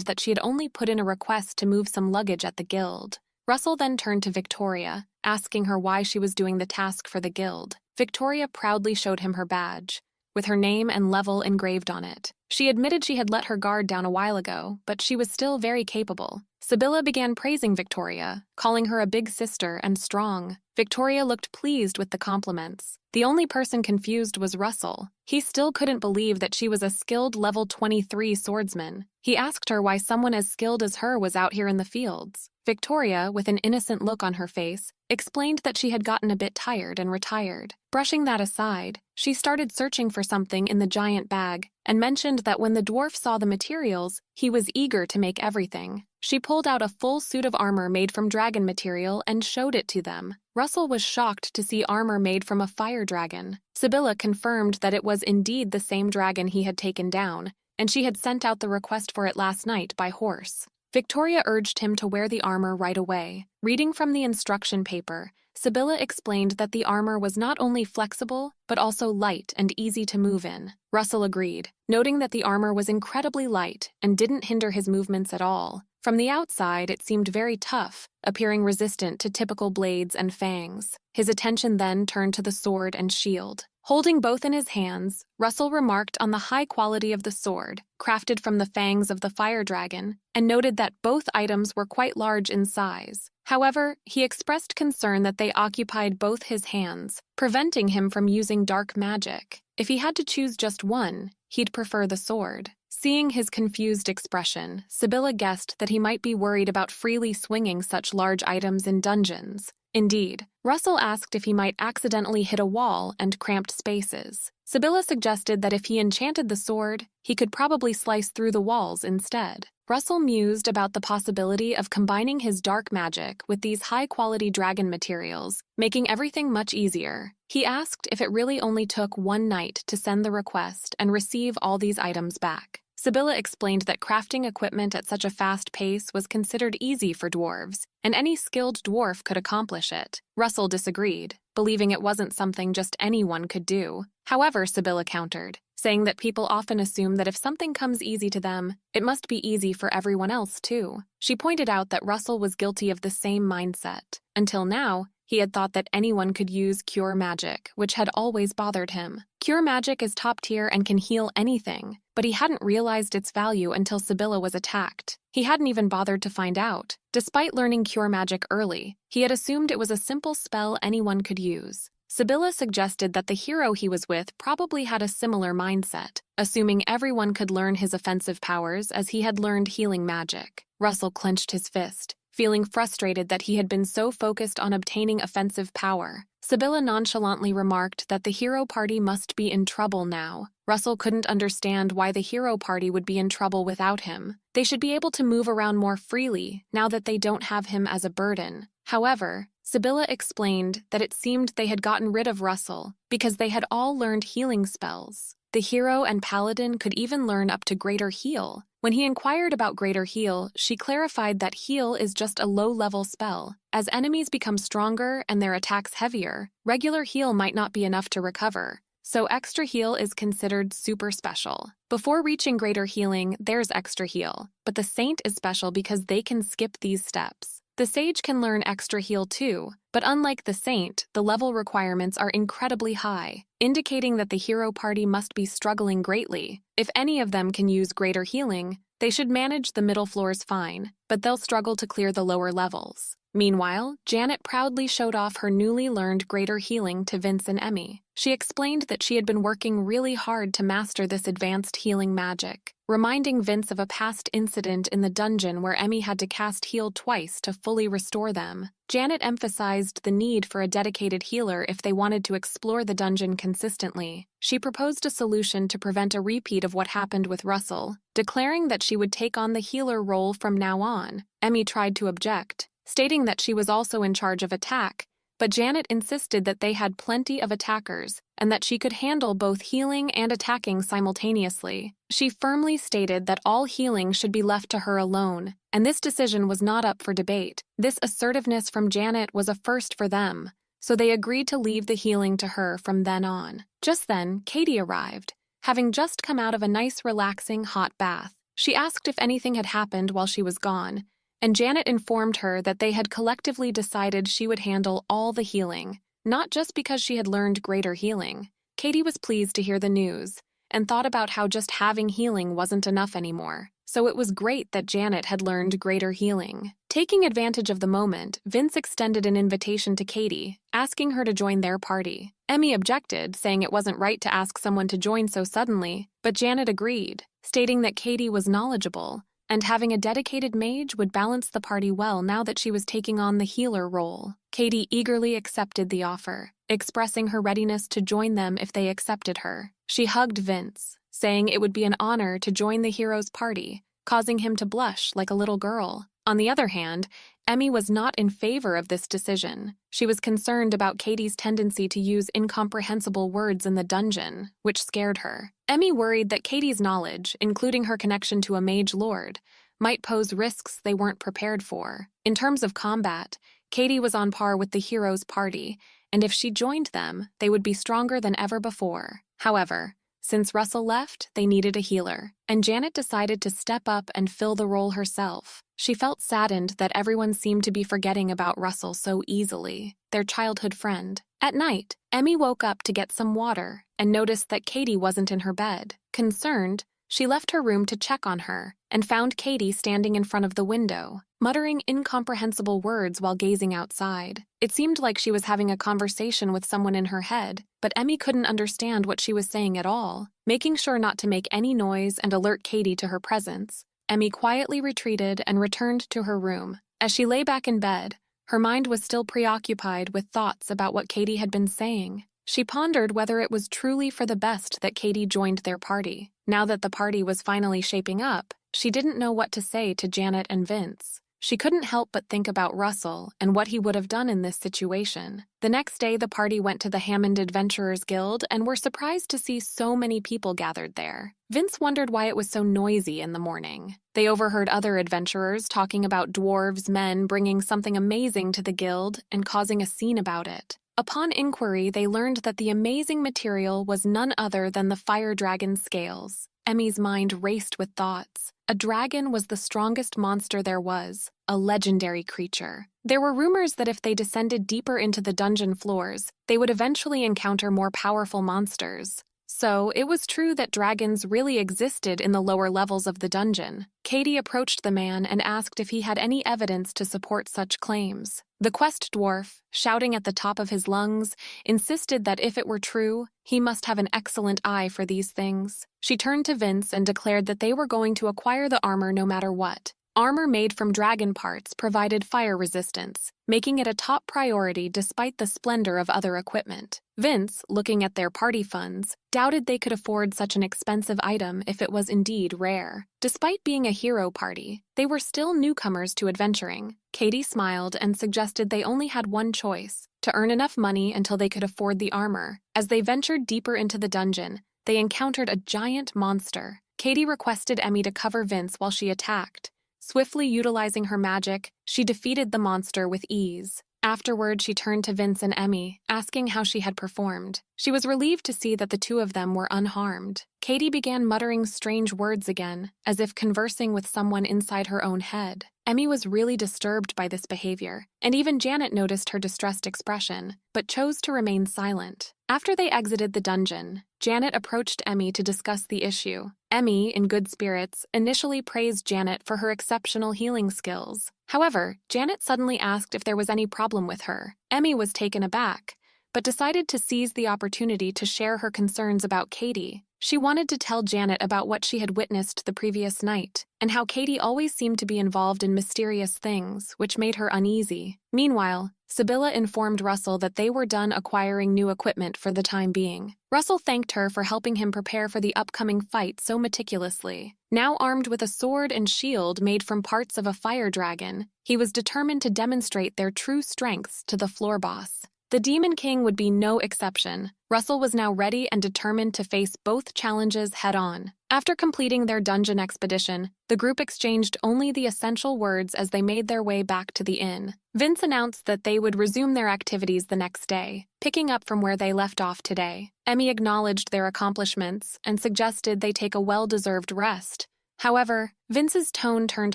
that she had only put in a request to move some luggage at the guild. Russell then turned to Victoria, asking her why she was doing the task for the guild. Victoria proudly showed him her badge, with her name and level engraved on it. She admitted she had let her guard down a while ago, but she was still very capable. Sibylla began praising Victoria, calling her a big sister and strong. Victoria looked pleased with the compliments. The only person confused was Russell. He still couldn't believe that she was a skilled level 23 swordsman. He asked her why someone as skilled as her was out here in the fields. Victoria, with an innocent look on her face, explained that she had gotten a bit tired and retired. Brushing that aside, she started searching for something in the giant bag and mentioned that when the dwarf saw the materials, he was eager to make everything. She pulled out a full suit of armor made from dragon material and showed it to them. Russell was shocked to see armor made from a fire dragon. Sibylla confirmed that it was indeed the same dragon he had taken down, and she had sent out the request for it last night by horse. Victoria urged him to wear the armor right away. Reading from the instruction paper, Sibylla explained that the armor was not only flexible, but also light and easy to move in. Russell agreed, noting that the armor was incredibly light and didn't hinder his movements at all. From the outside, it seemed very tough, appearing resistant to typical blades and fangs. His attention then turned to the sword and shield. Holding both in his hands, Russell remarked on the high quality of the sword, crafted from the fangs of the fire dragon, and noted that both items were quite large in size. However, he expressed concern that they occupied both his hands, preventing him from using dark magic. If he had to choose just one, he'd prefer the sword. Seeing his confused expression, Sibylla guessed that he might be worried about freely swinging such large items in dungeons. Indeed, Russell asked if he might accidentally hit a wall and cramped spaces. Sibylla suggested that if he enchanted the sword, he could probably slice through the walls instead. Russell mused about the possibility of combining his dark magic with these high-quality dragon materials, making everything much easier. He asked if it really only took one night to send the request and receive all these items back. Sibylla explained that crafting equipment at such a fast pace was considered easy for dwarves, and any skilled dwarf could accomplish it. Russell disagreed, believing it wasn't something just anyone could do. However, Sibylla countered, saying that people often assume that if something comes easy to them, it must be easy for everyone else too. She pointed out that Russell was guilty of the same mindset. Until now, he had thought that anyone could use cure magic, which had always bothered him. Cure magic is top tier and can heal anything, but he hadn't realized its value until Sibylla was attacked. He hadn't even bothered to find out. Despite learning cure magic early, he had assumed it was a simple spell anyone could use. Sibylla suggested that the hero he was with probably had a similar mindset, assuming everyone could learn his offensive powers as he had learned healing magic. Russell clenched his fist, feeling frustrated that he had been so focused on obtaining offensive power. Sibylla nonchalantly remarked that the hero party must be in trouble now. Russell couldn't understand why the hero party would be in trouble without him. They should be able to move around more freely now that they don't have him as a burden. However, Sibylla explained that it seemed they had gotten rid of Russell because they had all learned healing spells. The hero and paladin could even learn up to Greater Heal. When he inquired about Greater Heal, she clarified that Heal is just a low-level spell. As enemies become stronger and their attacks heavier, regular heal might not be enough to recover, so Extra Heal is considered super special. Before reaching Greater Healing, there's Extra Heal, but the Saint is special because they can skip these steps. The Sage can learn Extra Heal too, but unlike the Saint, the level requirements are incredibly high, indicating that the hero party must be struggling greatly. If any of them can use Greater Healing, They should manage the middle floors fine, but they'll struggle to clear the lower levels. Meanwhile, Janet proudly showed off her newly learned greater healing to Vince and Emmy. She explained that she had been working really hard to master this advanced healing magic, reminding Vince of a past incident in the dungeon where Emmy had to cast heal twice to fully restore them. Janet emphasized the need for a dedicated healer if they wanted to explore the dungeon consistently. She proposed a solution to prevent a repeat of what happened with Russell, declaring that she would take on the healer role from now on. Emmy tried to object, stating that she was also in charge of attack, but Janet insisted that they had plenty of attackers and that she could handle both healing and attacking simultaneously. She firmly stated that all healing should be left to her alone, and this decision was not up for debate. This assertiveness from Janet was a first for them, so they agreed to leave the healing to her from then on. Just then, Katie arrived, having just come out of a nice, relaxing, hot bath. She asked if anything had happened while she was gone, and Janet informed her that they had collectively decided she would handle all the healing, not just because she had learned greater healing. Katie was pleased to hear the news and thought about how just having healing wasn't enough anymore, so it was great that Janet had learned greater healing. Taking advantage of the moment, Vince extended an invitation to Katie, asking her to join their party. Emmy objected, saying it wasn't right to ask someone to join so suddenly, but Janet agreed, stating that Katie was knowledgeable and having a dedicated mage would balance the party well now that she was taking on the healer role. Katie eagerly accepted the offer, expressing her readiness to join them if they accepted her. She hugged Vince, saying it would be an honor to join the hero's party, causing him to blush like a little girl. On the other hand, Emmy was not in favor of this decision. She was concerned about Katie's tendency to use incomprehensible words in the dungeon, which scared her. Emmy worried that Katie's knowledge, including her connection to a mage lord, might pose risks they weren't prepared for. In terms of combat, Katie was on par with the hero's party, and if she joined them, they would be stronger than ever before. However, since Russell left, they needed a healer, and Janet decided to step up and fill the role herself. She felt saddened that everyone seemed to be forgetting about Russell so easily, their childhood friend. At night, Emmy woke up to get some water and noticed that Katie wasn't in her bed. Concerned, she left her room to check on her and found Katie standing in front of the window, muttering incomprehensible words while gazing outside. It seemed like she was having a conversation with someone in her head, but Emmy couldn't understand what she was saying at all. Making sure not to make any noise and alert Katie to her presence, Emmy quietly retreated and returned to her room. As she lay back in bed, her mind was still preoccupied with thoughts about what Katie had been saying. She pondered whether it was truly for the best that Katie joined their party. Now that the party was finally shaping up, she didn't know what to say to Janet and Vince. She couldn't help but think about Russell and what he would have done in this situation. The next day, the party went to the Hammond Adventurers Guild and were surprised to see so many people gathered there. Vince wondered why it was so noisy in the morning. They overheard other adventurers talking about dwarves' men bringing something amazing to the guild and causing a scene about it. Upon inquiry, they learned that the amazing material was none other than the fire dragon scales. Emmy's mind raced with thoughts. A dragon was the strongest monster there was, a legendary creature. There were rumors that if they descended deeper into the dungeon floors, they would eventually encounter more powerful monsters. So, it was true that dragons really existed in the lower levels of the dungeon. Katie approached the man and asked if he had any evidence to support such claims. The quest dwarf, shouting at the top of his lungs, insisted that if it were true, he must have an excellent eye for these things. She turned to Vince and declared that they were going to acquire the armor no matter what. Armor made from dragon parts provided fire resistance, making it a top priority despite the splendor of other equipment. Vince, looking at their party funds, doubted they could afford such an expensive item if it was indeed rare. Despite being a hero party, they were still newcomers to adventuring. Katie smiled and suggested they only had one choice: to earn enough money until they could afford the armor. As they ventured deeper into the dungeon, they encountered a giant monster. Katie requested Emmy to cover Vince while she attacked. Swiftly utilizing her magic, she defeated the monster with ease. Afterward, she turned to Vince and Emmy, asking how she had performed. She was relieved to see that the two of them were unharmed. Katie began muttering strange words again, as if conversing with someone inside her own head. Emmy was really disturbed by this behavior, and even Janet noticed her distressed expression, but chose to remain silent. After they exited the dungeon, Janet approached Emmy to discuss the issue. Emmy, in good spirits, initially praised Janet for her exceptional healing skills. However, Janet suddenly asked if there was any problem with her. Emmy was taken aback, but decided to seize the opportunity to share her concerns about Katie. She wanted to tell Janet about what she had witnessed the previous night, and how Katie always seemed to be involved in mysterious things, which made her uneasy. Meanwhile, Sibylla informed Russell that they were done acquiring new equipment for the time being. Russell thanked her for helping him prepare for the upcoming fight so meticulously. Now armed with a sword and shield made from parts of a fire dragon, he was determined to demonstrate their true strengths to the floor boss. The Demon King would be no exception. Russell was now ready and determined to face both challenges head-on. After completing their dungeon expedition, the group exchanged only the essential words as they made their way back to the inn. Vince announced that they would resume their activities the next day, picking up from where they left off today. Emmy acknowledged their accomplishments and suggested they take a well-deserved rest. However, Vince's tone turned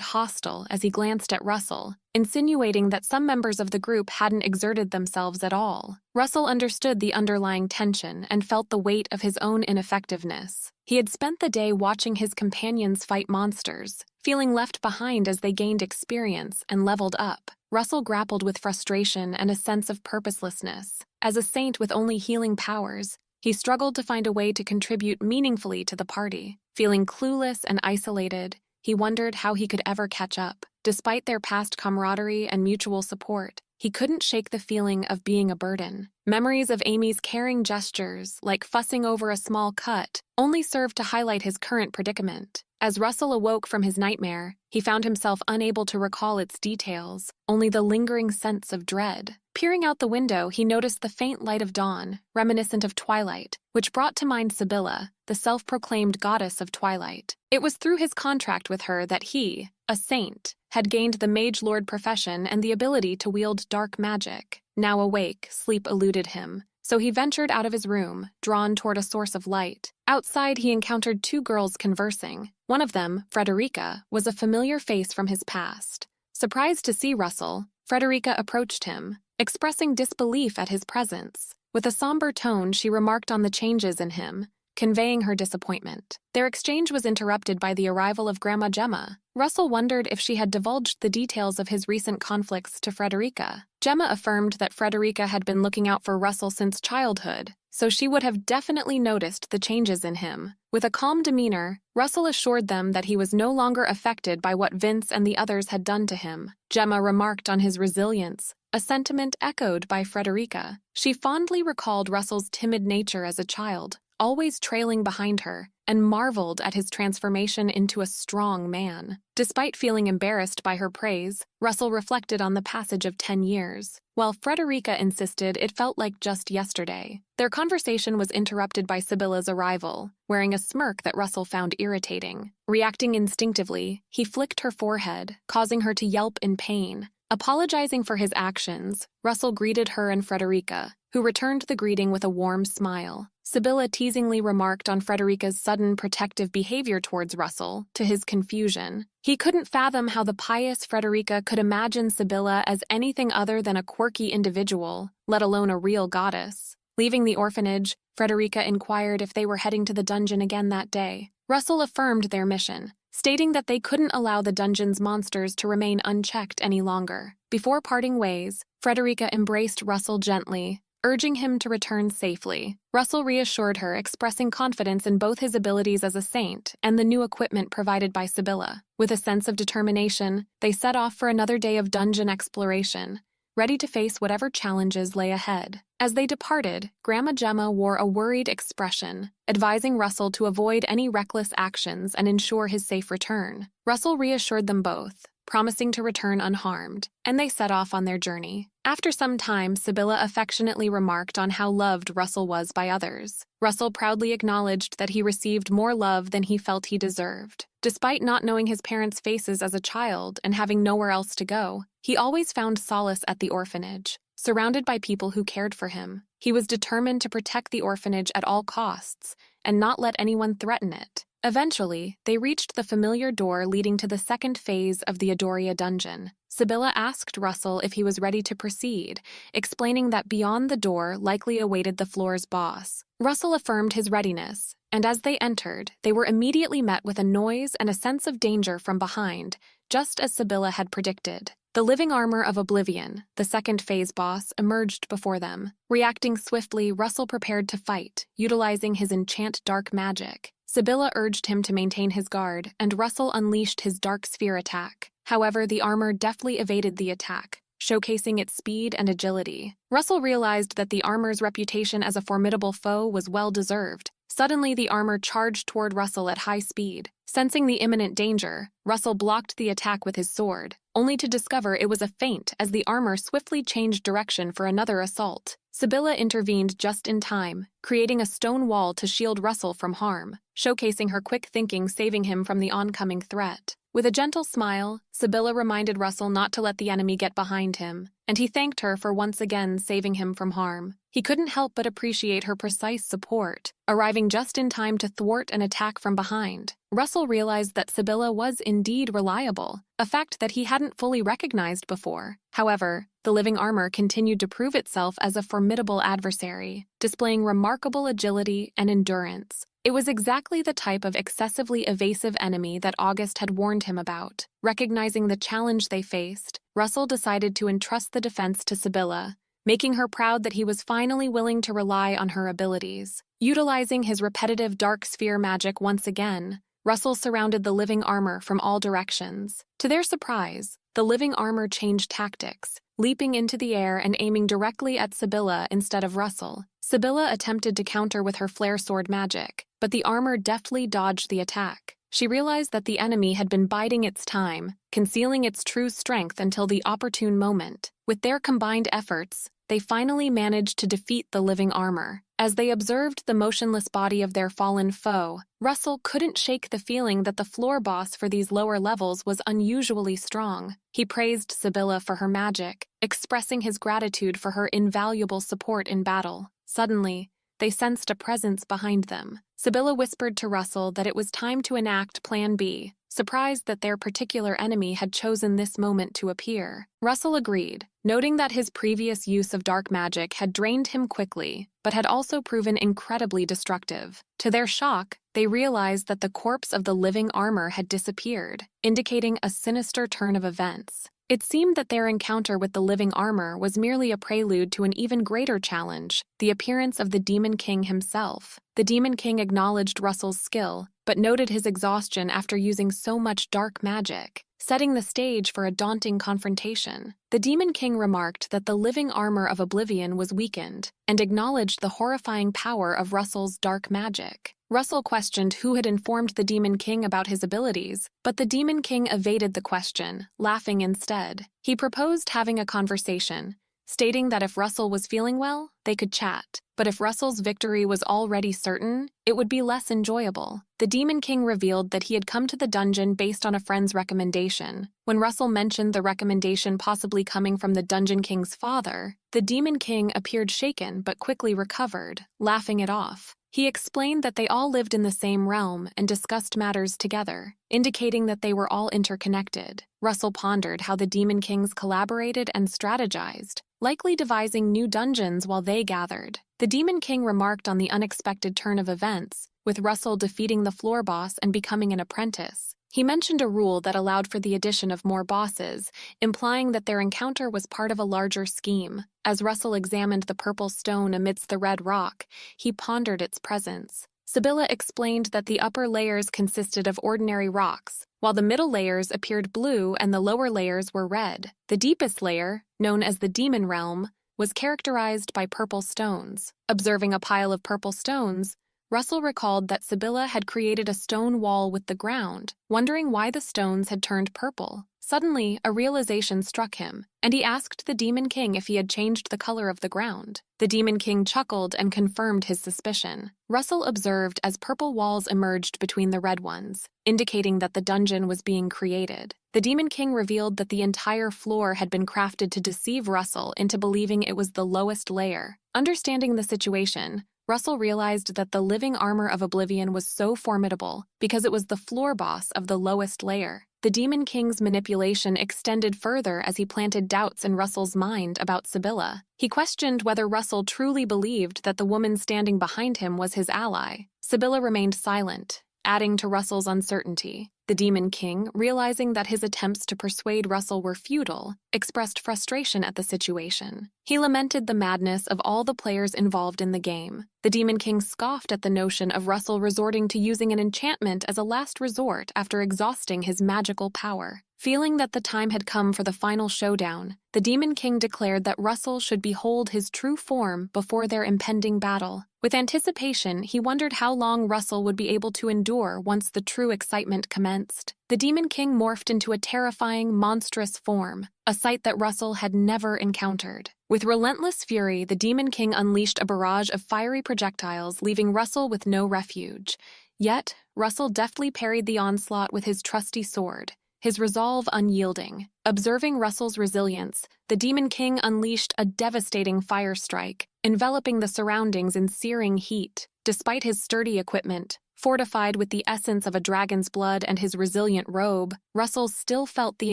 hostile as he glanced at Russell, insinuating that some members of the group hadn't exerted themselves at all. Russell understood the underlying tension and felt the weight of his own ineffectiveness. He had spent the day watching his companions fight monsters, feeling left behind as they gained experience and leveled up. Russell grappled with frustration and a sense of purposelessness. As a saint with only healing powers, he struggled to find a way to contribute meaningfully to the party. Feeling clueless and isolated, he wondered how he could ever catch up. Despite their past camaraderie and mutual support, he couldn't shake the feeling of being a burden. Memories of Amy's caring gestures, like fussing over a small cut, only served to highlight his current predicament. As Russell awoke from his nightmare, he found himself unable to recall its details, only the lingering sense of dread. Peering out the window, he noticed the faint light of dawn, reminiscent of twilight, which brought to mind Sibylla, the self-proclaimed goddess of twilight. It was through his contract with her that he, a saint, had gained the mage lord profession and the ability to wield dark magic. Now awake, sleep eluded him, so he ventured out of his room, drawn toward a source of light. Outside, he encountered two girls conversing. One of them, Frederica, was a familiar face from his past. Surprised to see Russell, Frederica approached him, expressing disbelief at his presence. With a somber tone, she remarked on the changes in him, conveying her disappointment. Their exchange was interrupted by the arrival of Grandma Gemma. Russell wondered if she had divulged the details of his recent conflicts to Frederica. Gemma affirmed that Frederica had been looking out for Russell since childhood, so she would have definitely noticed the changes in him. With a calm demeanor, Russell assured them that he was no longer affected by what Vince and the others had done to him. Gemma remarked on his resilience, a sentiment echoed by Frederica. She fondly recalled Russell's timid nature as a child, always trailing behind her, and marveled at his transformation into a strong man. Despite feeling embarrassed by her praise, Russell reflected on the passage of 10 years. While Frederica insisted it felt like just yesterday. Their conversation was interrupted by Sibylla's arrival, wearing a smirk that Russell found irritating. Reacting instinctively, he flicked her forehead, causing her to yelp in pain. Apologizing for his actions, Russell greeted her and Frederica, who returned the greeting with a warm smile. Sibylla teasingly remarked on Frederica's sudden protective behavior towards Russell, to his confusion. He couldn't fathom how the pious Frederica could imagine Sibylla as anything other than a quirky individual, let alone a real goddess. Leaving the orphanage, Frederica inquired if they were heading to the dungeon again that day. Russell affirmed their mission, stating that they couldn't allow the dungeon's monsters to remain unchecked any longer. Before parting ways, Frederica embraced Russell gently, urging him to return safely. Russell reassured her, expressing confidence in both his abilities as a saint and the new equipment provided by Sibylla. With a sense of determination, they set off for another day of dungeon exploration, ready to face whatever challenges lay ahead. As they departed, Grandma Gemma wore a worried expression, advising Russell to avoid any reckless actions and ensure his safe return. Russell reassured them both, promising to return unharmed, and they set off on their journey. After some time, Sibylla affectionately remarked on how loved Russell was by others. Russell proudly acknowledged that he received more love than he felt he deserved. Despite not knowing his parents' faces as a child and having nowhere else to go, he always found solace at the orphanage. Surrounded by people who cared for him, he was determined to protect the orphanage at all costs and not let anyone threaten it. Eventually, they reached the familiar door leading to the second phase of the Adoria dungeon. Sibylla asked Russell if he was ready to proceed, explaining that beyond the door likely awaited the floor's boss. Russell affirmed his readiness, and as they entered, they were immediately met with a noise and a sense of danger from behind, just as Sibylla had predicted. The living armor of Oblivion, the second phase boss, emerged before them. Reacting swiftly, Russell prepared to fight, utilizing his enchant dark magic. Sibylla urged him to maintain his guard, and Russell unleashed his dark sphere attack. However, the armor deftly evaded the attack, showcasing its speed and agility. Russell realized that the armor's reputation as a formidable foe was well-deserved. Suddenly, the armor charged toward Russell at high speed. Sensing the imminent danger, Russell blocked the attack with his sword, only to discover it was a feint as the armor swiftly changed direction for another assault. Sibylla intervened just in time, creating a stone wall to shield Russell from harm, showcasing her quick thinking saving him from the oncoming threat. With a gentle smile, Sibylla reminded Russell not to let the enemy get behind him, and he thanked her for once again saving him from harm. He couldn't help but appreciate her precise support, arriving just in time to thwart an attack from behind. Russell realized that Sibylla was indeed reliable, a fact that he hadn't fully recognized before. However, the living armor continued to prove itself as a formidable adversary, displaying remarkable agility and endurance. It was exactly the type of excessively evasive enemy that August had warned him about. Recognizing the challenge they faced, Russell decided to entrust the defense to Sibylla, making her proud that he was finally willing to rely on her abilities. Utilizing his repetitive dark sphere magic once again, Russell surrounded the living armor from all directions. To their surprise, the living armor changed tactics, leaping into the air and aiming directly at Sibylla instead of Russell. Sibylla attempted to counter with her flare sword magic, but the armor deftly dodged the attack. She realized that the enemy had been biding its time, concealing its true strength until the opportune moment. With their combined efforts, they finally managed to defeat the living armor. As they observed the motionless body of their fallen foe, Russell couldn't shake the feeling that the floor boss for these lower levels was unusually strong. He praised Sibylla for her magic, expressing his gratitude for her invaluable support in battle. Suddenly, they sensed a presence behind them. Sibylla whispered to Russell that it was time to enact Plan B, surprised that their particular enemy had chosen this moment to appear. Russell agreed, noting that his previous use of dark magic had drained him quickly, but had also proven incredibly destructive. To their shock, they realized that the corpse of the living armor had disappeared, indicating a sinister turn of events. It seemed that their encounter with the living armor was merely a prelude to an even greater challenge, the appearance of the Demon King himself. The Demon King acknowledged Russell's skill, but noted his exhaustion after using so much dark magic, setting the stage for a daunting confrontation. The Demon King remarked that the living armor of Oblivion was weakened, and acknowledged the horrifying power of Russell's dark magic. Russell questioned who had informed the Demon King about his abilities, but the Demon King evaded the question, laughing instead. He proposed having a conversation, stating that if Russell was feeling well, they could chat. But if Russell's victory was already certain, it would be less enjoyable. The Demon King revealed that he had come to the dungeon based on a friend's recommendation. When Russell mentioned the recommendation possibly coming from the Dungeon King's father, the Demon King appeared shaken but quickly recovered, laughing it off. He explained that they all lived in the same realm and discussed matters together, indicating that they were all interconnected. Russell pondered how the Demon Kings collaborated and strategized, likely devising new dungeons while they gathered. The Demon King remarked on the unexpected turn of events, with Russell defeating the floor boss and becoming an apprentice. He mentioned a rule that allowed for the addition of more bosses, implying that their encounter was part of a larger scheme. As Russell examined the purple stone amidst the red rock, he pondered its presence. Sibylla explained that the upper layers consisted of ordinary rocks, while the middle layers appeared blue and the lower layers were red. The deepest layer, known as the Demon Realm, was characterized by purple stones. Observing a pile of purple stones, Russell recalled that Sibylla had created a stone wall with the ground, wondering why the stones had turned purple. Suddenly, a realization struck him, and he asked the Demon King if he had changed the color of the ground. The Demon King chuckled and confirmed his suspicion. Russell observed as purple walls emerged between the red ones, indicating that the dungeon was being created. The Demon King revealed that the entire floor had been crafted to deceive Russell into believing it was the lowest layer. Understanding the situation, Russell realized that the living armor of Oblivion was so formidable because it was the floor boss of the lowest layer. The Demon King's manipulation extended further as he planted doubts in Russell's mind about Sibylla. He questioned whether Russell truly believed that the woman standing behind him was his ally. Sibylla remained silent, adding to Russell's uncertainty. The Demon King, realizing that his attempts to persuade Russell were futile, expressed frustration at the situation. He lamented the madness of all the players involved in the game. The Demon King scoffed at the notion of Russell resorting to using an enchantment as a last resort after exhausting his magical power. Feeling that the time had come for the final showdown, the Demon King declared that Russell should behold his true form before their impending battle. With anticipation, he wondered how long Russell would be able to endure once the true excitement commenced. The Demon King morphed into a terrifying, monstrous form, a sight that Russell had never encountered. With relentless fury, the Demon King unleashed a barrage of fiery projectiles, leaving Russell with no refuge. Yet, Russell deftly parried the onslaught with his trusty sword, his resolve unyielding. Observing Russell's resilience, the Demon King unleashed a devastating fire strike, enveloping the surroundings in searing heat. Despite his sturdy equipment, fortified with the essence of a dragon's blood and his resilient robe, Russell still felt the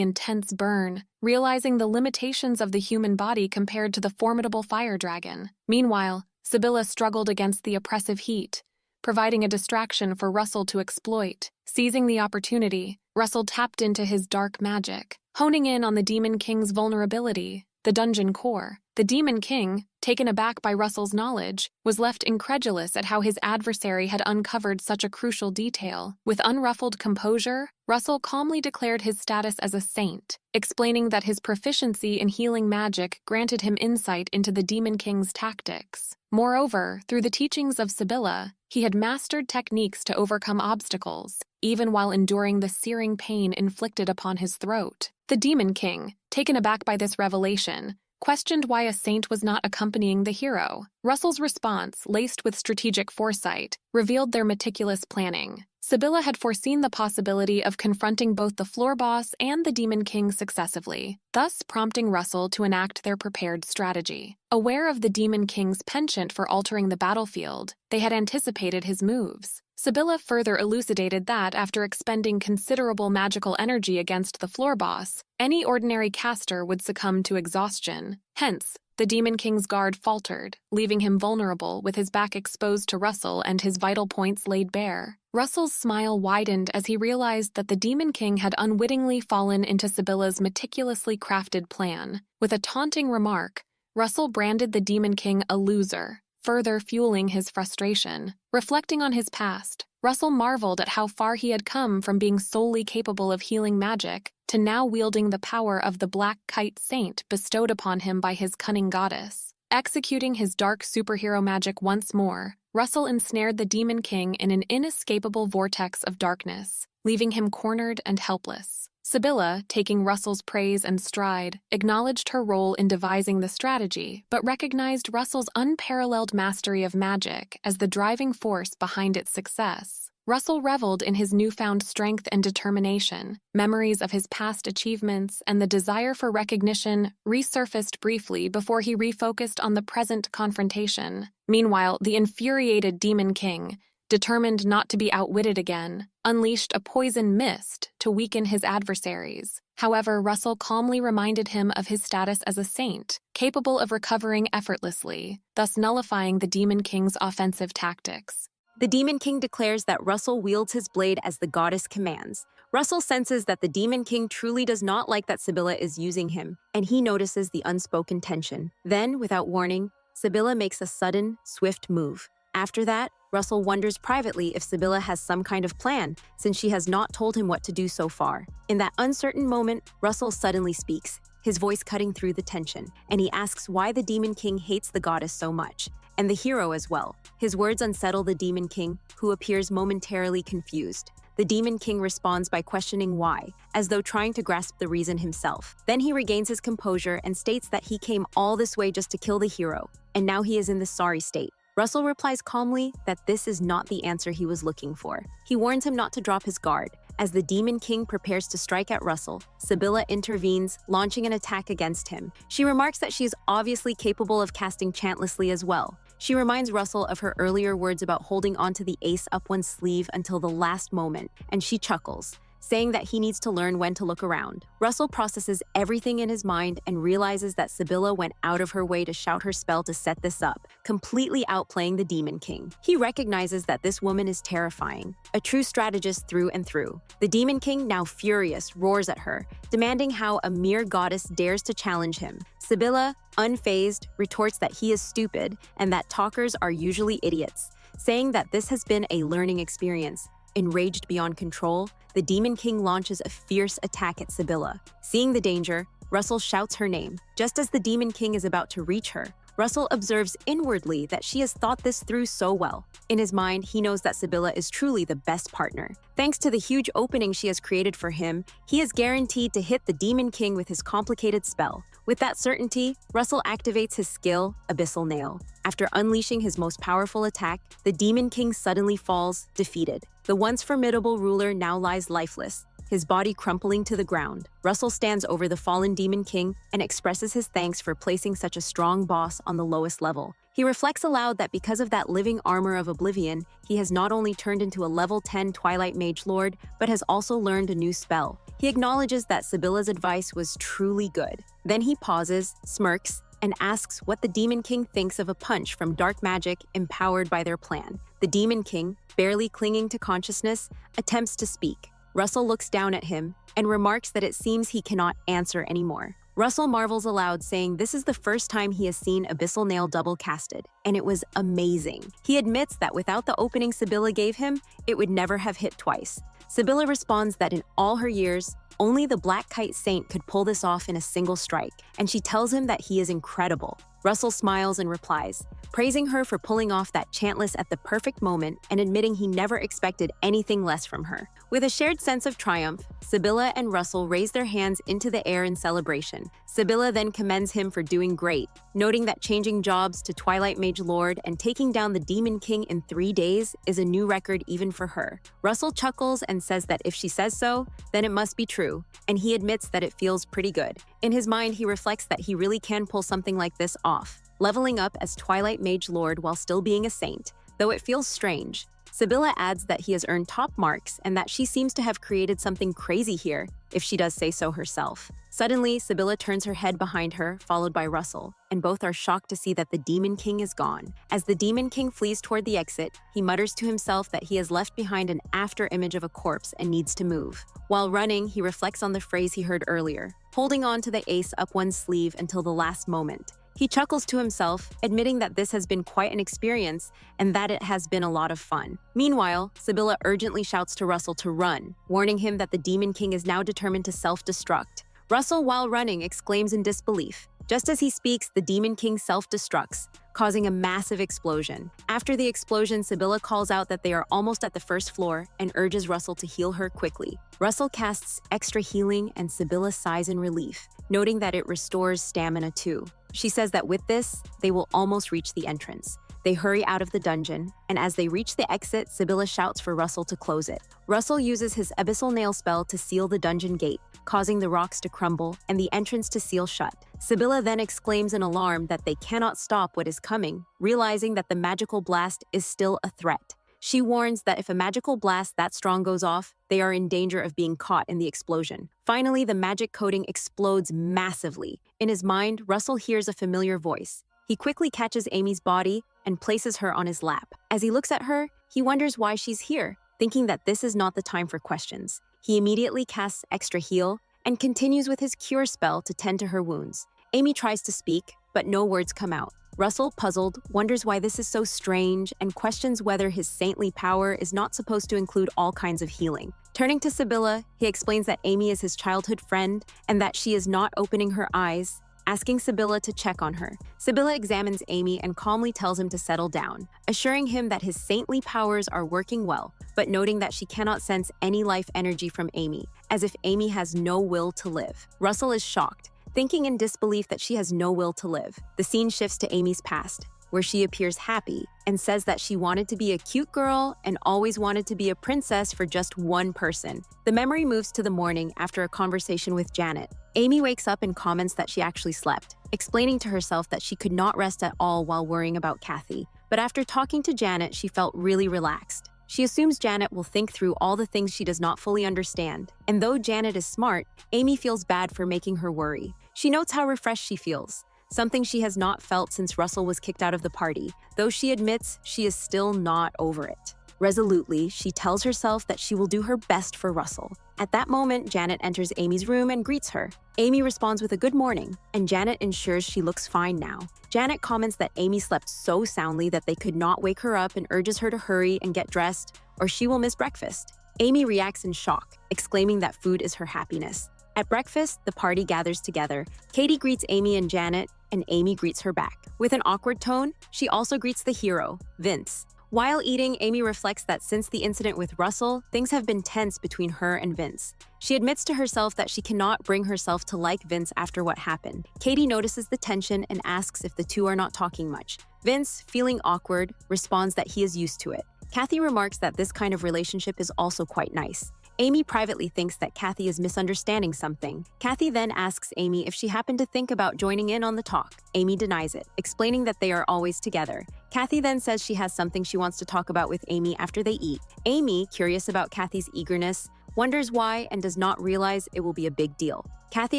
intense burn, realizing the limitations of the human body compared to the formidable fire dragon. Meanwhile, Sibylla struggled against the oppressive heat, providing a distraction for Russell to exploit. Seizing the opportunity, Russell tapped into his dark magic, honing in on the Demon King's vulnerability, the dungeon core. The Demon King, taken aback by Russell's knowledge, was left incredulous at how his adversary had uncovered such a crucial detail. With unruffled composure, Russell calmly declared his status as a saint, explaining that his proficiency in healing magic granted him insight into the Demon King's tactics. Moreover, through the teachings of Sibylla, he had mastered techniques to overcome obstacles, even while enduring the searing pain inflicted upon his throat. The Demon King, taken aback by this revelation, questioned why a saint was not accompanying the hero. Russell's response, laced with strategic foresight, revealed their meticulous planning. Sibylla had foreseen the possibility of confronting both the floor boss and the Demon King successively, thus prompting Russell to enact their prepared strategy. Aware of the Demon King's penchant for altering the battlefield, they had anticipated his moves. Sibylla further elucidated that after expending considerable magical energy against the floor boss, any ordinary caster would succumb to exhaustion. Hence, the Demon King's guard faltered, leaving him vulnerable with his back exposed to Russell and his vital points laid bare. Russell's smile widened as he realized that the Demon King had unwittingly fallen into Sibylla's meticulously crafted plan. With a taunting remark, Russell branded the Demon King a loser, further fueling his frustration. Reflecting on his past, Russell marveled at how far he had come from being solely capable of healing magic to now wielding the power of the Black Kite Saint bestowed upon him by his cunning goddess. Executing his dark superhero magic once more, Russell ensnared the Demon King in an inescapable vortex of darkness, leaving him cornered and helpless. Sibylla, taking Russell's praise and stride, acknowledged her role in devising the strategy, but recognized Russell's unparalleled mastery of magic as the driving force behind its success. Russell reveled in his newfound strength and determination. Memories of his past achievements and the desire for recognition resurfaced briefly before he refocused on the present confrontation. Meanwhile, the infuriated Demon King, determined not to be outwitted again, unleashed a poison mist to weaken his adversaries. However, Russell calmly reminded him of his status as a saint, capable of recovering effortlessly, thus nullifying the Demon King's offensive tactics. The Demon King declares that Russell wields his blade as the goddess commands. Russell senses that the Demon King truly does not like that Sibylla is using him, and he notices the unspoken tension. Then, without warning, Sibylla makes a sudden, swift move. After that, Russell wonders privately if Sibylla has some kind of plan, since she has not told him what to do so far. In that uncertain moment, Russell suddenly speaks, his voice cutting through the tension, and he asks why the Demon King hates the goddess so much. and the hero as well. His words unsettle the Demon King, who appears momentarily confused. The Demon King responds by questioning why, as though trying to grasp the reason himself. Then he regains his composure and states that he came all this way just to kill the hero, and now he is in the sorry state. Russell replies calmly that this is not the answer he was looking for. He warns him not to drop his guard. As the Demon King prepares to strike at Russell, Sibylla intervenes, launching an attack against him. She remarks that she is obviously capable of casting chantlessly as well. She reminds Russell of her earlier words about holding onto the ace up one's sleeve until the last moment, and she chuckles, saying that he needs to learn when to look around. Russell processes everything in his mind and realizes that Sibylla went out of her way to shout her spell to set this up, completely outplaying the Demon King. He recognizes that this woman is terrifying, a true strategist through and through. The Demon King, now furious, roars at her, demanding how a mere goddess dares to challenge him. Sibylla, unfazed, retorts that he is stupid and that talkers are usually idiots, saying that this has been a learning experience. Enraged beyond control, the Demon King launches a fierce attack at Sibylla. Seeing the danger, Russell shouts her name. Just as the Demon King is about to reach her, Russell observes inwardly that she has thought this through so well. In his mind, he knows that Sibylla is truly the best partner. Thanks to the huge opening she has created for him, he is guaranteed to hit the Demon King with his complicated spell. With that certainty, Russell activates his skill, Abyssal Nail. After unleashing his most powerful attack, the Demon King suddenly falls, defeated. The once formidable ruler now lies lifeless, his body crumpling to the ground. Russell stands over the fallen Demon King and expresses his thanks for placing such a strong boss on the lowest level. He reflects aloud that because of that living armor of oblivion, he has not only turned into a level 10 Twilight Mage Lord, but has also learned a new spell. He acknowledges that Sibylla's advice was truly good. Then he pauses, smirks, and asks what the Demon King thinks of a punch from dark magic empowered by their plan. The Demon King, barely clinging to consciousness, attempts to speak. Russell looks down at him and remarks that it seems he cannot answer anymore. Russell marvels aloud, saying this is the first time he has seen Abyssal Nail double casted, and it was amazing. He admits that without the opening Sibylla gave him, it would never have hit twice. Sibylla responds that in all her years, only the Black Kite Saint could pull this off in a single strike, and she tells him that he is incredible. Russell smiles and replies, praising her for pulling off that chantless at the perfect moment and admitting he never expected anything less from her. With a shared sense of triumph, Sibylla and Russell raise their hands into the air in celebration. Sibylla then commends him for doing great, noting that changing jobs to Twilight Mage Lord and taking down the Demon King in 3 days is a new record even for her. Russell chuckles and says that if she says so, then it must be true, and he admits that it feels pretty good. In his mind, he reflects that he really can pull something like this off, leveling up as Twilight Mage Lord while still being a saint, though it feels strange. Sibylla adds that he has earned top marks and that she seems to have created something crazy here, if she does say so herself. Suddenly, Sibylla turns her head behind her, followed by Russell, and both are shocked to see that the Demon King is gone. As the Demon King flees toward the exit, he mutters to himself that he has left behind an after-image of a corpse and needs to move. While running, he reflects on the phrase he heard earlier, holding on to the ace up one's sleeve until the last moment. He chuckles to himself, admitting that this has been quite an experience and that it has been a lot of fun. Meanwhile, Sibylla urgently shouts to Russell to run, warning him that the Demon King is now determined to self-destruct. Russell, while running, exclaims in disbelief. Just as he speaks, the Demon King self-destructs, causing a massive explosion. After the explosion, Sibylla calls out that they are almost at the first floor and urges Russell to heal her quickly. Russell casts extra healing and Sibylla sighs in relief, noting that it restores stamina too. She says that with this, they will almost reach the entrance. They hurry out of the dungeon, and as they reach the exit, Sibylla shouts for Russell to close it. Russell uses his Abyssal Nail spell to seal the dungeon gate, causing the rocks to crumble and the entrance to seal shut. Sibylla then exclaims in alarm that they cannot stop what is coming, realizing that the magical blast is still a threat. She warns that if a magical blast that strong goes off, they are in danger of being caught in the explosion. Finally, the magic coating explodes massively. In his mind, Russell hears a familiar voice. He quickly catches Amy's body and places her on his lap. As he looks at her, he wonders why she's here, thinking that this is not the time for questions. He immediately casts extra heal and continues with his cure spell to tend to her wounds. Amy tries to speak, but no words come out. Russell, puzzled, wonders why this is so strange and questions whether his saintly power is not supposed to include all kinds of healing. Turning to Sibylla, he explains that Amy is his childhood friend and that she is not opening her eyes, asking Sibylla to check on her. Sibylla examines Amy and calmly tells him to settle down, assuring him that his saintly powers are working well, but noting that she cannot sense any life energy from Amy, as if Amy has no will to live. Russell is shocked, thinking in disbelief that she has no will to live. The scene shifts to Amy's past, where she appears happy and says that she wanted to be a cute girl and always wanted to be a princess for just one person. The memory moves to the morning after a conversation with Janet. Amy wakes up and comments that she actually slept, explaining to herself that she could not rest at all while worrying about Kathy. But after talking to Janet, she felt really relaxed. She assumes Janet will think through all the things she does not fully understand. And though Janet is smart, Amy feels bad for making her worry. She notes how refreshed she feels, something she has not felt since Russell was kicked out of the party, though she admits she is still not over it. Resolutely, she tells herself that she will do her best for Russell. At that moment, Janet enters Amy's room and greets her. Amy responds with a good morning, and Janet ensures she looks fine now. Janet comments that Amy slept so soundly that they could not wake her up and urges her to hurry and get dressed, or she will miss breakfast. Amy reacts in shock, exclaiming that food is her happiness. At breakfast, the party gathers together. Katie greets Amy and Janet, and Amy greets her back. With an awkward tone, she also greets the hero, Vince. While eating, Amy reflects that since the incident with Russell, things have been tense between her and Vince. She admits to herself that she cannot bring herself to like Vince after what happened. Katie notices the tension and asks if the two are not talking much. Vince, feeling awkward, responds that he is used to it. Kathy remarks that this kind of relationship is also quite nice. Amy privately thinks that Kathy is misunderstanding something. Kathy then asks Amy if she happened to think about joining in on the talk. Amy denies it, explaining that they are always together. Kathy then says she has something she wants to talk about with Amy after they eat. Amy, curious about Kathy's eagerness, wonders why and does not realize it will be a big deal. Kathy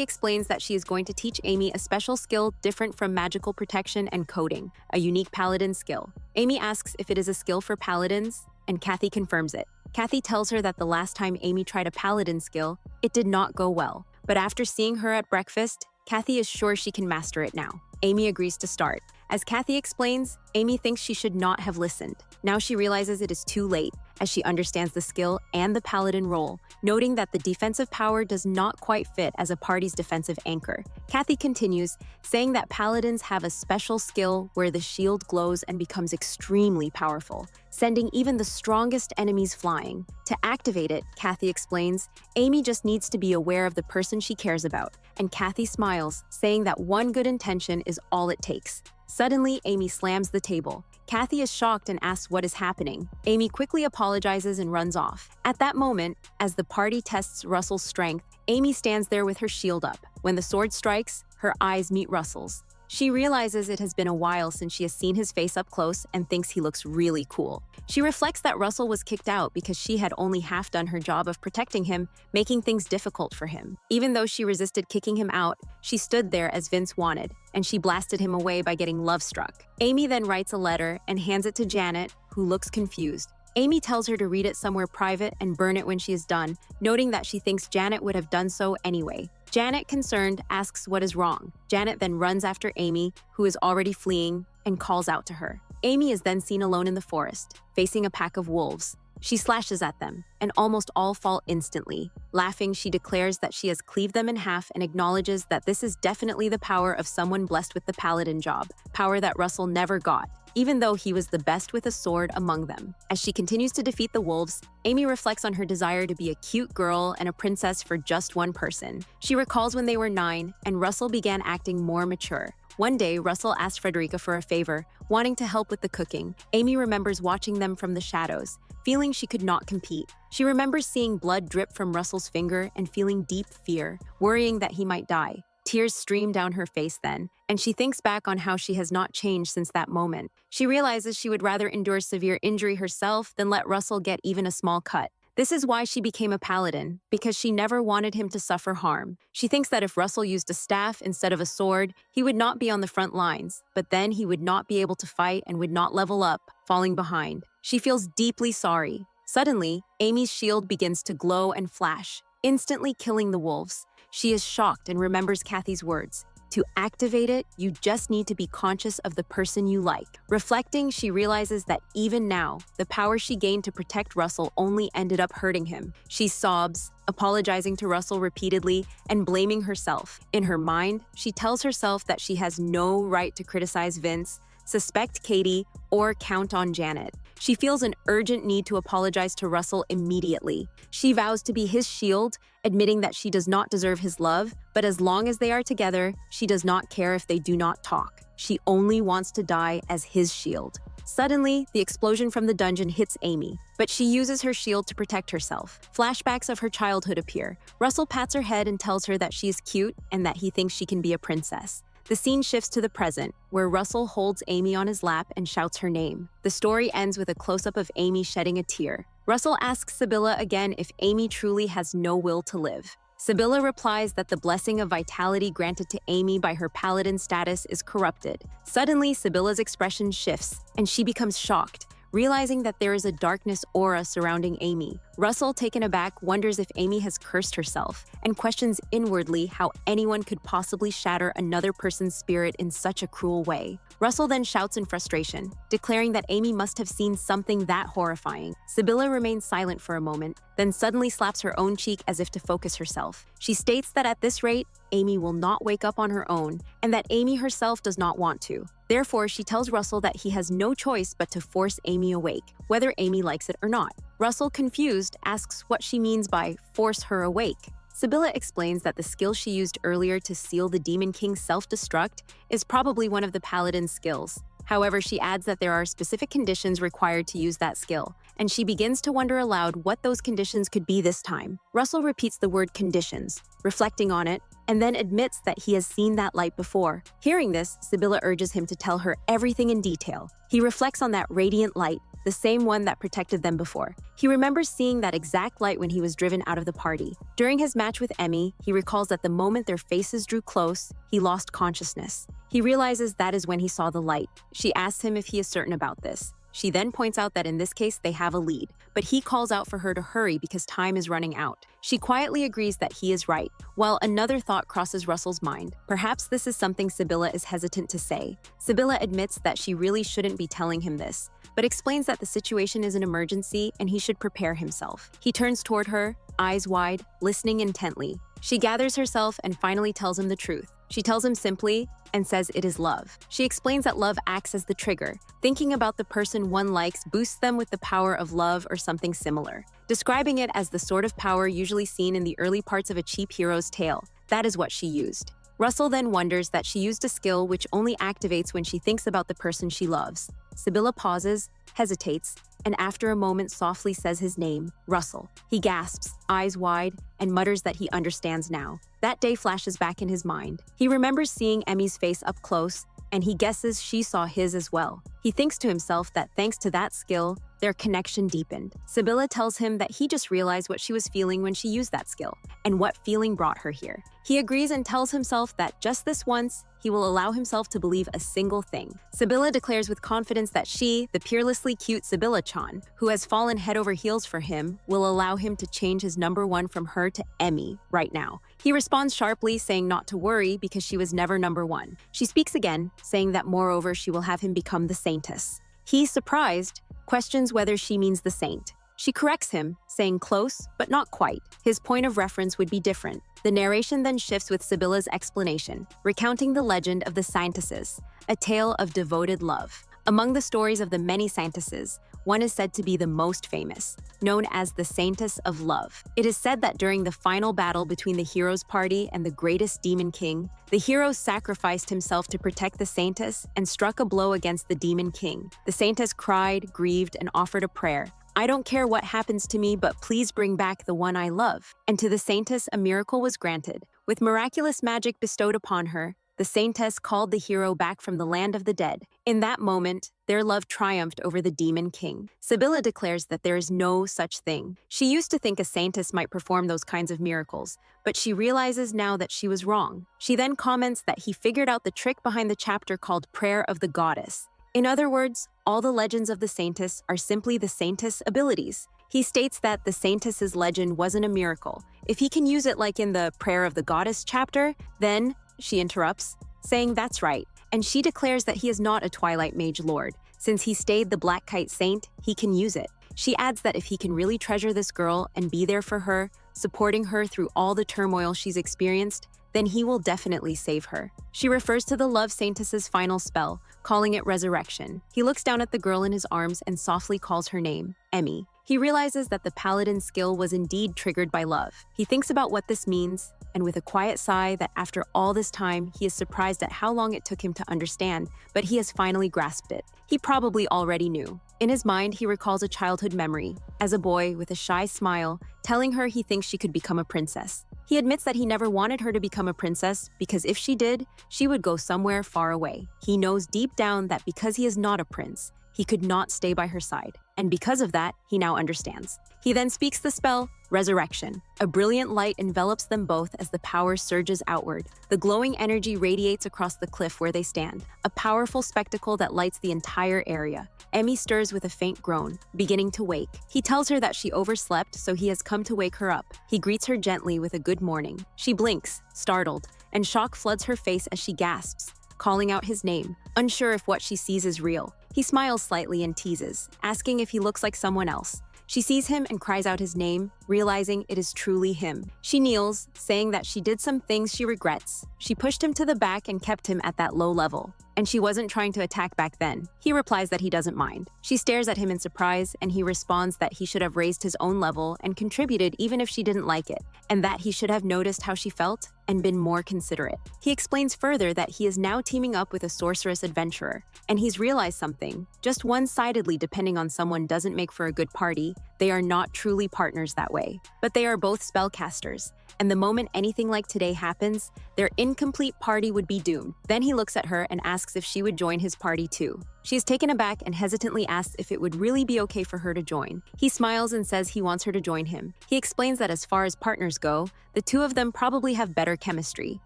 explains that she is going to teach Amy a special skill different from magical protection and coding, a unique paladin skill. Amy asks if it is a skill for paladins, and Kathy confirms it. Kathy tells her that the last time Amy tried a paladin skill, it did not go well. But after seeing her at breakfast, Kathy is sure she can master it now. Amy agrees to start. As Kathy explains, Amy thinks she should not have listened. Now she realizes it is too late, as she understands the skill and the paladin role, noting that the defensive power does not quite fit as a party's defensive anchor. Kathy continues, saying that paladins have a special skill where the shield glows and becomes extremely powerful, sending even the strongest enemies flying. To activate it, Kathy explains, Amy just needs to be aware of the person she cares about, and Kathy smiles, saying that one good intention is all it takes. Suddenly, Amy slams the table. Kathy is shocked and asks what is happening. Amy quickly apologizes and runs off. At that moment, as the party tests Russell's strength, Amy stands there with her shield up. When the sword strikes, her eyes meet Russell's. She realizes it has been a while since she has seen his face up close and thinks he looks really cool. She reflects that Russell was kicked out because she had only half done her job of protecting him, making things difficult for him. Even though she resisted kicking him out, she stood there as Vince wanted, and she blasted him away by getting love-struck. Amy then writes a letter and hands it to Janet, who looks confused. Amy tells her to read it somewhere private and burn it when she is done, noting that she thinks Janet would have done so anyway. Janet, concerned, asks what is wrong. Janet then runs after Amy, who is already fleeing, and calls out to her. Amy is then seen alone in the forest, facing a pack of wolves. She slashes at them, and almost all fall instantly. Laughing, she declares that she has cleaved them in half and acknowledges that this is definitely the power of someone blessed with the paladin job, power that Russell never got, even though he was the best with a sword among them. As she continues to defeat the wolves, Amy reflects on her desire to be a cute girl and a princess for just one person. She recalls when they were 9, and Russell began acting more mature. One day, Russell asked Frederica for a favor, wanting to help with the cooking. Amy remembers watching them from the shadows, feeling she could not compete. She remembers seeing blood drip from Russell's finger and feeling deep fear, worrying that he might die. Tears stream down her face then, and she thinks back on how she has not changed since that moment. She realizes she would rather endure severe injury herself than let Russell get even a small cut. This is why she became a paladin, because she never wanted him to suffer harm. She thinks that if Russell used a staff instead of a sword, he would not be on the front lines, but then he would not be able to fight and would not level up, falling behind. She feels deeply sorry. Suddenly, Amy's shield begins to glow and flash, instantly killing the wolves. She is shocked and remembers Kathy's words. To activate it, you just need to be conscious of the person you like. Reflecting, she realizes that even now, the power she gained to protect Russell only ended up hurting him. She sobs, apologizing to Russell repeatedly and blaming herself. In her mind, she tells herself that she has no right to criticize Vince, suspect Katie, or count on Janet. She feels an urgent need to apologize to Russell immediately. She vows to be his shield, admitting that she does not deserve his love, but as long as they are together, she does not care if they do not talk. She only wants to die as his shield. Suddenly, the explosion from the dungeon hits Amy, but she uses her shield to protect herself. Flashbacks of her childhood appear. Russell pats her head and tells her that she is cute and that he thinks she can be a princess. The scene shifts to the present, where Russell holds Amy on his lap and shouts her name. The story ends with a close-up of Amy shedding a tear. Russell asks Sibylla again if Amy truly has no will to live. Sibylla replies that the blessing of vitality granted to Amy by her paladin status is corrupted. Suddenly, Sibylla's expression shifts, and she becomes shocked, realizing that there is a darkness aura surrounding Amy. Russell, taken aback, wonders if Amy has cursed herself and questions inwardly how anyone could possibly shatter another person's spirit in such a cruel way. Russell then shouts in frustration, declaring that Amy must have seen something that horrifying. Sibylla remains silent for a moment, then suddenly slaps her own cheek as if to focus herself. She states that at this rate, Amy will not wake up on her own, and that Amy herself does not want to. Therefore, she tells Russell that he has no choice but to force Amy awake, whether Amy likes it or not. Russell, confused, asks what she means by force her awake. Sibylla explains that the skill she used earlier to seal the Demon King's self-destruct is probably one of the Paladin's skills. However, she adds that there are specific conditions required to use that skill, and she begins to wonder aloud what those conditions could be this time. Russell repeats the word conditions, reflecting on it, and then admits that he has seen that light before. Hearing this, Sibylla urges him to tell her everything in detail. He reflects on that radiant light, the same one that protected them before. He remembers seeing that exact light when he was driven out of the party. During his match with Emmy, he recalls that the moment their faces drew close, he lost consciousness. He realizes that is when he saw the light. She asks him if he is certain about this. She then points out that in this case they have a lead, but he calls out for her to hurry because time is running out. She quietly agrees that he is right, while another thought crosses Russell's mind. Perhaps this is something Sibylla is hesitant to say. Sibylla admits that she really shouldn't be telling him this, but explains that the situation is an emergency and he should prepare himself. He turns toward her, eyes wide, listening intently. She gathers herself and finally tells him the truth. She tells him simply and says it is love. She explains that love acts as the trigger. Thinking about the person one likes boosts them with the power of love or something similar, describing it as the sort of power usually seen in the early parts of a cheap hero's tale. That is what she used. Russell then wonders that she used a skill which only activates when she thinks about the person she loves. Sibylla pauses, hesitates, and after a moment softly says his name, Russell. He gasps, eyes wide, and mutters that he understands now. That day flashes back in his mind. He remembers seeing Emmy's face up close, and he guesses she saw his as well. He thinks to himself that thanks to that skill, their connection deepened. Sibylla tells him that he just realized what she was feeling when she used that skill, and what feeling brought her here. He agrees and tells himself that just this once, he will allow himself to believe a single thing. Sibylla declares with confidence that she, the peerlessly cute Sibylla-chan, who has fallen head over heels for him, will allow him to change his number one from her to Emmy right now. He responds sharply, saying not to worry because she was never number one. She speaks again, saying that moreover she will have him become the Saintess. He, surprised, questions whether she means the saint. She corrects him, saying close, but not quite. His point of reference would be different. The narration then shifts with Sibylla's explanation, recounting the legend of the Saintesses, a tale of devoted love. Among the stories of the many Saintesses, one is said to be the most famous, known as the Saintess of Love. It is said that during the final battle between the hero's party and the greatest demon king, the hero sacrificed himself to protect the Saintess and struck a blow against the demon king. The Saintess cried, grieved, and offered a prayer. I don't care what happens to me, but please bring back the one I love. And to the Saintess, a miracle was granted. With miraculous magic bestowed upon her, the Saintess called the hero back from the land of the dead. In that moment, their love triumphed over the demon king. Sibylla declares that there is no such thing. She used to think a Saintess might perform those kinds of miracles, but she realizes now that she was wrong. She then comments that he figured out the trick behind the chapter called Prayer of the Goddess. In other words, all the legends of the Saintess are simply the Saintess abilities. He states that the Saintess's legend wasn't a miracle. If he can use it like in the Prayer of the Goddess chapter, then she interrupts, saying that's right, and she declares that he is not a Twilight Mage Lord. Since he stayed the Black Kite Saint, he can use it. She adds that if he can really treasure this girl and be there for her, supporting her through all the turmoil she's experienced, then he will definitely save her. She refers to the Love Saintess's final spell, calling it Resurrection. He looks down at the girl in his arms and softly calls her name, Emmy. He realizes that the paladin's skill was indeed triggered by love. He thinks about what this means, and with a quiet sigh that after all this time, he is surprised at how long it took him to understand, but he has finally grasped it. He probably already knew. In his mind, he recalls a childhood memory, as a boy with a shy smile, telling her he thinks she could become a princess. He admits that he never wanted her to become a princess because if she did, she would go somewhere far away. He knows deep down that because he is not a prince, he could not stay by her side. And because of that, he now understands. He then speaks the spell, Resurrection. A brilliant light envelops them both as the power surges outward. The glowing energy radiates across the cliff where they stand, a powerful spectacle that lights the entire area. Emmy stirs with a faint groan, beginning to wake. He tells her that she overslept, so he has come to wake her up. He greets her gently with a good morning. She blinks, startled, and shock floods her face as she gasps, calling out his name, unsure if what she sees is real. He smiles slightly and teases, asking if he looks like someone else. She sees him and cries out his name, realizing it is truly him. She kneels, saying that she did some things she regrets. She pushed him to the back and kept him at that low level. And she wasn't trying to attack back then. He replies that he doesn't mind. She stares at him in surprise, and he responds that he should have raised his own level and contributed even if she didn't like it, and that he should have noticed how she felt and been more considerate. He explains further that he is now teaming up with a sorceress adventurer, and he's realized something. Just one-sidedly depending on someone doesn't make for a good party. They are not truly partners that way. But they are both spellcasters, and the moment anything like today happens, their incomplete party would be doomed. Then he looks at her and asks if she would join his party too. She is taken aback and hesitantly asks if it would really be okay for her to join. He smiles and says he wants her to join him. He explains that as far as partners go, the two of them probably have better chemistry.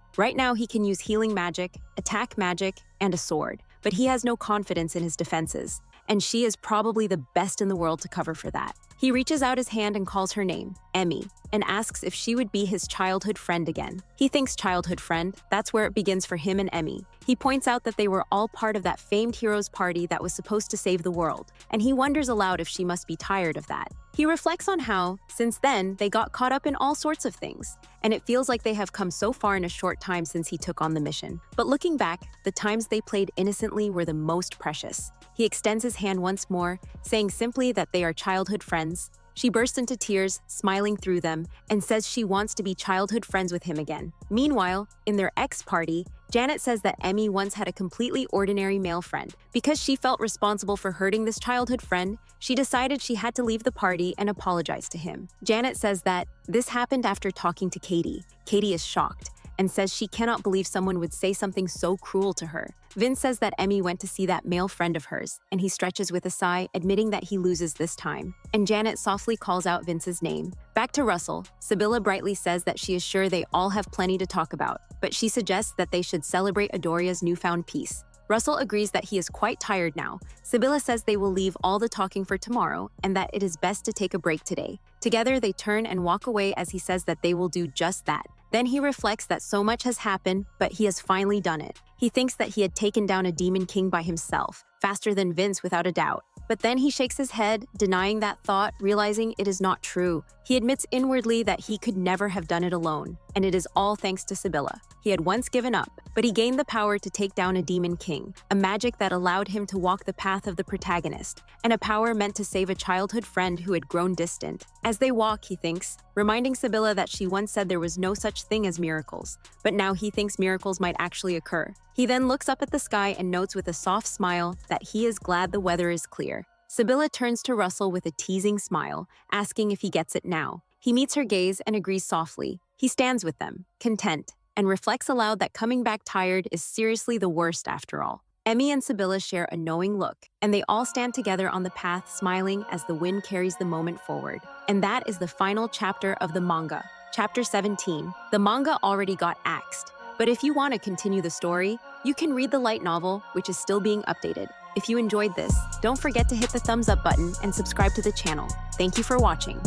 Right now he can use healing magic, attack magic, and a sword, but he has no confidence in his defenses, and she is probably the best in the world to cover for that. He reaches out his hand and calls her name, Emmy, and asks if she would be his childhood friend again. He thinks childhood friend, that's where it begins for him and Emmy. He points out that they were all part of that famed heroes party that was supposed to save the world, and he wonders aloud if she must be tired of that. He reflects on how, since then, they got caught up in all sorts of things, and it feels like they have come so far in a short time since he took on the mission. But looking back, the times they played innocently were the most precious. He extends his hand once more, saying simply that they are childhood friends. She bursts into tears, smiling through them, and says she wants to be childhood friends with him again. Meanwhile, in their ex-party, Janet says that Emmy once had a completely ordinary male friend. Because she felt responsible for hurting this childhood friend, she decided she had to leave the party and apologize to him. Janet says that this happened after talking to Katie. Katie is shocked and says she cannot believe someone would say something so cruel to her. Vince says that Emmy went to see that male friend of hers, and he stretches with a sigh, admitting that he loses this time. And Janet softly calls out Vince's name. Back to Russell, Sibylla brightly says that she is sure they all have plenty to talk about, but she suggests that they should celebrate Adoria's newfound peace. Russell agrees that he is quite tired now. Sibylla says they will leave all the talking for tomorrow and that it is best to take a break today. Together, they turn and walk away as he says that they will do just that. Then he reflects that so much has happened, but he has finally done it. He thinks that he had taken down a demon king by himself, faster than Vince without a doubt. But then he shakes his head, denying that thought, realizing it is not true. He admits inwardly that he could never have done it alone, and it is all thanks to Sibylla. He had once given up, but he gained the power to take down a demon king, a magic that allowed him to walk the path of the protagonist, and a power meant to save a childhood friend who had grown distant. As they walk, he thinks, reminding Sibylla that she once said there was no such thing as miracles, but now he thinks miracles might actually occur. He then looks up at the sky and notes with a soft smile that he is glad the weather is clear. Sibylla turns to Russell with a teasing smile, asking if he gets it now. He meets her gaze and agrees softly. He stands with them, content, and reflects aloud that coming back tired is seriously the worst after all. Emmy and Sibylla share a knowing look, and they all stand together on the path smiling as the wind carries the moment forward. And that is the final chapter of the manga. Chapter 17. The manga already got axed, but if you want to continue the story, you can read the light novel, which is still being updated. If you enjoyed this, don't forget to hit the thumbs up button and subscribe to the channel. Thank you for watching.